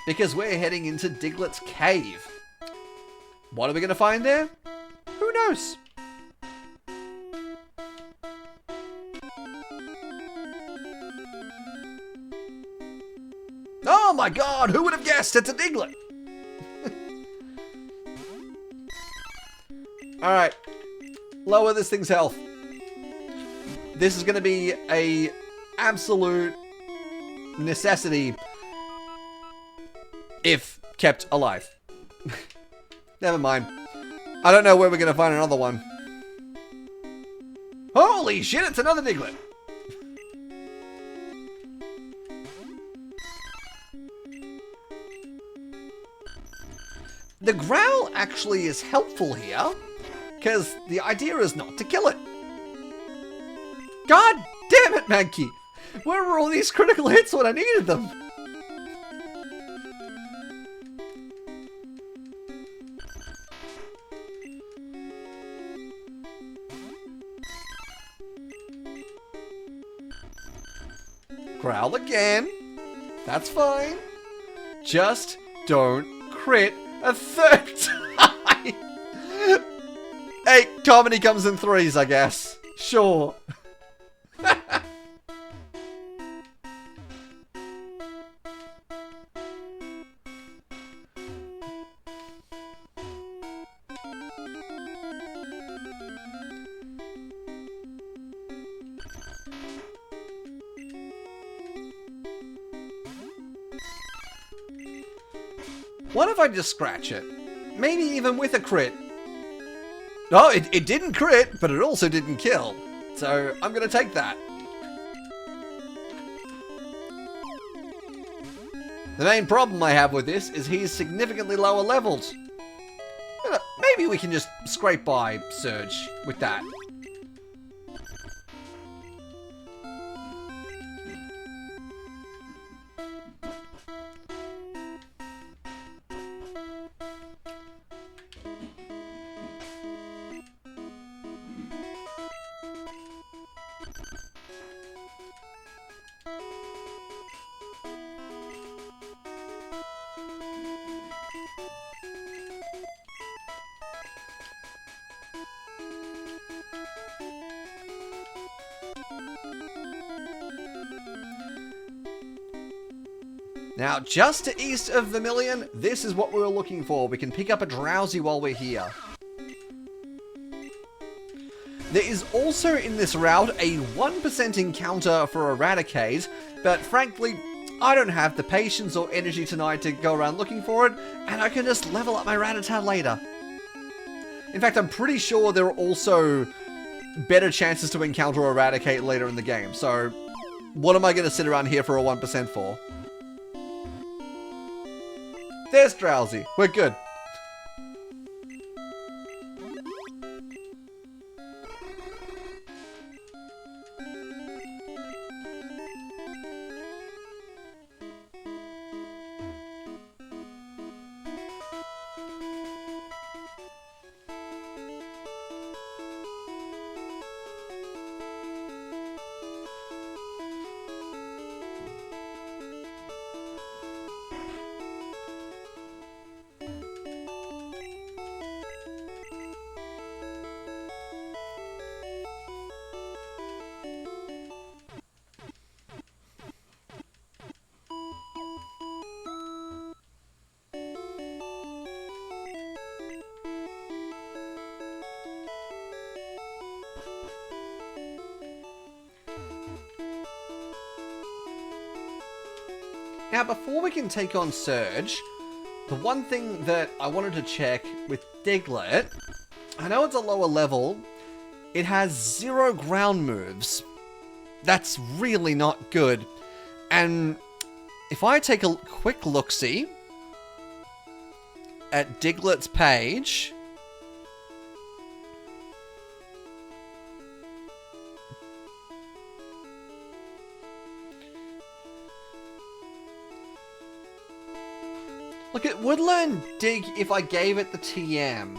because we're heading into Diglett's cave. What are we going to find there? Who knows? Oh my god, who would have guessed it's a Diglett? Alright, lower this thing's health. This is going to be a absolute necessity if kept alive. Never mind. I don't know where we're going to find another one. Holy shit, it's another Diglett. The growl actually is helpful here, because the idea is not to kill it. God damn it, Mankey! Where were all these critical hits when I needed them? Growl again. That's fine. Just don't crit a 3rd time. Hey, comedy comes in 3s, I guess. Sure. What if I just scratch it? Maybe even with a crit. Oh, it didn't crit, but it also didn't kill. So I'm going to take that. The main problem I have with this is he's significantly lower leveled. Maybe we can just scrape by Surge with that. Now, just to east of Vermilion, this is what we were looking for. We can pick up a Drowsy while we're here. There is also in this route a 1% encounter for Eradicate, but frankly, I don't have the patience or energy tonight to go around looking for it, and I can just level up my Rattata later. In fact, I'm pretty sure there are also better chances to encounter Eradicate later in the game, so what am I going to sit around here for a 1% for? There's Drowsy. We're good. Now, before we can take on Surge, the one thing that I wanted to check with Diglett, I know it's a lower level, it has 0 ground moves. That's really not good. And if I take a quick look-see at Diglett's page, look, it would learn Dig if I gave it the TM.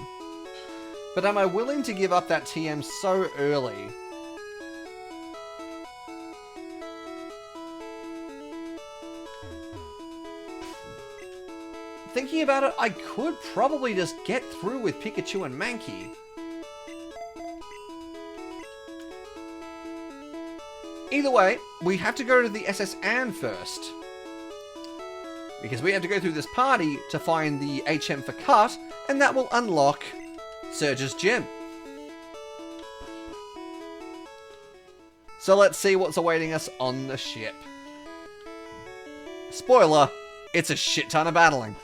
But am I willing to give up that TM so early? Thinking about it, I could probably just get through with Pikachu and Mankey. Either way, we have to go to the SS Anne first. Because we have to go through this party to find the HM for Cut, and that will unlock Surge's gym. So let's see what's awaiting us on the ship. Spoiler, it's a shit ton of battling.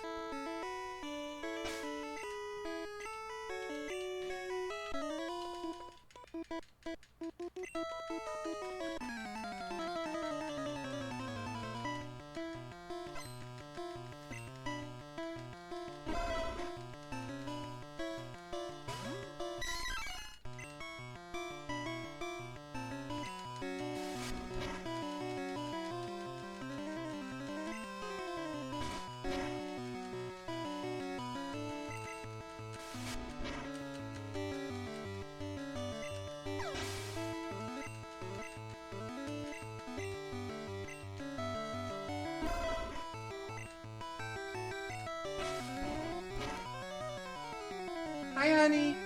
Hi, honey.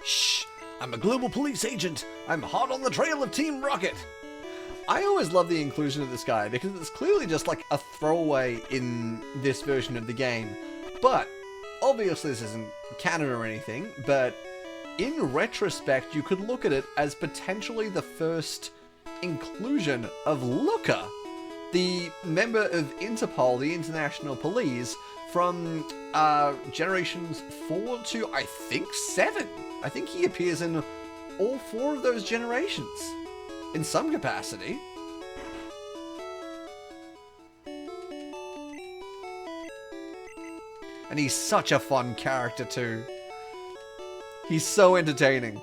Shh! I'm a global police agent. I'm hot on the trail of Team Rocket. I always love the inclusion of this guy because it's clearly just like a throwaway in this version of the game. But obviously this isn't canon or anything, but in retrospect you could look at it as potentially the first inclusion of Looker, the member of Interpol, the International Police, from generations 4 to I think 7. I think he appears in all 4 of those generations. In some capacity. And he's such a fun character too. He's so entertaining.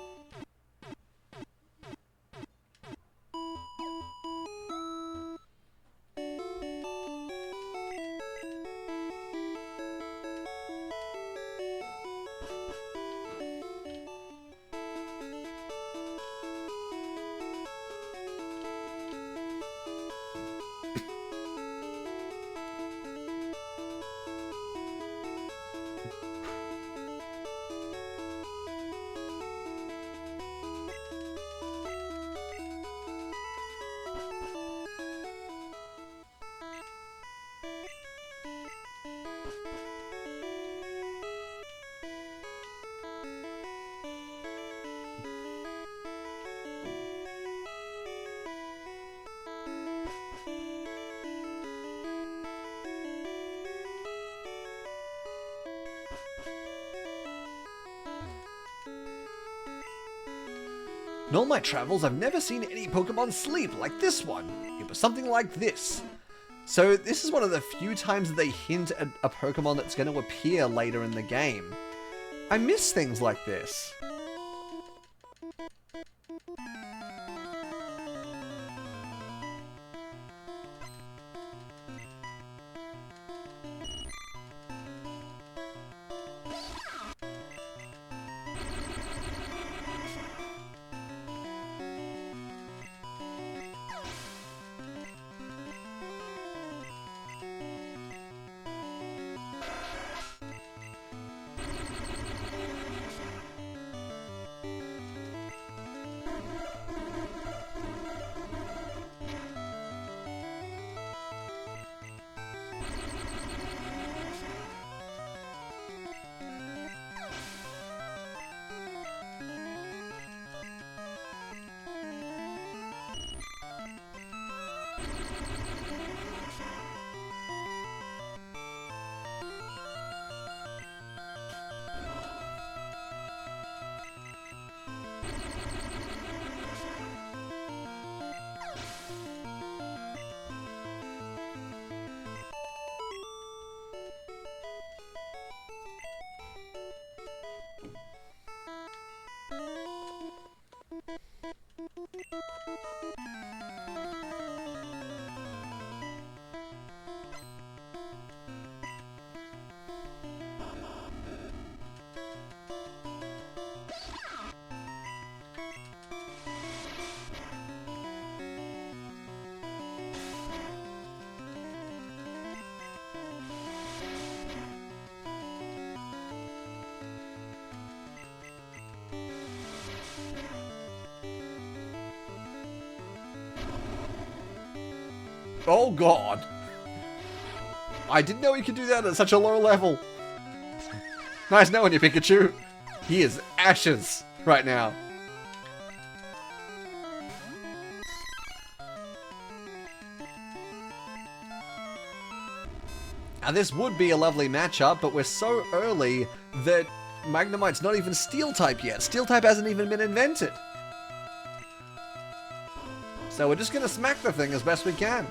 In all my travels, I've never seen any Pokemon sleep like this one. It was something like this. So this is one of the few times that they hint at a Pokemon that's going to appear later in the game. I miss things like this. Oh god. I didn't know he could do that at such a low level. Nice knowing you, Pikachu. He is ashes right now. Now this would be a lovely matchup, but we're so early that Magnemite's not even Steel-type yet. Steel-type hasn't even been invented. So we're just gonna smack the thing as best we can.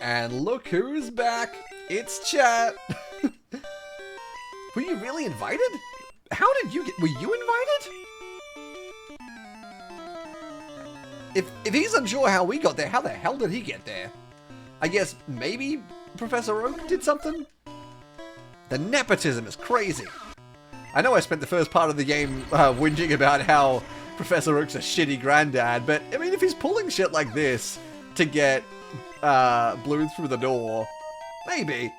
And look who's back! It's Chat! Were you really invited? How did you get... Were you invited? If he's unsure how we got there, how the hell did he get there? I guess maybe Professor Oak did something? The nepotism is crazy. I know I spent the first part of the game whinging about how Professor Oak's a shitty granddad, but I mean, if he's pulling shit like this to get Blue through the door, maybe.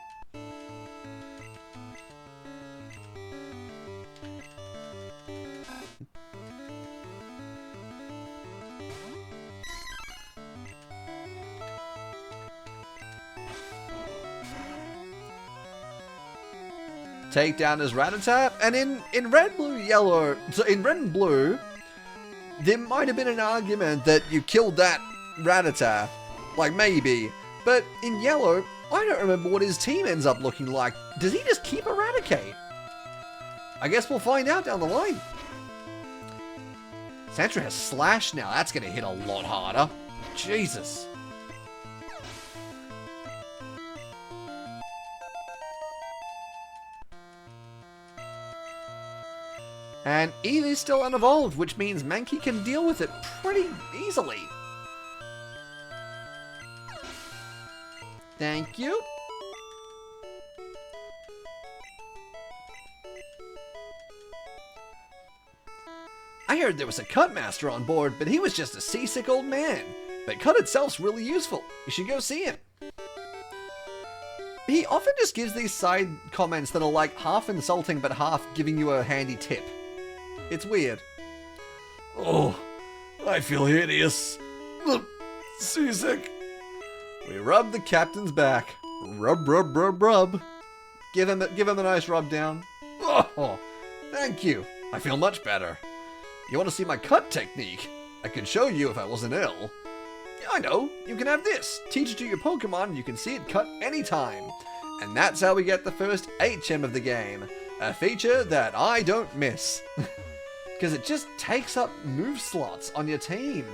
Take down his Rattata, and in red, blue, yellow, so in red and blue, there might have been an argument that you killed that Rattata, like maybe, but in yellow, I don't remember what his team ends up looking like. Does he just keep Eradicate? I guess we'll find out down the line. Sandra has Slash now, that's gonna hit a lot harder. Jesus. And Eevee's still unevolved, which means Mankey can deal with it pretty easily. Thank you. I heard there was a Cut Master on board, but he was just a seasick old man. But Cut itself's really useful. You should go see him. He often just gives these side comments that are like half insulting but half giving you a handy tip. It's weird. Oh, I feel hideous. Seasick. We rub the captain's back. Rub, rub, rub, rub. Give him a nice rub down. Oh, thank you. I feel much better. You want to see my cut technique? I could show you if I wasn't ill. Yeah, I know. You can have this. Teach it to your Pokemon and you can see it cut anytime. And that's how we get the first HM of the game. A feature that I don't miss. Because it just takes up move slots on your team.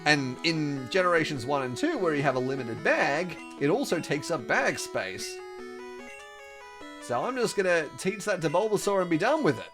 And in Generations 1 and 2, where you have a limited bag, it also takes up bag space. So I'm just going to teach that to Bulbasaur and be done with it.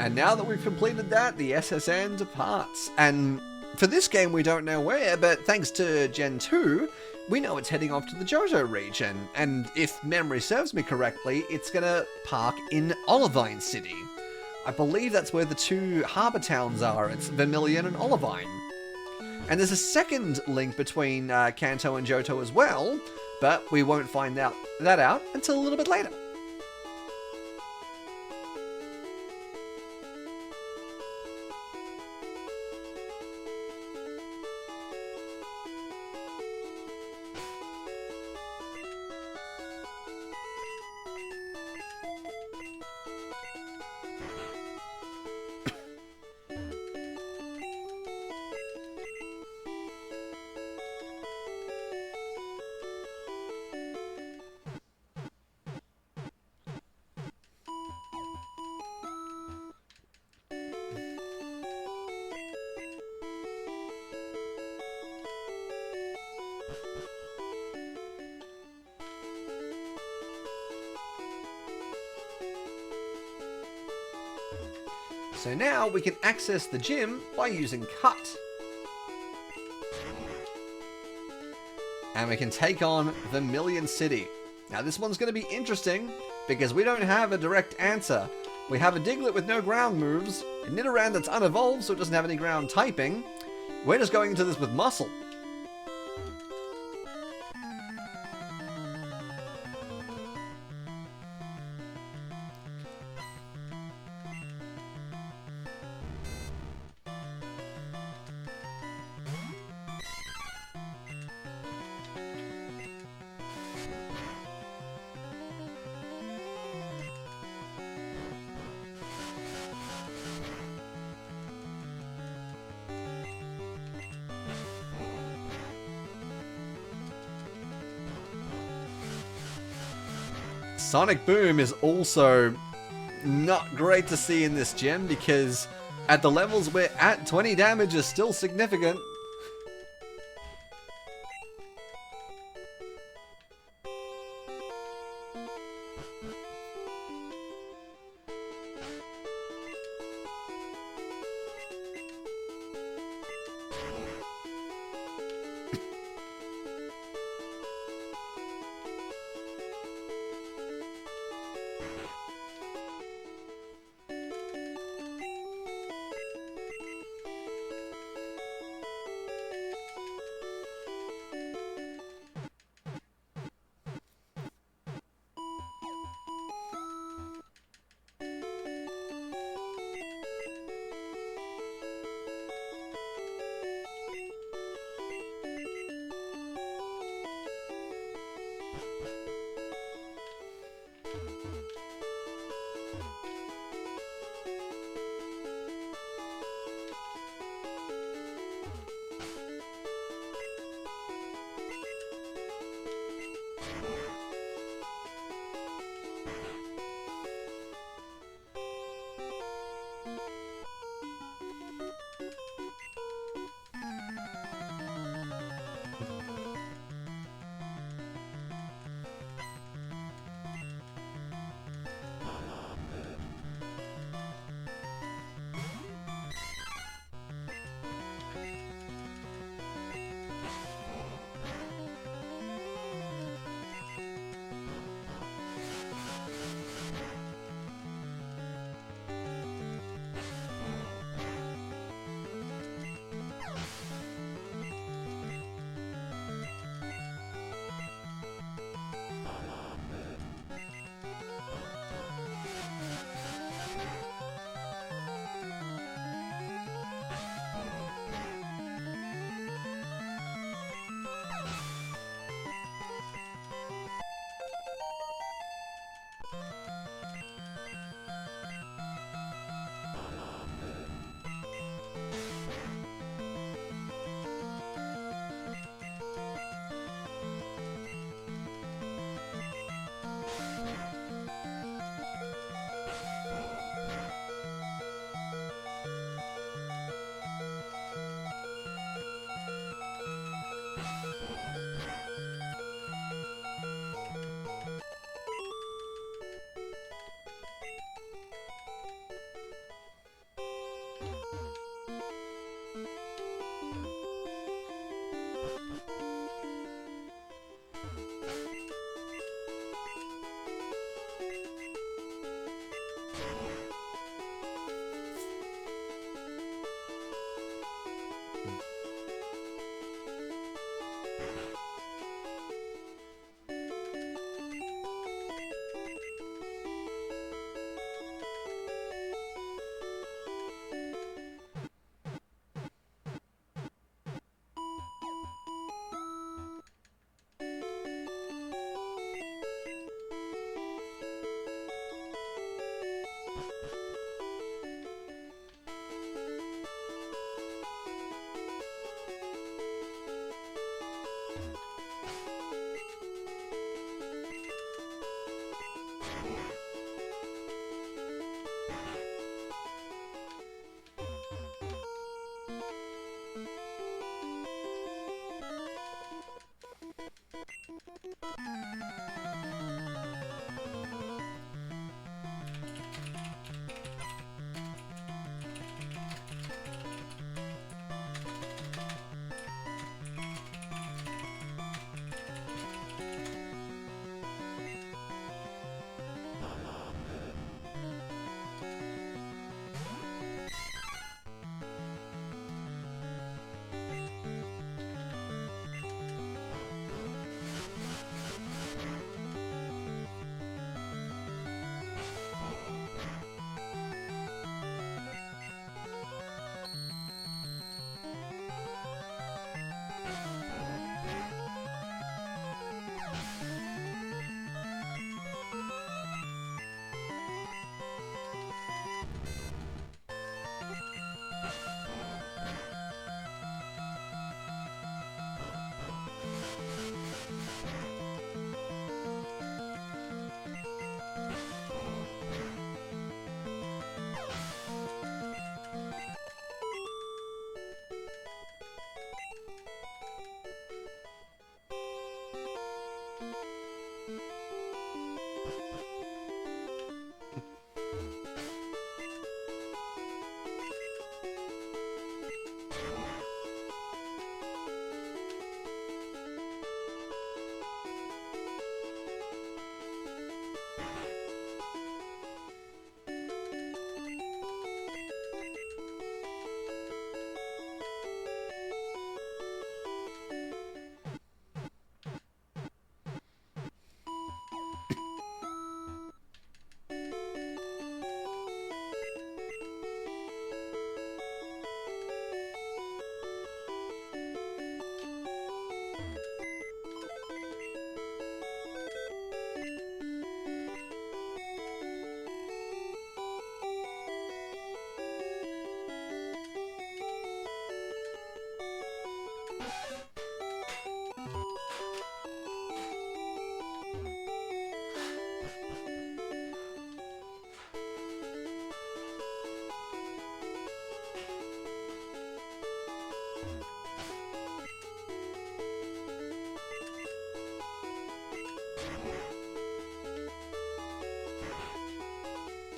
And now that we've completed that, the SSN departs. And for this game, we don't know where, but thanks to Gen 2, we know it's heading off to the Johto region. And if memory serves me correctly, it's gonna park in Olivine City. I believe that's where the two harbour towns are. It's Vermilion and Olivine. And there's a second link between Kanto and Johto as well, but we won't find that out until a little bit later. So now we can access the gym by using Cut. And we can take on Vermilion City. Now this one's going to be interesting because we don't have a direct answer. We have a Diglett with no ground moves, a Nidoran that's unevolved so it doesn't have any ground typing. We're just going into this with Muscle. Sonic Boom is also not great to see in this gym because at the levels we're at, 20 damage is still significant.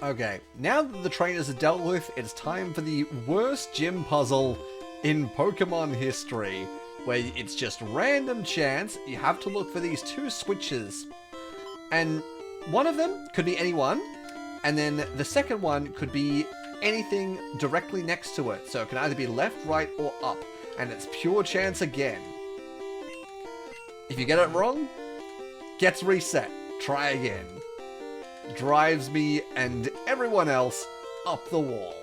Okay, now that the trainers are dealt with, it's time for the worst gym puzzle in Pokemon history, where it's just random chance. You have to look for these 2 switches, and one of them could be anyone, and then the second one could be anything directly next to it. So it can either be left, right, or up, and it's pure chance again. If you get it wrong, gets reset. Try again. Drives me and everyone else up the wall.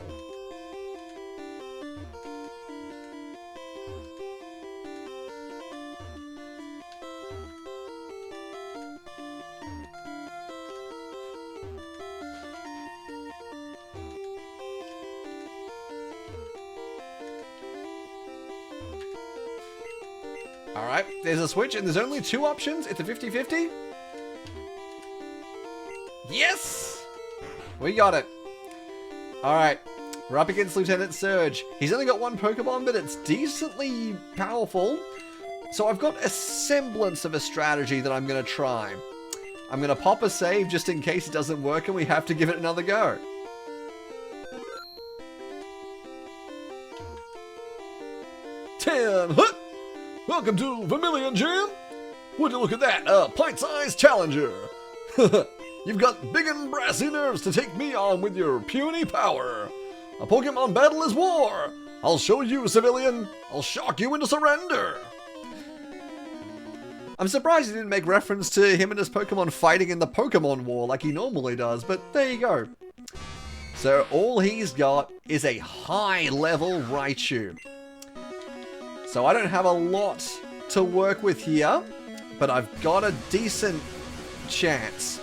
Alright, there's a switch and there's only 2 options. It's a 50-50. Yes! We got it. Alright, we're up against Lieutenant Surge. He's only got 1 Pokemon, but it's decently powerful. So I've got a semblance of a strategy that I'm going to try. I'm going to pop a save just in case it doesn't work and we have to give it another go. Huh? Welcome to Vermilion Gym. Would you look at that? A pint-sized challenger. You've got big and brassy nerves to take me on with your puny power. A Pokemon battle is war. I'll show you, civilian. I'll shock you into surrender. I'm surprised he didn't make reference to him and his Pokemon fighting in the Pokemon War like he normally does, but there you go. So all he's got is a high-level Raichu. So I don't have a lot to work with here, but I've got a decent chance.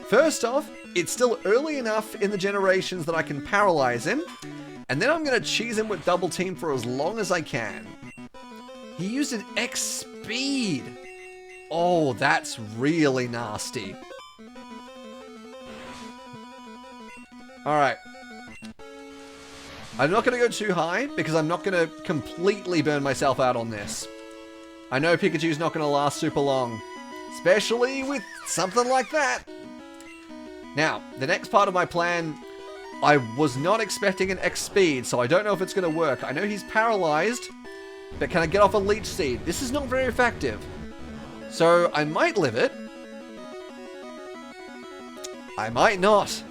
First off, it's still early enough in the generations that I can paralyze him, and then I'm going to cheese him with Double Team for as long as I can. He used an X speed. Oh, that's really nasty. Alright. I'm not going to go too high, because I'm not going to completely burn myself out on this. I know Pikachu's not going to last super long, especially with something like that. Now, the next part of my plan, I was not expecting an X speed, so I don't know if it's going to work. I know he's paralyzed, but can I get off a Leech Seed? This is not very effective. So I might live it. I might not.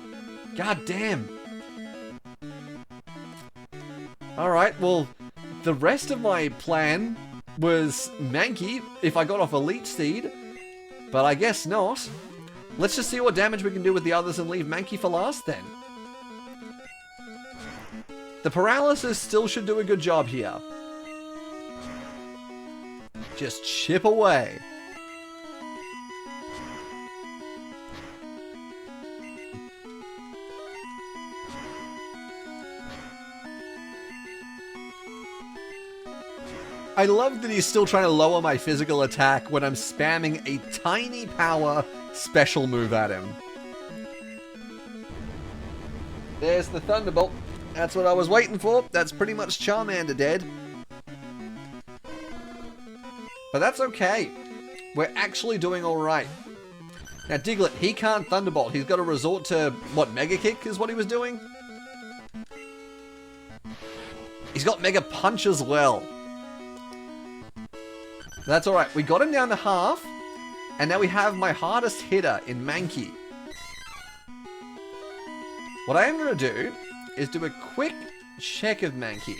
God damn. Alright, well, the rest of my plan was Mankey if I got off a Leech Seed, but I guess not. Let's just see what damage we can do with the others and leave Mankey for last then. The paralysis still should do a good job here. Just chip away. I love that he's still trying to lower my physical attack when I'm spamming a tiny power special move at him. There's the Thunderbolt. That's what I was waiting for. That's pretty much Charmander dead. But that's okay. We're actually doing alright. Now Diglett, he can't Thunderbolt. He's got to resort to, what, Mega Kick is what he was doing? He's got Mega Punch as well. That's alright. We got him down to half. And now we have my hardest hitter in Mankey. What I am going to do is do a quick check of Mankey.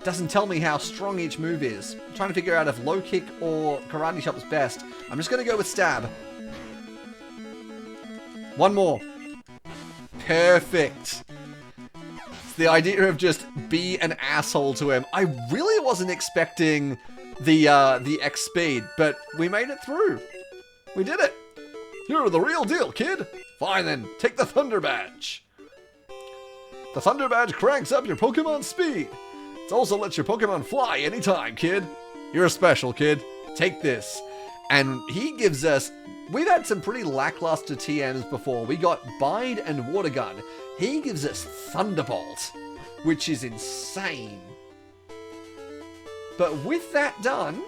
Doesn't tell me how strong each move is. I'm trying to figure out if low kick or karate chop's best. I'm just going to go with stab. One more. Perfect. The idea of just be an asshole to him. I really wasn't expecting the X speed, but we made it through. We did it. You're the real deal, kid. Fine then, take the Thunder Badge. The Thunder Badge cranks up your Pokemon speed. It also lets your Pokemon fly anytime, kid. You're special, kid. Take this. And he gives us... We've had some pretty lackluster TMs before. We got Bide and Water Gun. He gives us Thunderbolt, which is insane. But with that done,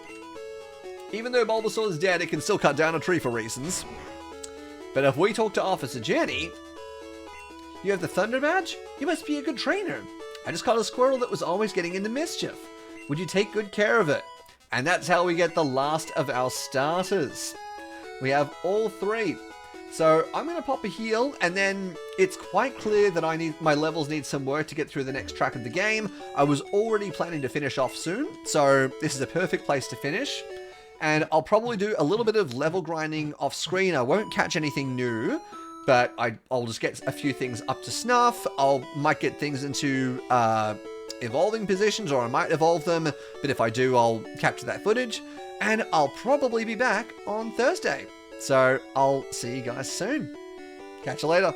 even though Bulbasaur is dead, it can still cut down a tree for reasons. But if we talk to Officer Jenny, you have the Thunder Badge? You must be a good trainer. I just caught a squirrel that was always getting into mischief. Would you take good care of it? And that's how we get the last of our starters. We have all 3. So I'm going to pop a heal, and then it's quite clear that my levels need some work to get through the next track of the game. I was already planning to finish off soon, so this is a perfect place to finish. And I'll probably do a little bit of level grinding off screen. I won't catch anything new, but I'll just get a few things up to snuff. Might get things into evolving positions, or I might evolve them, but if I do, I'll capture that footage. And I'll probably be back on Thursday. So I'll see you guys soon. Catch you later.